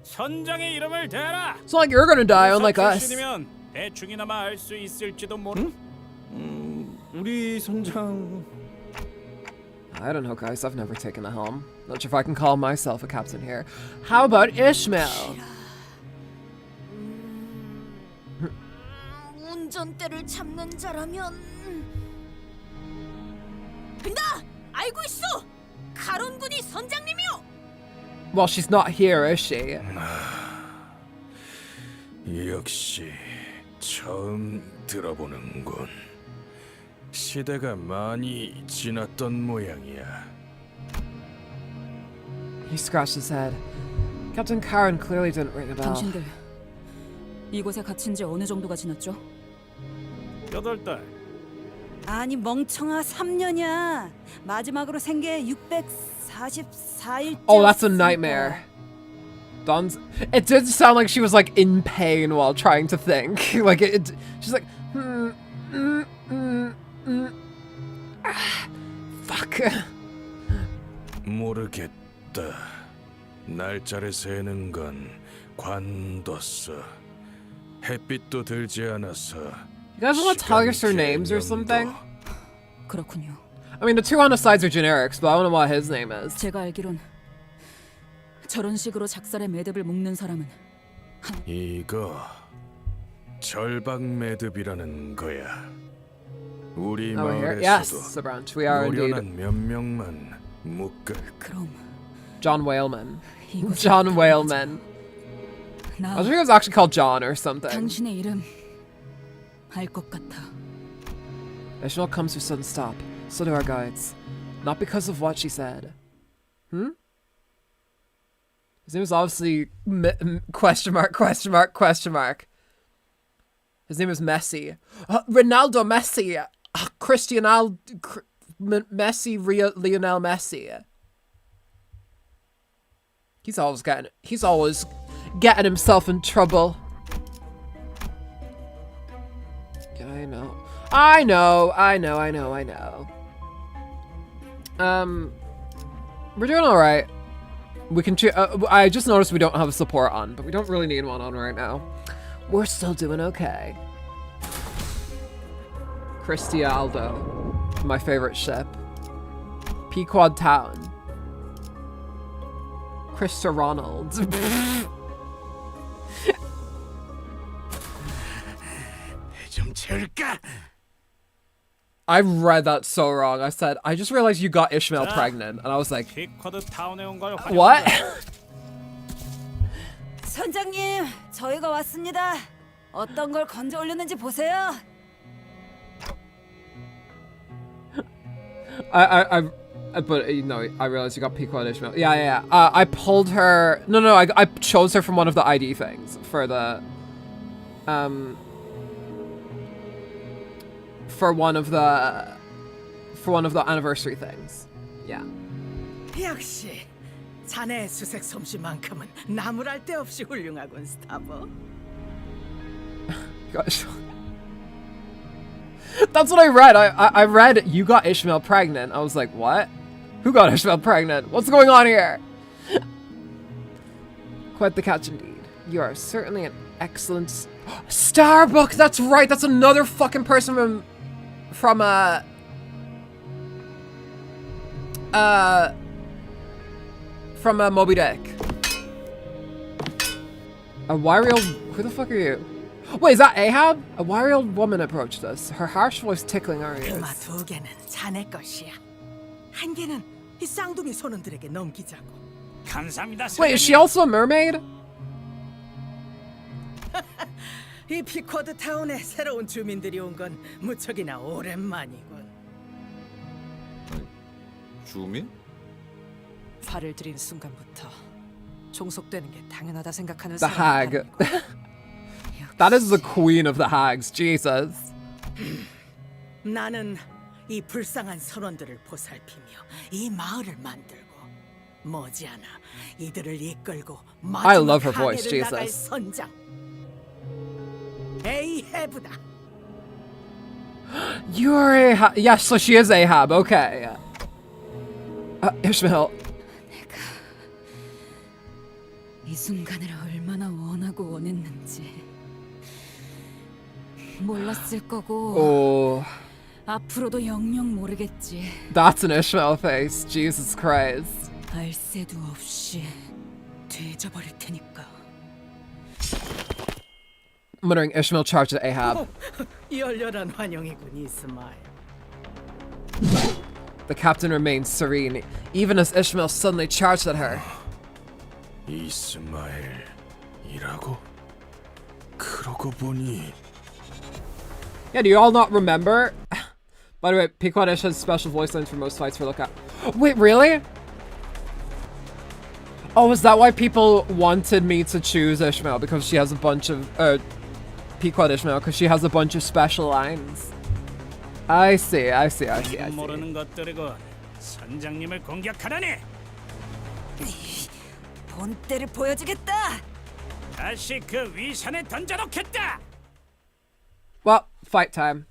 선장의 이름을 대라. It's not like you're gonna die, unlike us. 출신이면 대충이나마 알 수 있을지도 모르. 우리 선장. I don't know, guys. I've never taken the helm. Not sure if I can call myself a captain here. How about Ishmael? 운전대를 잡는 자라면 나 알고 있어. 가론군이 선장님이요. Well, she's not here, is she? 역시 처음 들어보는군. 시대가 많이 지났던 모양이야. He scratched his head. Captain Karen clearly didn't ring a bell. 당신들 이곳에 갇힌 지 어느 정도가 지났죠? 8달. 아니 멍청아 3년이야. 마지막으로 생게 644일. Oh, that's a nightmare. Dawn's. It did sound like she was like in pain while trying to think. Like she's like, fuck. 모르겠다. 날짜를 세는 건 관뒀어. 햇빛도 들지 않아서. You guys want to tell us their names or something? 그렇군요. I mean, the two on the sides are generics, but I don't know what his name is. 제가 알기론 저런 식으로 작살의 매듭을 묶는 사람은 이거 절박 매듭이라는 거야. 우리 Oh, we're here. 마을에서도 Yes, the branch. We are 노련한 indeed. 몇 명만 묶을. 그럼 John Whaleman. John Whaleman. I was thinking it was actually called John or something. 당신의 이름 알 것 같아. Ishmael comes to a sudden stop. So do our guides. Not because of what she said. His name is obviously question mark, question mark, question mark. His name is Messi. Ronaldo Messi. Messi, Lionel Messi. He's always getting himself in trouble. Yeah, I know. We're doing all right. We can. I just noticed we don't have a support on, but we don't really need one on right now. We're still doing okay. Cristialdo, my favorite ship. Pequod Town. Krista Ronald. 좀 칠까? I read that so wrong. I said, I just realized you got Ishmael pregnant. And I was like, what? 선장님, 저희가 왔습니다. 어떤 걸 건져 올렸는지 보세요. But you know, I realized you got Pequod Ishmael. Yeah. I pulled her. No. I chose her from one of the ID things for the, for one of the anniversary things. Yeah. 역시 자네의 수색 솜씨만큼은 나무랄 데 없이 훌륭하군, 스타버. Gosh. That's what I read. I read you got Ishmael pregnant. I was like, what? Who got Ishmael pregnant? What's going on here? Quite the catch indeed. You are certainly an excellent Starbuck. That's right. That's another fucking person from Moby Dick. A wiry old. Who the fuck are you? Wait, is that Ahab? A wiry old woman approached us, her harsh voice tickling our ears. 금화 2개는 자네 것이야. 한 개는 이 쌍둥이 손원들에게 넘기자고. 감사합니다. Wait, is she also a mermaid? 이 피코드 타운에 새로운 주민들이 온 건 무척이나 오랜만이군. 주민? 발을 들인 순간부터 종속되는 게 당연하다 생각하는 The hag. That is the queen of the hags. Jesus. 나는 이 불쌍한 선원들을 보살피며 이 마을을 만들고 머지않아 이들을 이끌고 I love her 마지막 voice, 항해를 나갈 Jesus. 선장. 에이헤브다. You're Ahab. Yes, so she is Ahab. Okay. Ishmael. 이 순간을 얼마나 원하고 원했는지 몰랐을 거고 Oh. 앞으로도 영영 모르겠지. That's an Ishmael face. Jesus Christ. 알 새도 없이 되져버릴 테니까. I'm wondering Ishmael charged at Ahab. 열렬한 환영이군 이스마일. The captain remained serene, even as Ishmael suddenly charged at her. 이스마엘이라고? 그러고 보니 Yeah, do you all not remember? By the way, Pequodish has special voice lines for most fights for lookout. Wait, really? Oh, is that why people wanted me to choose Ishmael? Because she has a bunch of... Pequod Ishmael, because she has a bunch of special lines. I see. 모르는 것들이고 선장님을 공격하다니. 본때를 보여주겠다. 다시 그 위산에 던져놓겠다. Well, fight time.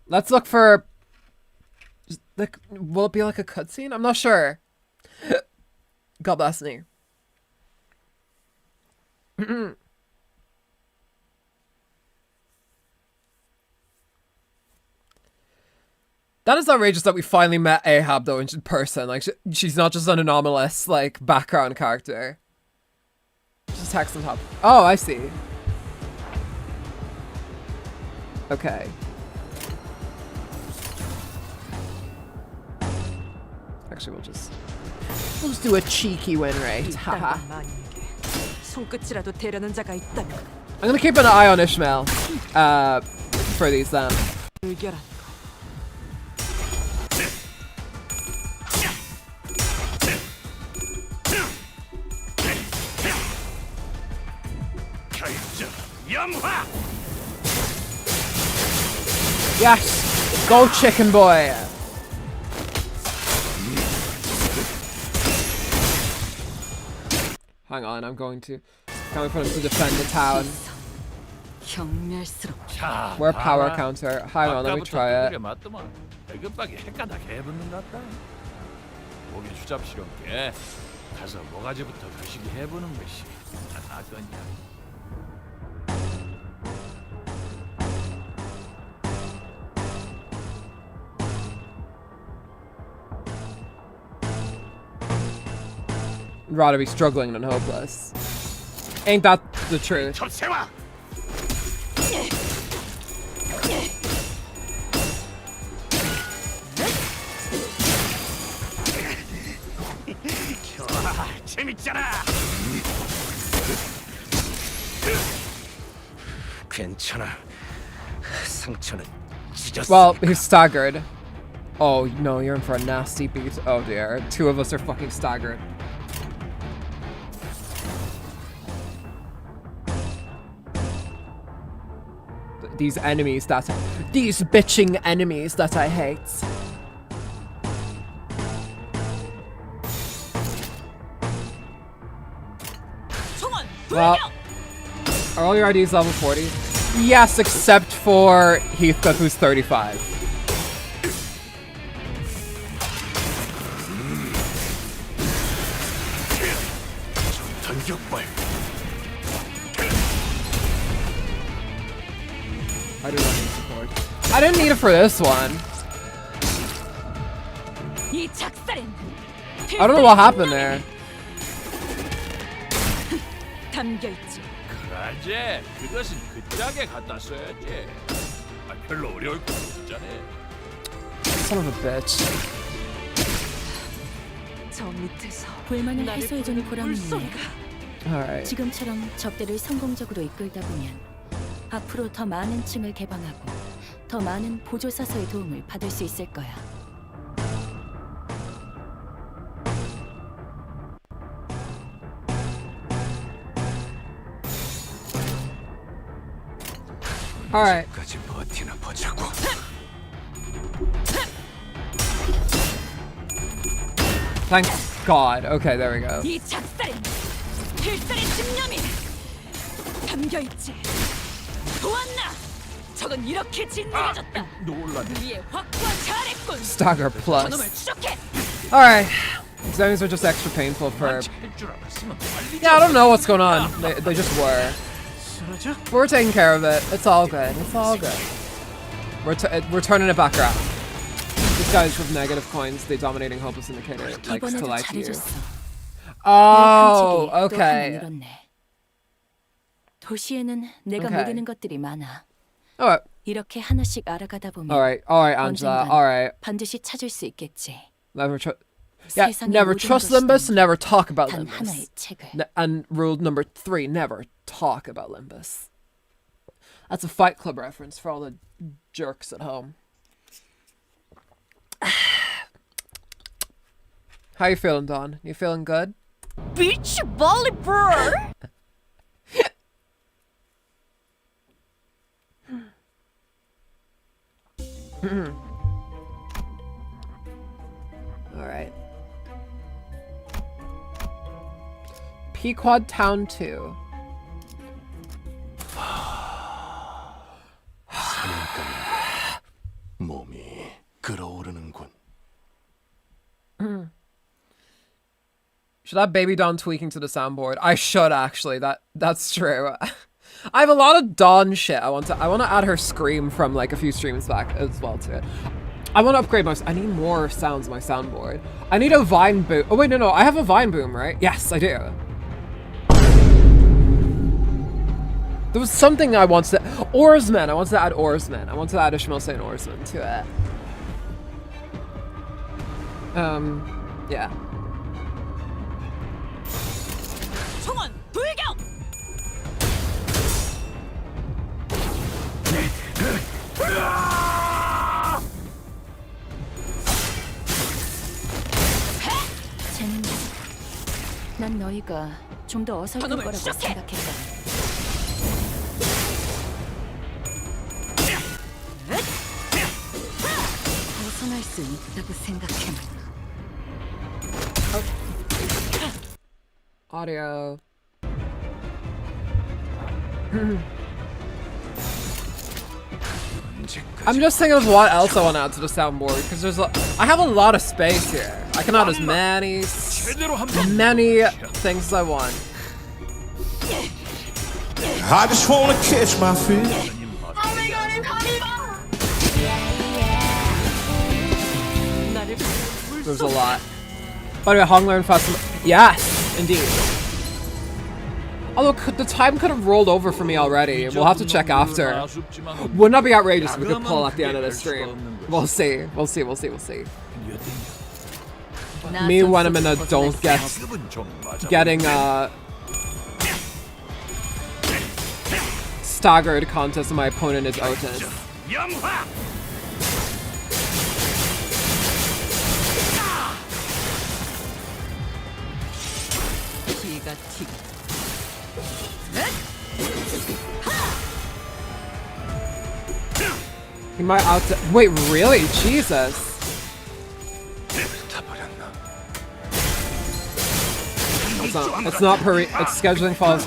Let's look for... Like, will it be like a cutscene? I'm not sure. God bless me. That is outrageous that we finally met Ahab though in person. Like she's not just an anomalous like background character. Just text on top. Oh, I see. Okay. Actually, we'll just do a cheeky win rate. Haha. 손끝이라도 대려는 자가 있다면 I'm gonna keep an eye on Ishmael for these then. Yes! Go chicken boy! Hang on, I'm going to put him to defend the town. We're power counter. Hang on, let me try it. 목이 주잡스럽게 가서 모가지부터 거시기 해보는 것이 나거냐. Rather be struggling than hopeless. Ain't that the truth? 재밌잖아. 괜찮아. 상처는 찢었어. Well, he's staggered. Oh no, you're in for a nasty beat. Oh dear, two of us are fucking staggered. These bitching enemies that I hate. Well, are all your IDs level 40? Yes, except for Heathcliff, who's 35. I do not need support. I didn't need it for this one. I don't know what happened there. 그러지. 그것은 그 짝에 갖다 써야지. 별로 어려울 거 없잖아. Son of a bitch. 불만을 해소해주는 보람이 있네. Alright. 지금처럼 적대를 성공적으로 이끌다 보면 앞으로 더 많은 층을 개방하고 더 많은 보조사서의 도움을 받을 수 있을 거야. Alright. Thank God. Okay, there we go. 이 작살엔 필살의 집념이 담겨 있지. 보았나? 적은 이렇게 진중해졌다. 위에 확고한 잘했군. Stagger plus. 저놈을 추적해. Alright. These enemies are just extra painful for... Yeah, I don't know what's going on. They just were. We're taking care of it. It's all good. It's all good. We're turning it back around. These guys with negative coins, the dominating hopeless indicator likes to lie to you. Oh, okay. 도시에는 내가 Okay. 모르는 것들이 많아. Alright. 이렇게 하나씩 알아가다 보면 Alright, Angela. 언젠간 Alright. 반드시 찾을 수 있겠지. Never never trust Limbus, never talk about 단 Limbus. 하나의 책을. And rule number 3, never talk about Limbus. That's a Fight Club reference for all the jerks at home. How you feeling, Dawn? You feeling good? Beach volleyball. Alright. Pequod Town 2. 몸이 끓어오르는군. Should I have Baby Dawn tweaking to the soundboard? I should actually. That's true. I have a lot of Dawn shit. I want to add her scream from like a few streams back as well to it. I want to upgrade my... I need more sounds on my soundboard. I need a Vine boom. Oh wait, no. I have a Vine boom, right? Yes, I do. There was something I wanted to... Oarsman. I wanted to add Oarsman. I wanted to add Ishmael saying Oarsman to it. Yeah. 총원 불격. 재밌네. 난 너희가 좀 더 어설픈 거라고 생각했다. 벗어날 수 있다고 생각해. Audio. I'm just thinking of what else I want to add to the soundboard because I have a lot of space here. I can add as many things as I want. I just wanna catch my fish. There's a lot. By the way, Hong learned fast. Yes, indeed. Although the time could have rolled over for me already. We'll have to check after. Wouldn't that be outrageous if we could pull at the end of the stream? We'll see. We'll see. We'll see. We'll see. Me when I'm in a don't getting staggered contest and my opponent is Otis. He might wait, really? Jesus. It's not it's scheduling follows.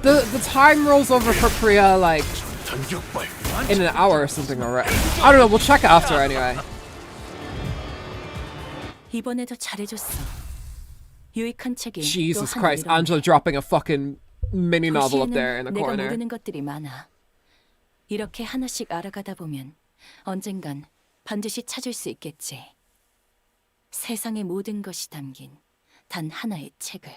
The time rolls over for Priya like in an hour or something already. I don't know, we'll check after anyway. 이번에도 잘해줬어. 유익한 책이 Jesus Christ, Angela dropping a fucking mini novel up there in the corner. 내가 모르는 것들이 많아. 이렇게 하나씩 알아가다 보면 언젠간 반드시 찾을 수 있겠지. 세상의 모든 것이 담긴 단 하나의 책을.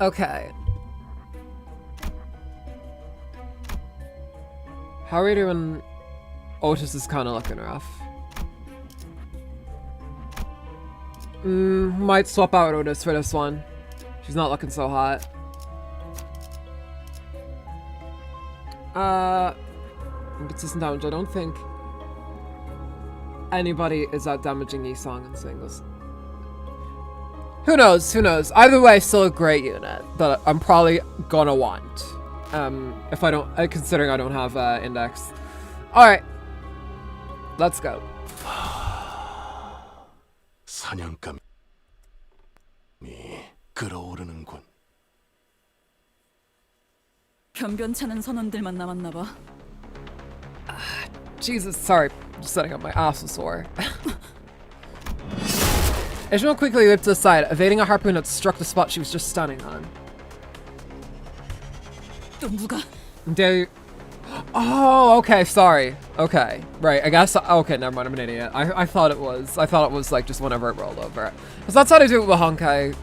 Okay. How are we doing? Otis is kind of looking rough. Might swap out Otis for this one. She's not looking so hot. Consistent damage. I don't think anybody is out damaging Yisong in singles. Who knows? Who knows? Either way, still a great unit that I'm probably gonna want. If I don't, considering I don't have index. All right, let's go. 사냥감이 끓어오르는군. 변변찮은 선원들만 남았나 봐. Jesus, sorry. Just setting up my ass was sore. Ishmael quickly leaped to the side, evading a harpoon that struck the spot she was just standing on. 또 누가? Oh, okay, sorry. Okay, right, I guess, okay, never mind, I'm an idiot. I thought it was like just whenever it rolled over. Because that's how they do it with Honkai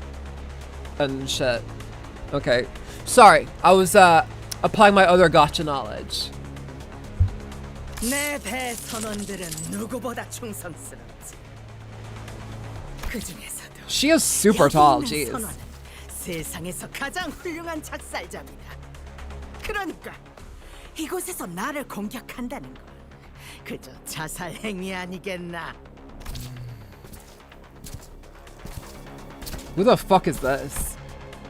and shit. Okay, sorry, I was applying my other gotcha knowledge. 내 대선원들은 누구보다 충성스럽지. 그 중에서도 She is super tall, jeez. 선원은 세상에서 가장 훌륭한 작살잡이다. 그러니까 이곳에서 나를 공격한다는 건 그저 자살 행위 아니겠나? Who the fuck is this?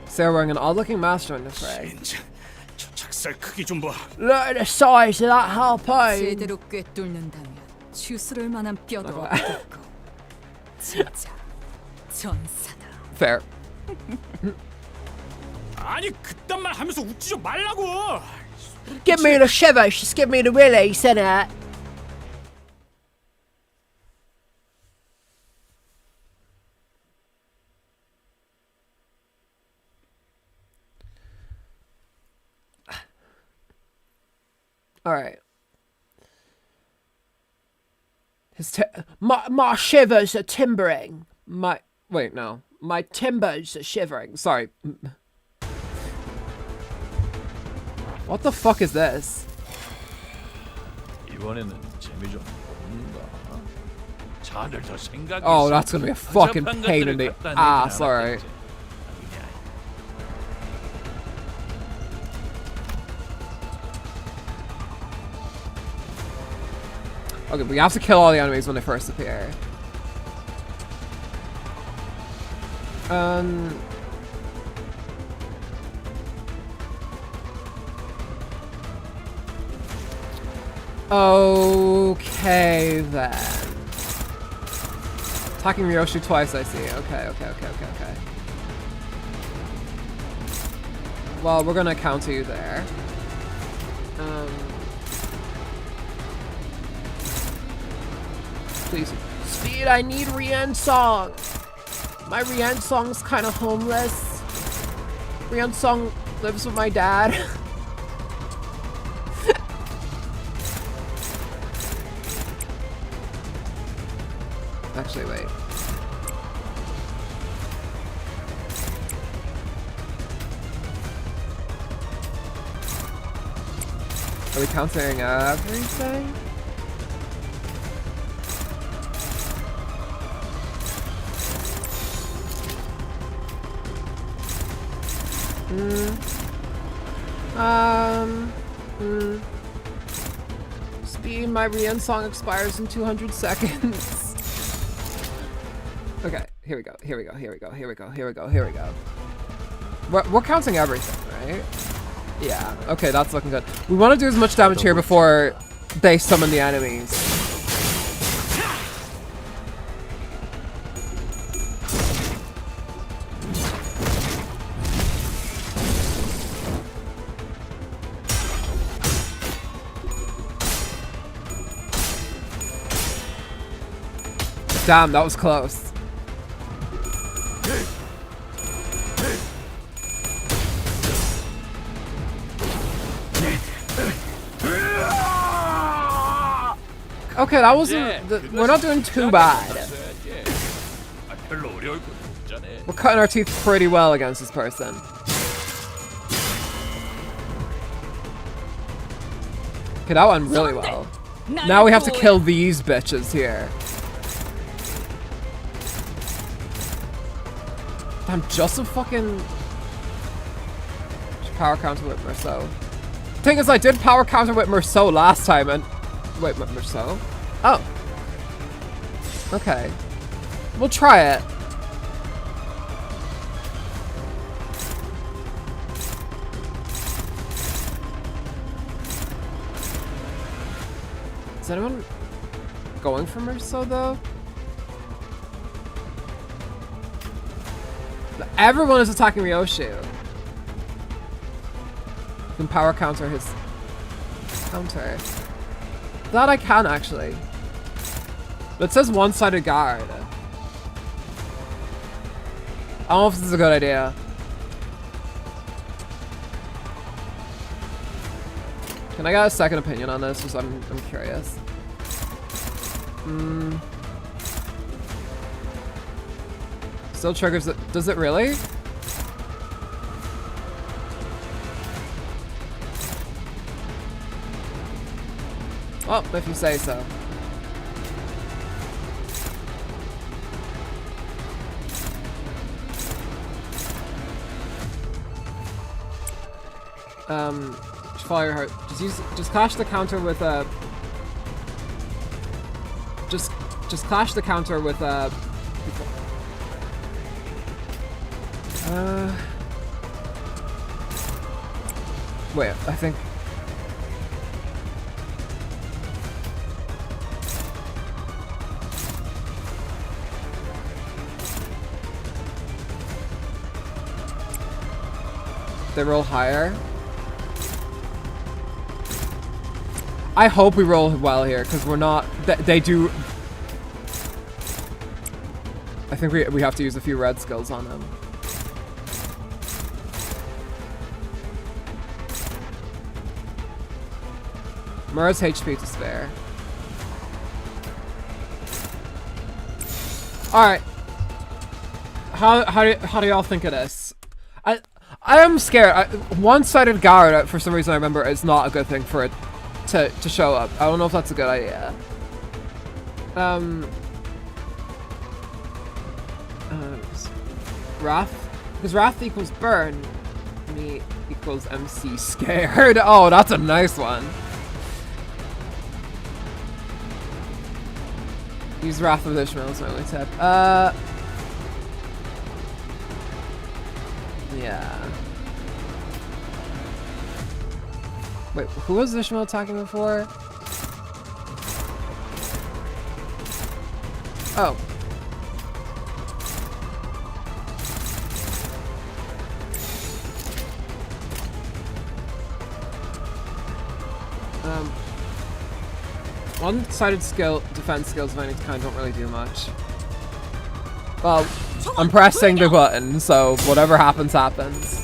Sarah wearing an odd-looking mask during the fray. 저 작살 크기 좀 봐. Look at the size of that harpoon. 제대로 꿰뚫는다면 추스를 만한 뼈도 없겠고 진짜 전사다. Fair. 아니 그딴 말 하면서 웃지 좀 말라고. Give me the shiver, just give me the willy, said it. Alright. My shivers are timbering. Wait, no. My timbers are shivering. Sorry. What the fuck is this? 이번에는 재미 좀 보는가. 자들 더 생각이. Oh, that's gonna be a fucking pain in the ass. Alright. Okay, we have to kill all the enemies when they first appear. Okay then. Attacking Ryoshi twice, I see. Okay. Well, we're gonna counter you there. Please. Speed, I need Rian Song. My Rian Song's kind of homeless. Rian Song lives with my dad. Actually, wait. Are we countering everything? Speed, my Rian song expires in 200 seconds. Okay, here we go. We're counting everything, right? Yeah, okay, that's looking good. We want to do as much damage here before they summon the enemies. Damn, that was close. Okay, that wasn't. We're not doing too bad. We're cutting our teeth pretty well against this person. Okay, that went really well. Now we have to kill these bitches here. Damn, just a fucking power counter with Merceau. Thing is, I did power counter with Merceau last time and wait, Merceau? Oh. Okay. We'll try it. Is anyone going for Merceau though? Everyone is attacking Ryoshu. Can power counter his counter. That I can actually. But it says one-sided guard. I don't know if this is a good idea. Can I get a second opinion on this? Just I'm curious. Still triggers it. Does it really? Oh, if you say so. Follow your heart. Just clash the counter with a. Just clash the counter with a. Wait, I think. They roll higher. I hope we roll well here, because we're not... They do... I think we have to use a few red skills on them. Mura's HP to spare. Alright. How do y'all think of this? I am scared. One-sided guard, for some reason I remember, is not a good thing for it to show up. I don't know if that's a good idea. Wrath? Because Wrath equals burn. Me equals MC scared. Oh, that's a nice one. Use Wrath of Ishmael is my only tip. Yeah. Wait, who was Ishmael attacking before? Oh. One-sided defense skills of any kind don't really do much. Well, I'm pressing the button, so whatever happens, happens.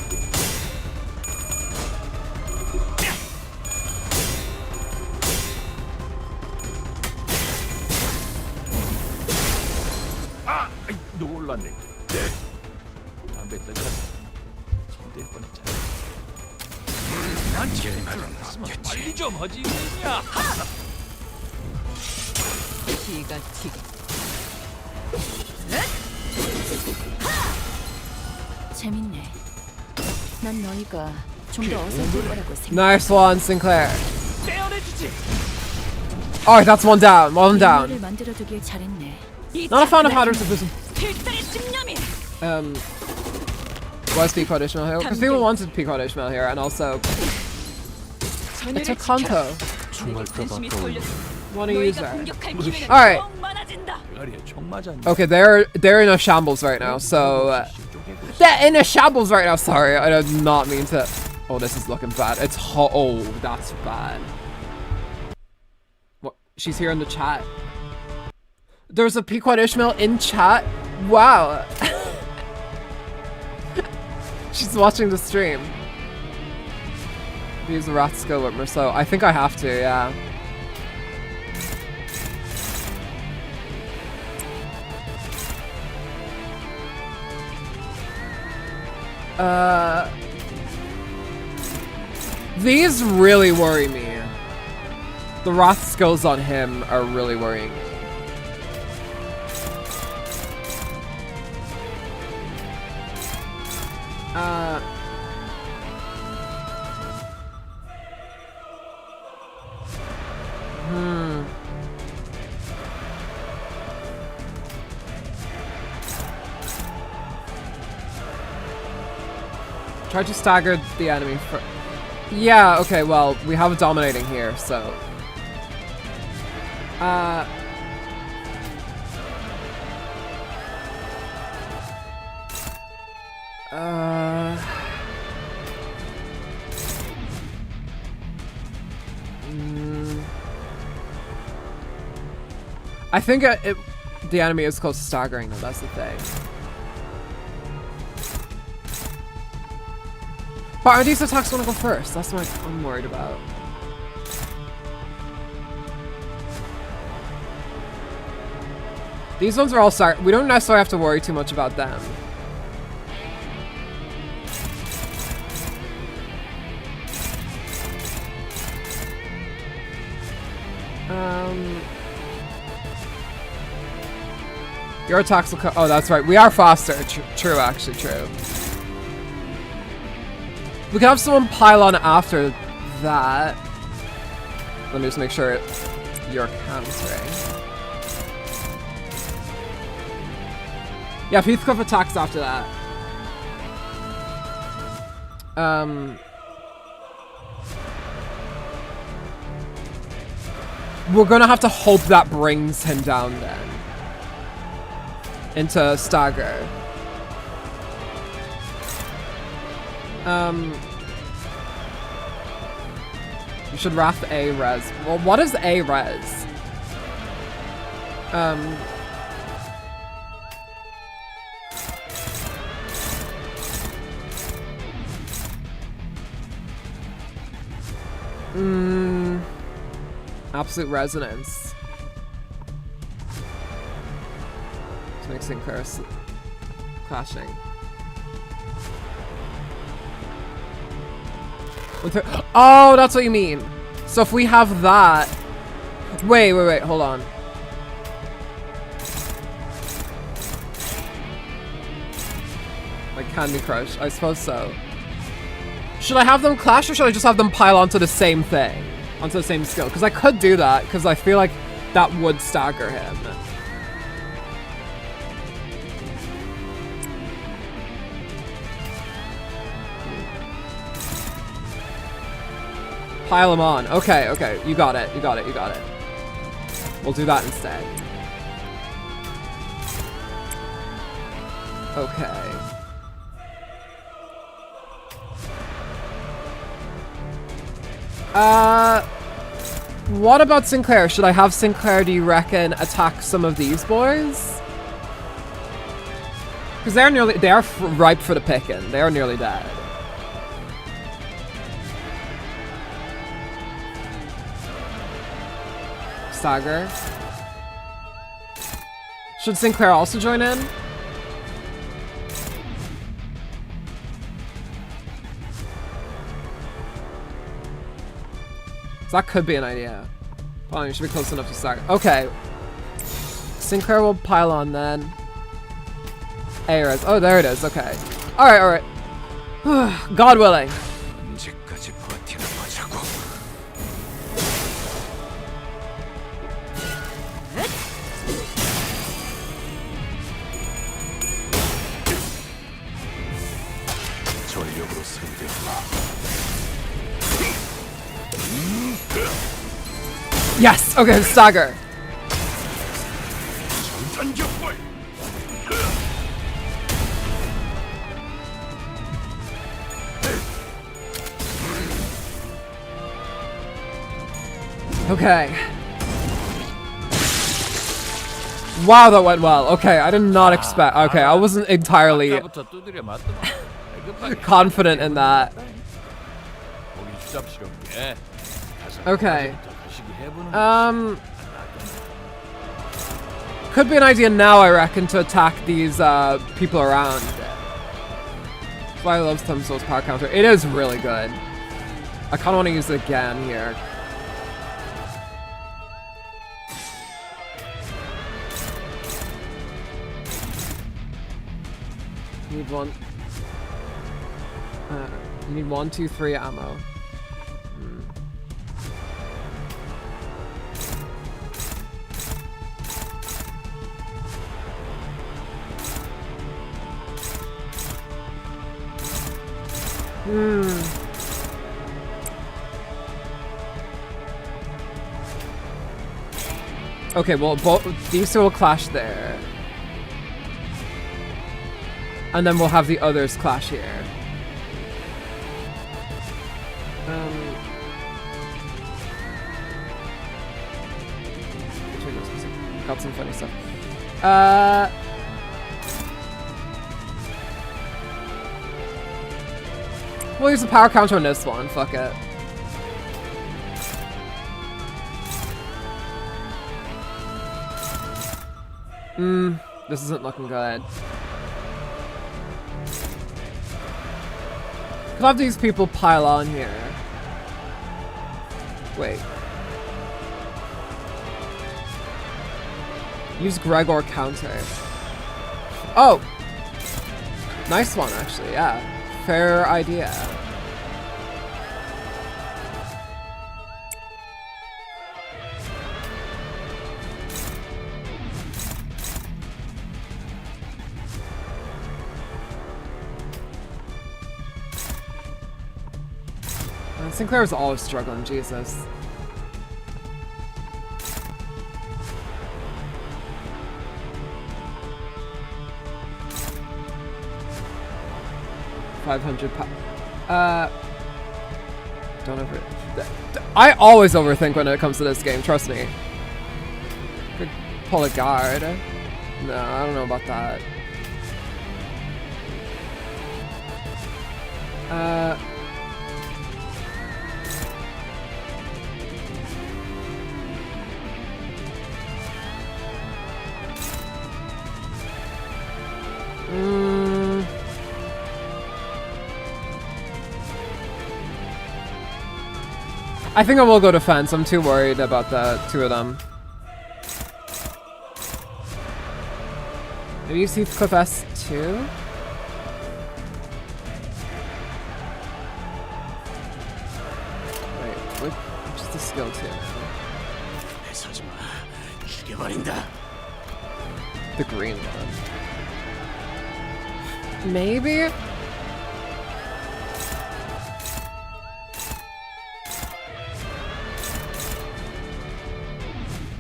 놀랐네. 담배 뜯어. 손댈 뻔했잖아. 난 지금 빨리 좀 하지 그냥. 기가 튀게. 재밌네. 난 너희가 좀 더 어설플 거라고 생각. Nice one, Sinclair. Alright, that's one down. One down. 만들어두길 잘했네. Not a fan of Hatter's Abysm. Was Pequod Ishmael here? Because people wanted Pequod Ishmael here, and also it's a Canto. What a user. Alright. Okay, they're in a shambles right now, so they're in a shambles right now. Sorry, I did not mean to. Oh, this is looking bad. It's oh, that's bad. What? She's here in the chat. There's a Pequod Ishmael in chat. Wow. She's watching the stream. Use the Wrath skill with Merceau. I think I have to, yeah. These really worry me. The Wrath skills on him are really worrying me. Try to stagger the enemy for... Yeah, okay, well, we have a dominating here, so... I think the enemy is close to staggering though, that's the thing. But are these attacks gonna go first? That's what I'm worried about. These ones are all start. We don't necessarily have to worry too much about them. Your attacks will come. Oh, that's right. We are faster. True, actually, true. We can have someone pile on after that. Let me just make sure you're countering. Yeah, Heathcliff attacks after that. We're gonna have to hope that brings him down then. Into stagger. We should Wrath A res. Well, what is A res? Absolute resonance. Let's make Sinclair clashing. With her. Oh, that's what you mean. So if we have that. Wait, hold on. Like Candy Crush, I suppose so. Should I have them clash or should I just have them pile onto the same thing? Onto the same skill? Because I could do that, because I feel like that would stagger him. Pile him on. Okay, okay. You got it. You got it. You got it. We'll do that instead. Okay. What about Sinclair? Should I have Sinclair, do you reckon, attack some of these boys? Because they are ripe for the picking. They are nearly dead. Stagger. Should Sinclair also join in? So that could be an idea. Fine, you should be close enough to stagger. Okay. Sinclair will pile on then. A-res. Oh, there it is. Okay. Alright, alright. God willing. Yes! Okay, stagger. Okay. Wow, that went well. Okay, I did not expect. Okay, I wasn't entirely confident in that. Okay. Could be an idea now, I reckon, to attack these people around. That's why I love Thumbsoul's power counter. It is really good. I kind of want to use it again here. You need one. You need 1, 2, 3 ammo. Okay, well, these two will clash there. And then we'll have the others clash here. Got some funny stuff. We'll use the power counter on this one. Fuck it. This isn't looking good. Could have these people pile on here. Wait. Use Gregor counter. Oh! Nice one, actually, yeah. Fair idea. Sinclair's always struggling, Jesus. $500. Don't over. I always overthink when it comes to this game. Trust me. Could pull a guard. No, I don't know about that. I think I will go defense. I'm too worried about the two of them. Maybe use Heathcliff S2? Wait, which is the skill 2 now? The green one. Maybe?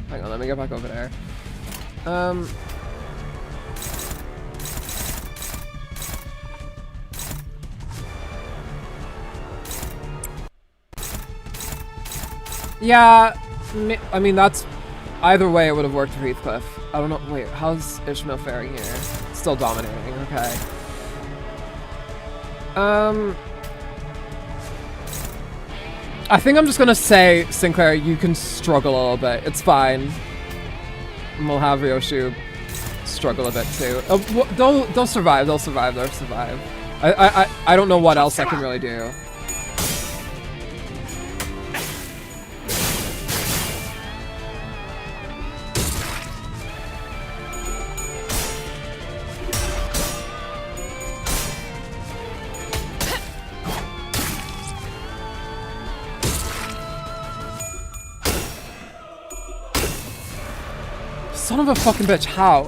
Hang on, let me get back over there. Yeah, I mean, that's... Either way, it would have worked for Heathcliff. I don't know. Wait, how's Ishmael faring here? Still dominating, okay. I think I'm just gonna say, Sinclair, you can struggle a little bit. It's fine. And we'll have Ryoshu struggle a bit too. They'll survive. They'll survive. They'll survive. I don't know what else I can really do. Son of a fucking bitch, how?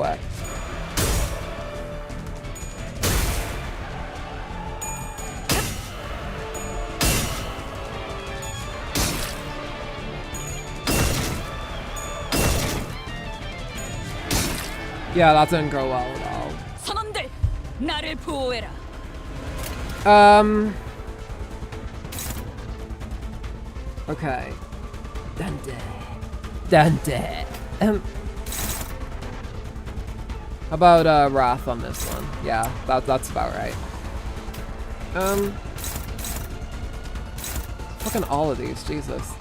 Yeah, that didn't go well at all. 선원들, 나를 보호해라. Okay. Dante. How about Wrath on this one? Yeah, that's about right. Fucking all of these, Jesus.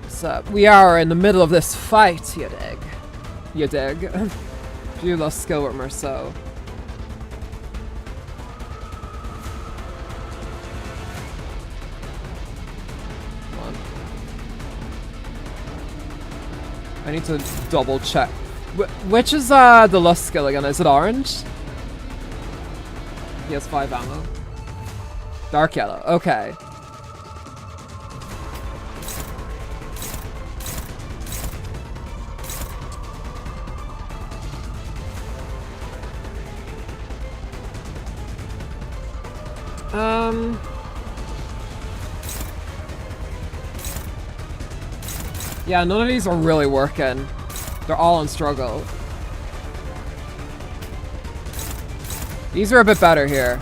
So we are in the middle of this fight, you dig? You dig? You lost skill with Merceau. I need to double check. Which is the lust skill again? Is it orange? He has 5 ammo. Dark yellow. Okay. Yeah, none of these are really working. They're all on struggle. These are a bit better here.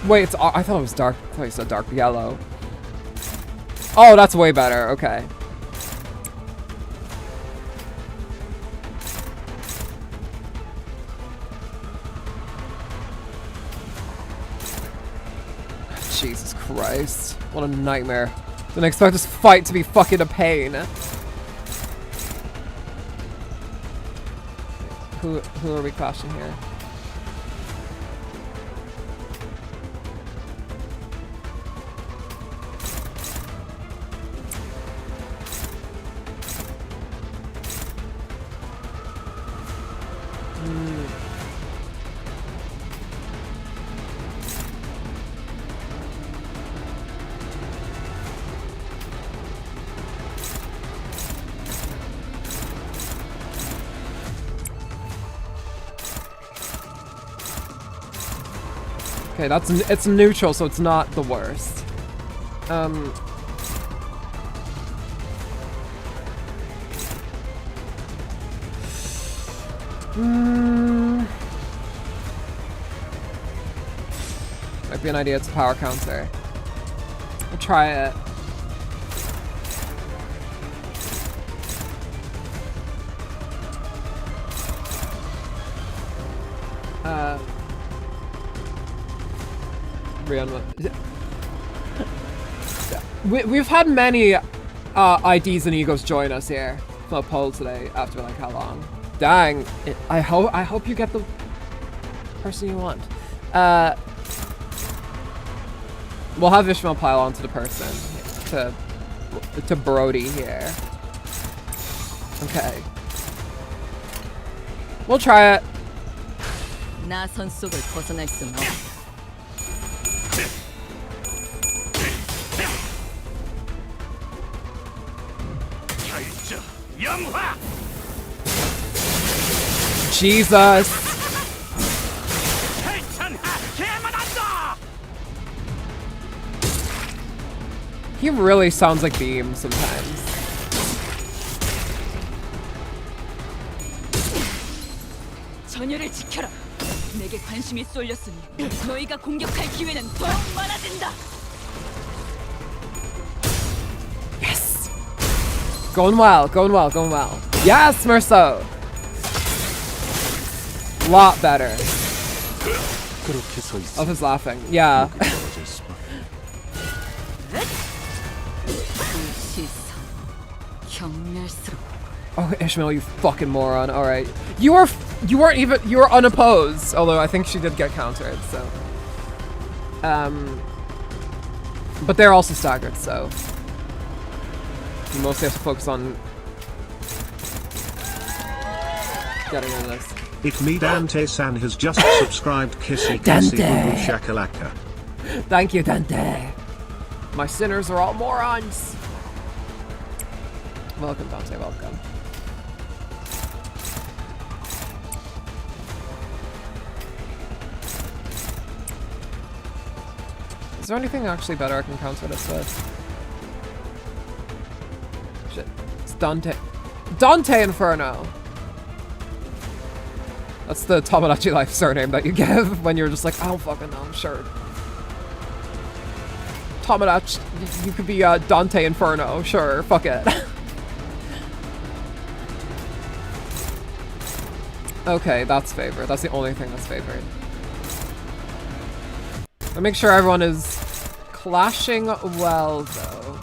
Wait, it's, I thought it was dark. I thought you said dark yellow. Oh, that's way better. Okay. Jesus Christ. What a nightmare. Didn't expect this fight to be fucking a pain. Who are we clashing here? Okay, it's neutral, so it's not the worst. Might be an idea. It's a power counter. We'll try it. We've had many IDs and egos join us here for a poll today after like how long? Dang! I hope you get the person you want. We'll have Ishmael pile onto the person to Brody here. Okay. We'll try it. 나선 속을 벗어날 수는 없다. Jesus. He really sounds like Beam sometimes. 전열을 지켜라. 내게 관심이 쏠렸으니 너희가 공격할 기회는 더욱 많아진다. Yes. Going well, going well, going well. Yes, Merso. Lot better. Of his laughing. Yeah. Oh, Ishmael, you fucking moron. All right. You were unopposed. Although I think she did get countered, so. But they're also staggered, so. You mostly have to focus on getting into this. If me Dante-san has just subscribed kissy kissy boo boo shakalaka. Thank you, Dante. My sinners are all morons. Welcome, Dante, welcome. Is there anything actually better I can counter this with? Shit. It's Dante. Dante Inferno! That's the Tomodachi Life surname that you give when you're just like, I don't fucking know, sure. Tomodachi, you could be Dante Inferno, sure, fuck it. Okay, that's favored. That's the only thing that's favored. I'll make sure everyone is clashing well, though.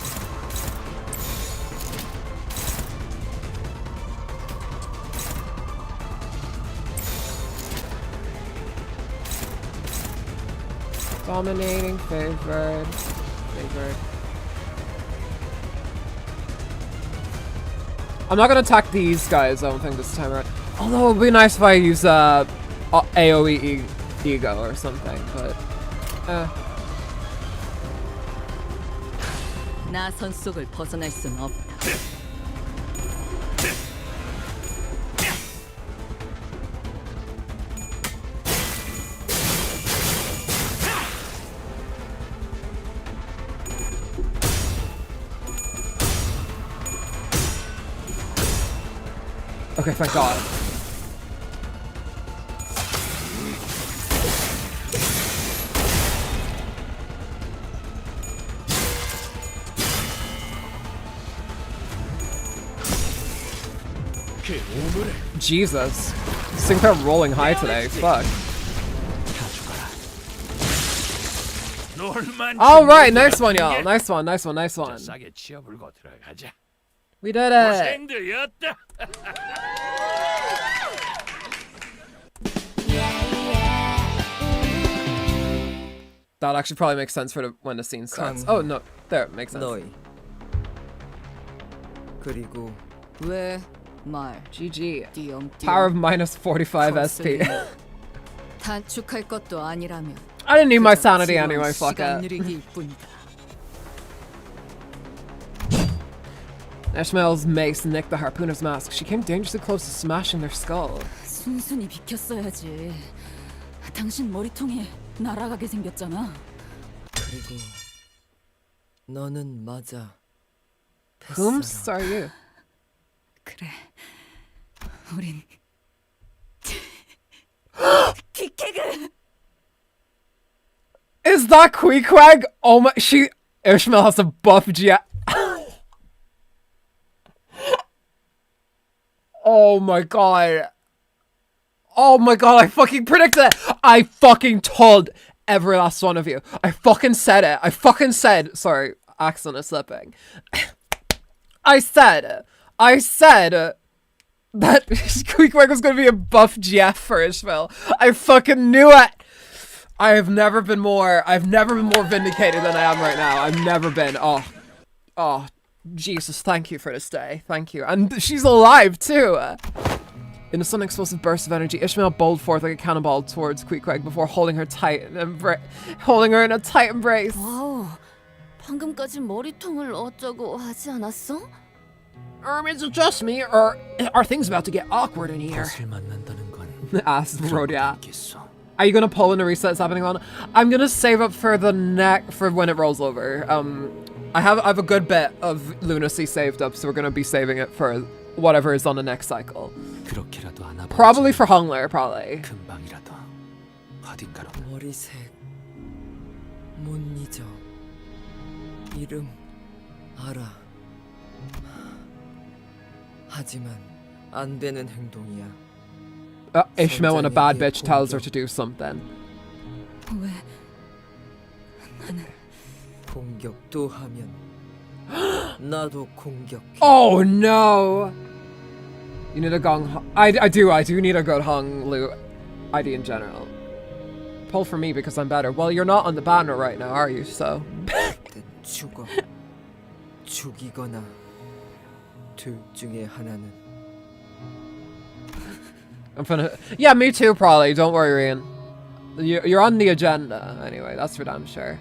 Dominating, favored. I'm not gonna attack these guys, I don't think, this time around. Although it would be nice if I use AoE Ego or something, but 나선 속을 벗어날 수는 없다. Okay, thank God. Jesus. This thing's kind of rolling high today. Fuck. Alright, nice one, y'all. Nice one, nice one, nice one. We did it! That actually probably makes sense for when the scene starts. Oh, no. There, it makes sense. 그리고 왜 말? GG. 띄엄띄엄. Power of minus 45 SP. 단축할 것도 아니라면. I didn't need my sanity anyway, fuck it. Ishmael's mace nicked the harpooner's mask. She came dangerously close to smashing their skull. 순순히 비켰어야지. 당신 머리통이 날아가게 생겼잖아. 그리고 너는 맞아. Whomst are you? 그래. 우린 키케그. Is that Queequeg? Oh my, Ishmael has a buff G. Oh my god. Oh my god, I fucking predicted it. I fucking told every last one of you. I fucking said it. I fucking said, sorry, accent is slipping. I said that Queequeg was going to be a buff GF for Ishmael. I fucking knew it. I've never been more vindicated than I am right now. I've never been. Oh, Jesus, thank you for this day. Thank you. And she's alive too. In a sudden explosive burst of energy, Ishmael bowled forth like a cannonball towards Queequeg before holding her in a tight embrace. 와우, 방금까지 머리통을 어쩌고 하지 않았어? Is it just me, or are things about to get awkward in here? Asked Rhodia. Are you gonna pull when the reset is happening on? I'm gonna save up for for when it rolls over. I have a good bit of lunacy saved up, so we're gonna be saving it for whatever is on the next cycle. Probably for Hungler, probably. 머리색 못 잊어. 이름 알아. 하지만 안 되는 행동이야. Ishmael, when a bad bitch tells her to do something. 왜? 나는 공격도 하면 나도 공격해. Oh no! You need a gong. I do need a good hung loot ID in general. Pull for me because I'm better. Well, you're not on the banner right now, are you? So. 죽어. 죽이거나 둘 중에 하나는. I'm gonna. Yeah, me too, probably. Don't worry, Ian. You're on the agenda anyway. That's for damn sure.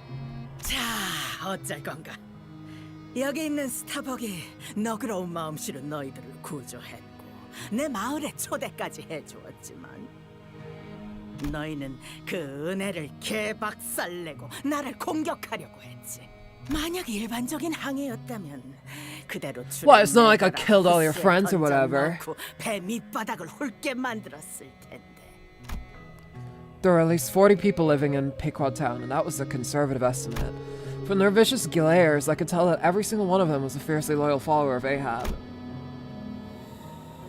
자, 어쩔 건가? 여기 있는 스타벅이 너그러운 마음씨로 너희들을 구조했고 내 마을에 초대까지 해주었지만 너희는 그 은혜를 개박살내고 나를 공격하려고 했지. 만약 일반적인 항해였다면 그대로 What? It's not like I killed all your friends or whatever. 배 밑바닥을 훑게 만들었을 텐데. There are at least 40 people living in Pequod Town, and that was a conservative estimate. From their vicious glares, I could tell that every single one of them was a fiercely loyal follower of Ahab.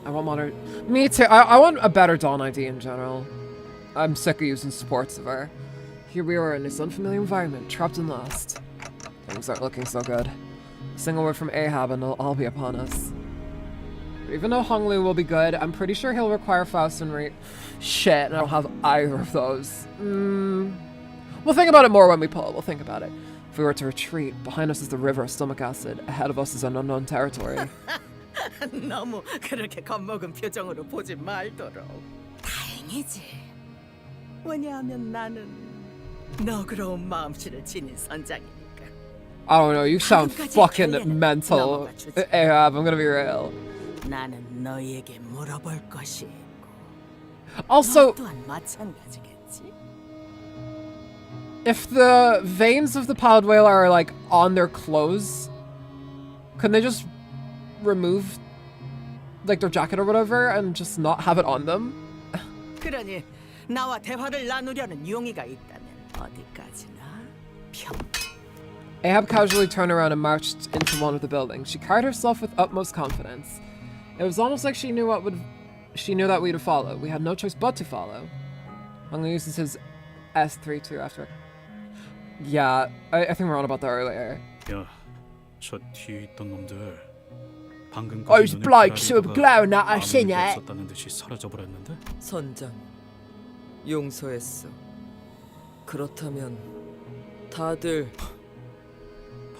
I want modern... Me too. I want a better Dawn ID in general. I'm sick of using supports of her. Here we are in this unfamiliar environment, trapped and lost. Things aren't looking so good. A single word from Ahab and it'll all be upon us. But even though Honglu will be good, I'm pretty sure he'll require Faust and Shit, and I don't have either of those. We'll think about it more when we pull. We'll think about it. If we were to retreat, behind us is the river of stomach acid. Ahead of us is an unknown territory. 너무 그렇게 겁먹은 표정으로 보지 말도록. 다행이지. 왜냐하면 나는 너그러운 마음씨를 지닌 선장이니까. I don't know, you sound fucking mental. Ahab, I'm gonna be real. 나는 너희에게 물어볼 것이 있고. Also, 너 또한 마찬가지겠지? if the veins of the pallid whale are like on their clothes, can they just remove like their jacket or whatever and just not have it on them? 그러니 나와 대화를 나누려는 용의가 있다면 어디까지나 평. Ahab casually turned around and marched into one of the buildings. She carried herself with utmost confidence. It was almost like she knew that we would follow. We had no choice but to follow. Hung uses his S32 after. Yeah, I think we're on about that earlier. 야, 저 뒤에 있던 놈들 방금까지 Those 눈을 blokes who were 가리다가 glowing at us, 아무 일도 innit? 없었다는 듯이 사라져 버렸는데? 선장, 용서했어. 그렇다면 다들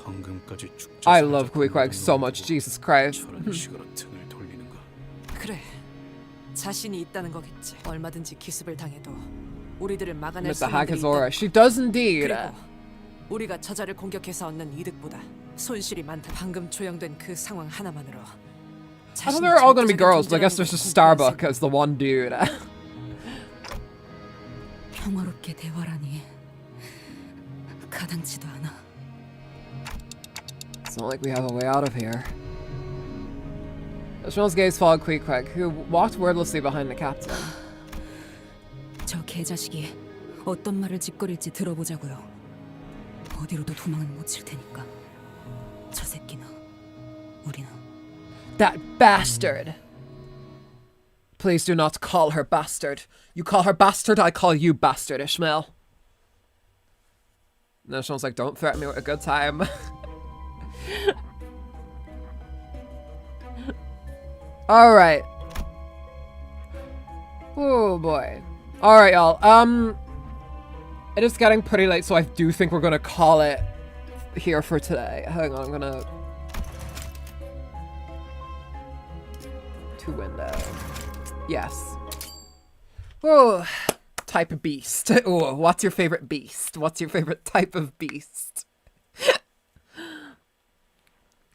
방금까지 죽자. I love Queequeg so much, Jesus Christ. 저런 식으로 등을 돌리는 거. 그래. 자신이 있다는 거겠지. 얼마든지 기습을 당해도 우리들을 막아낼 Mr. 수만들이 Hakazora, 있다. she does indeed. 그리고 우리가 저자를 공격해서 얻는 이득보다 손실이 많다. 방금 조형된 그 상황 하나만으로. I thought they were all gonna be girls, but I guess there's just Starbuck as the one dude. 평화롭게 대화라니 가당치도 않아. It's not like we have a way out of here. Ishmael's gaze followed Queequeg, who walked wordlessly behind the captain. 저 개자식이 어떤 말을 짓거릴지 들어보자고요. 어디로도 도망은 못 칠 테니까. 저 새끼나 우리나. That bastard! Please do not call her bastard. You call her bastard, I call you bastard, Ishmael. And then Ishmael's like, don't threaten me with a good time. Alright. Oh boy. Alright, y'all. It is getting pretty late, so I do think we're gonna call it here for today. Hang on, I'm gonna... to window. Yes. Oh, type of beast. Oh, what's your favorite beast? What's your favorite type of beast?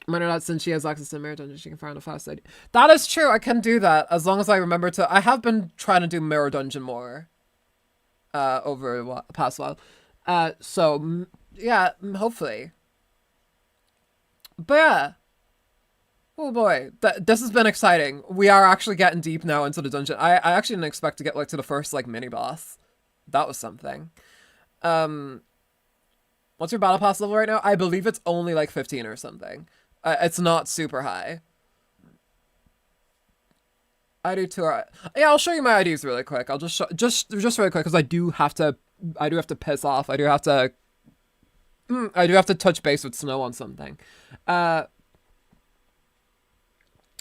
Minor that since she has access to Mirror Dungeon, she can fire on a fast side. That is true, I can do that as long as I remember to. I have been trying to do Mirror Dungeon more over the past while. So, yeah, hopefully. But yeah. Oh boy, this has been exciting. We are actually getting deep now into the dungeon. I actually didn't expect to get like to the first like mini boss. That was something. What's your battle pass level right now? I believe it's only like 15 or something. It's not super high. ID tour. Yeah, I'll show you my IDs really quick. I'll just show, just really quick because I do have to piss off. I do have to touch base with Snow on something.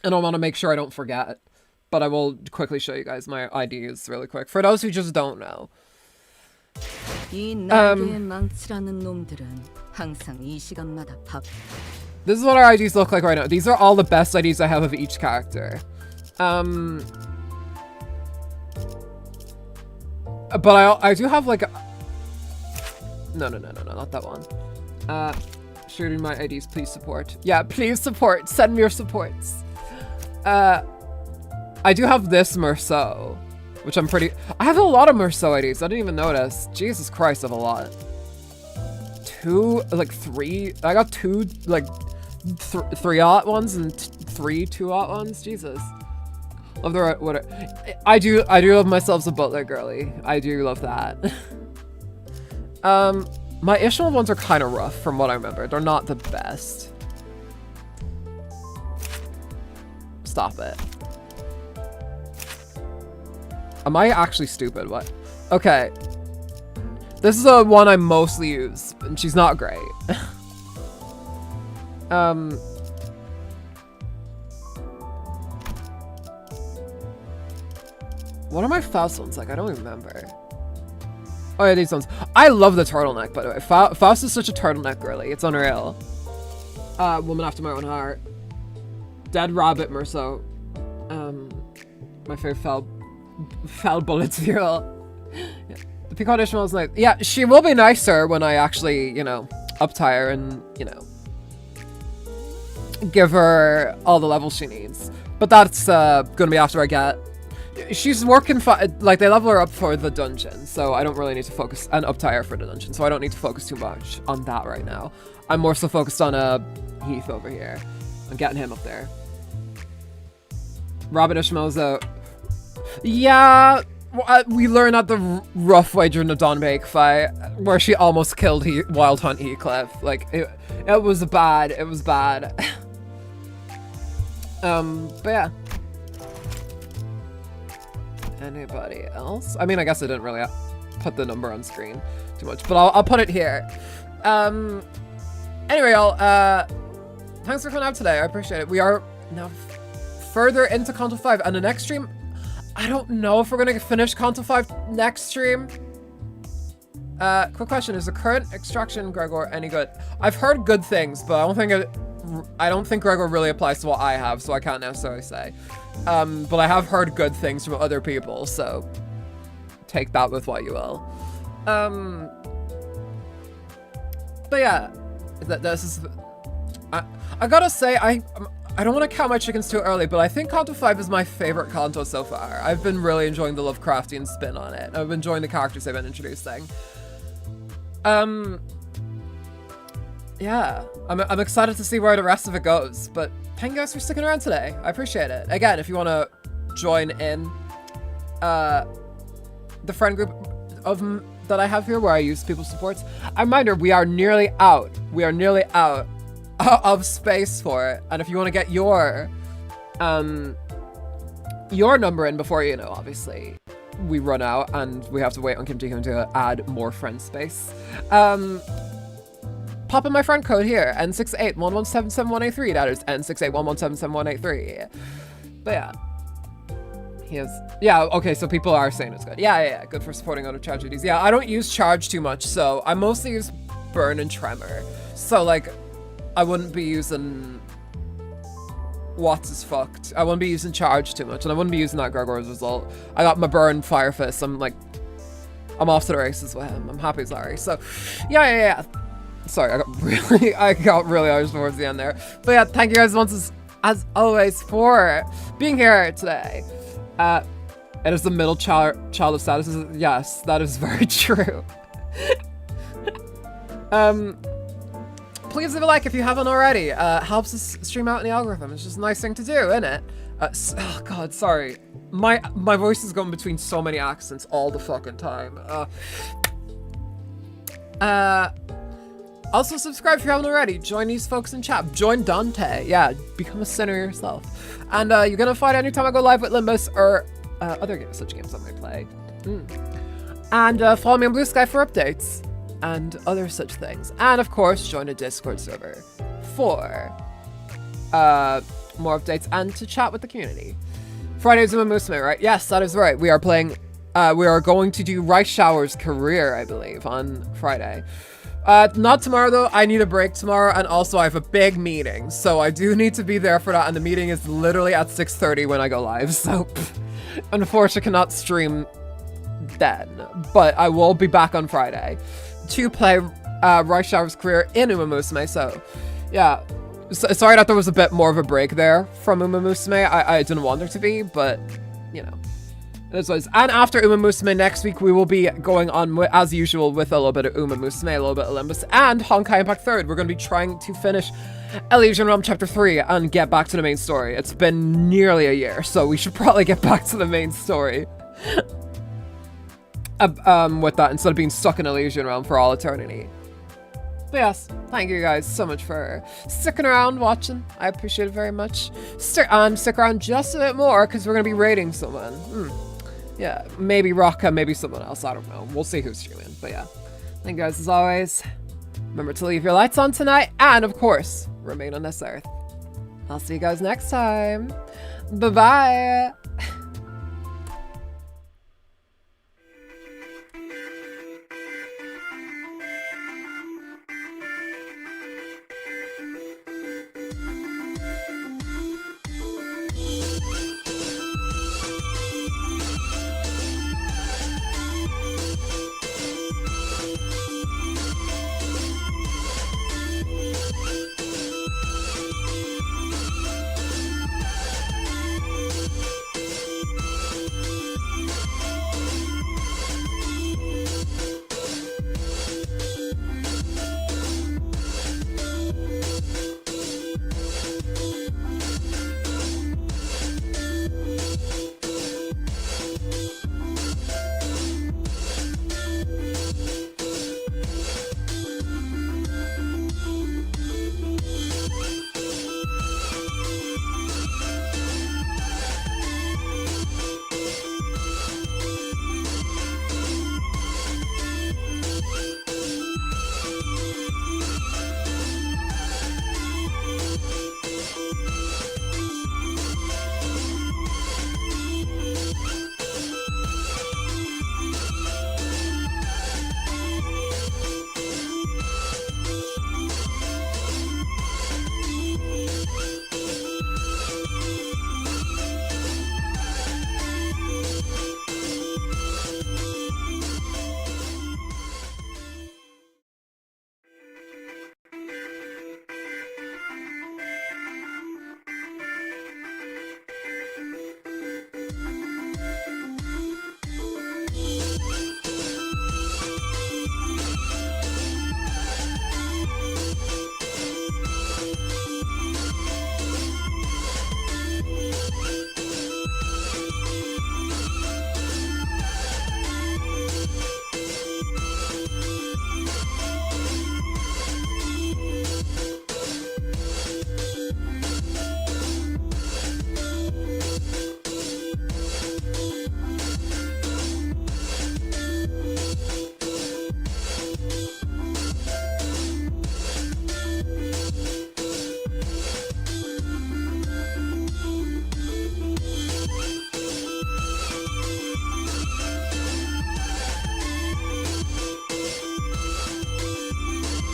And I want to make sure I don't forget. But I will quickly show you guys my IDs really quick. For those who just don't know. This is what our IDs look like right now. These are all the best IDs I have of each character. But I do have like a... No, not that one. Shooting my IDs, please support. Yeah, please support. Send me your supports. I do have this Merceau, which I'm pretty... I have a lot of Merceau IDs. I didn't even notice. Jesus Christ, I have a lot. 2, like 3... I got 2, like, 3-aught ones and 3 2-aught ones. Jesus. Love the... What? I do love myself a butler girly. I do love that. My Ishmael ones are kind of rough from what I remember. They're not the best. Stop it. Am I actually stupid? What? Okay. This is the one I mostly use, and she's not great. What are my Faust ones like? I don't remember. Oh yeah, these ones. I love the turtleneck, by the way. Faust is such a turtleneck girly. It's unreal. Woman after my own heart. Dead Rabbit Merceau. My favorite foul bullet zero. Yeah. The Peacock Ishmael is like, yeah, she will be nicer when I actually, you know, uptie her and, you know, give her all the levels she needs. But that's gonna be after I get... She's working, like, they level her up for the dungeon, so I don't really need to focus, and uptie her for the dungeon, so I don't need to focus too much on that right now. I'm more so focused on Heath over here, and getting him up there. Robin Ishmael's out. Yeah, we learned at the rough way during the Dawnbake fight, where she almost killed Wild Hunt Heathcliff. Like, it was bad. It was bad. But yeah. Anybody else? I mean, I guess I didn't really put the number on screen too much, but I'll put it here. Anyway, y'all, thanks for coming out today. I appreciate it. We are now further into Canto 5, and the next stream, I don't know if we're gonna finish Canto 5 next stream. Quick question: is the current extraction Gregor any good? I've heard good things, but I don't think Gregor really applies to what I have, so I can't necessarily say. But I have heard good things from other people, so take that with what you will. But yeah, this is. I gotta say, I don't want to count my chickens too early, but I think Canto 5 is my favorite Canto so far. I've been really enjoying the Lovecraftian spin on it. I've been enjoying the characters they've been introducing. Yeah, I'm excited to see where the rest of it goes, but thank you guys for sticking around today. I appreciate it. Again, if you want to join in the friend group that I have here where I use people's supports, a reminder, we are nearly out. We are nearly out of space for it, and if you want to get your number in before, you know, obviously we run out and we have to wait on Kim Ji-hoon to add more friend space, pop in my friend code here, N6811778183. That is N6811778183. But yeah, he has. Yeah, okay, so people are saying it's good. Yeah, good for supporting other tragedies. Yeah, I don't use Charge too much, so I mostly use Burn and Tremor. So like, I wouldn't be using Watts is fucked. I wouldn't be using Charge too much, and I wouldn't be using that Gregor as a result. I got my Burn Fire Fist. I'm off to the races with him. I'm happy as Larry. So yeah. Sorry, I got really Irish towards the end there. But yeah, thank you guys once as always for being here today. It is the middle child of statuses. Yes, that is very true. Please leave a like if you haven't already. Helps us stream out in the algorithm. It's just a nice thing to do, isn't it? Oh god, sorry. My voice is going between so many accents all the fucking time. Also subscribe if you haven't already. Join these folks in chat. Join Dante. Yeah, become a sinner yourself. And you're gonna find anytime I go live with Limbus or other such games I might play. And follow me on Blue Sky for updates and other such things. And of course, join a Discord server for more updates and to chat with the community. Friday's Uma Musume, right? Yes, that is right. We are playing. We are going to do Rice Shower's career, I believe, on Friday. Not tomorrow though. I need a break tomorrow, and also I have a big meeting, so I do need to be there for that, and the meeting is literally at 6:30 when I go live, so unfortunately cannot stream then, but I will be back on Friday to play Rice Shower's career in Uma Musume. So yeah, sorry that there was a bit more of a break there from Uma Musume. I didn't want there to be, but you know. And after Uma Musume next week, we will be going on, as usual, with a little bit of Uma Musume, a little bit of Limbus, and Honkai Impact 3rd. We're going to be trying to finish Elysian Realm Chapter 3 and get back to the main story. It's been nearly a year, so we should probably get back to the main story. With that, instead of being stuck in Elysian Realm for all eternity. But yes, thank you guys so much for sticking around, watching. I appreciate it very much. Stick around just a bit more, because we're going to be raiding someone. Yeah, maybe Rocka, maybe someone else. I don't know. We'll see who's streaming. But yeah, thank you guys as always. Remember to leave your lights on tonight. And of course, remain on this earth. I'll see you guys next time. Bye-bye.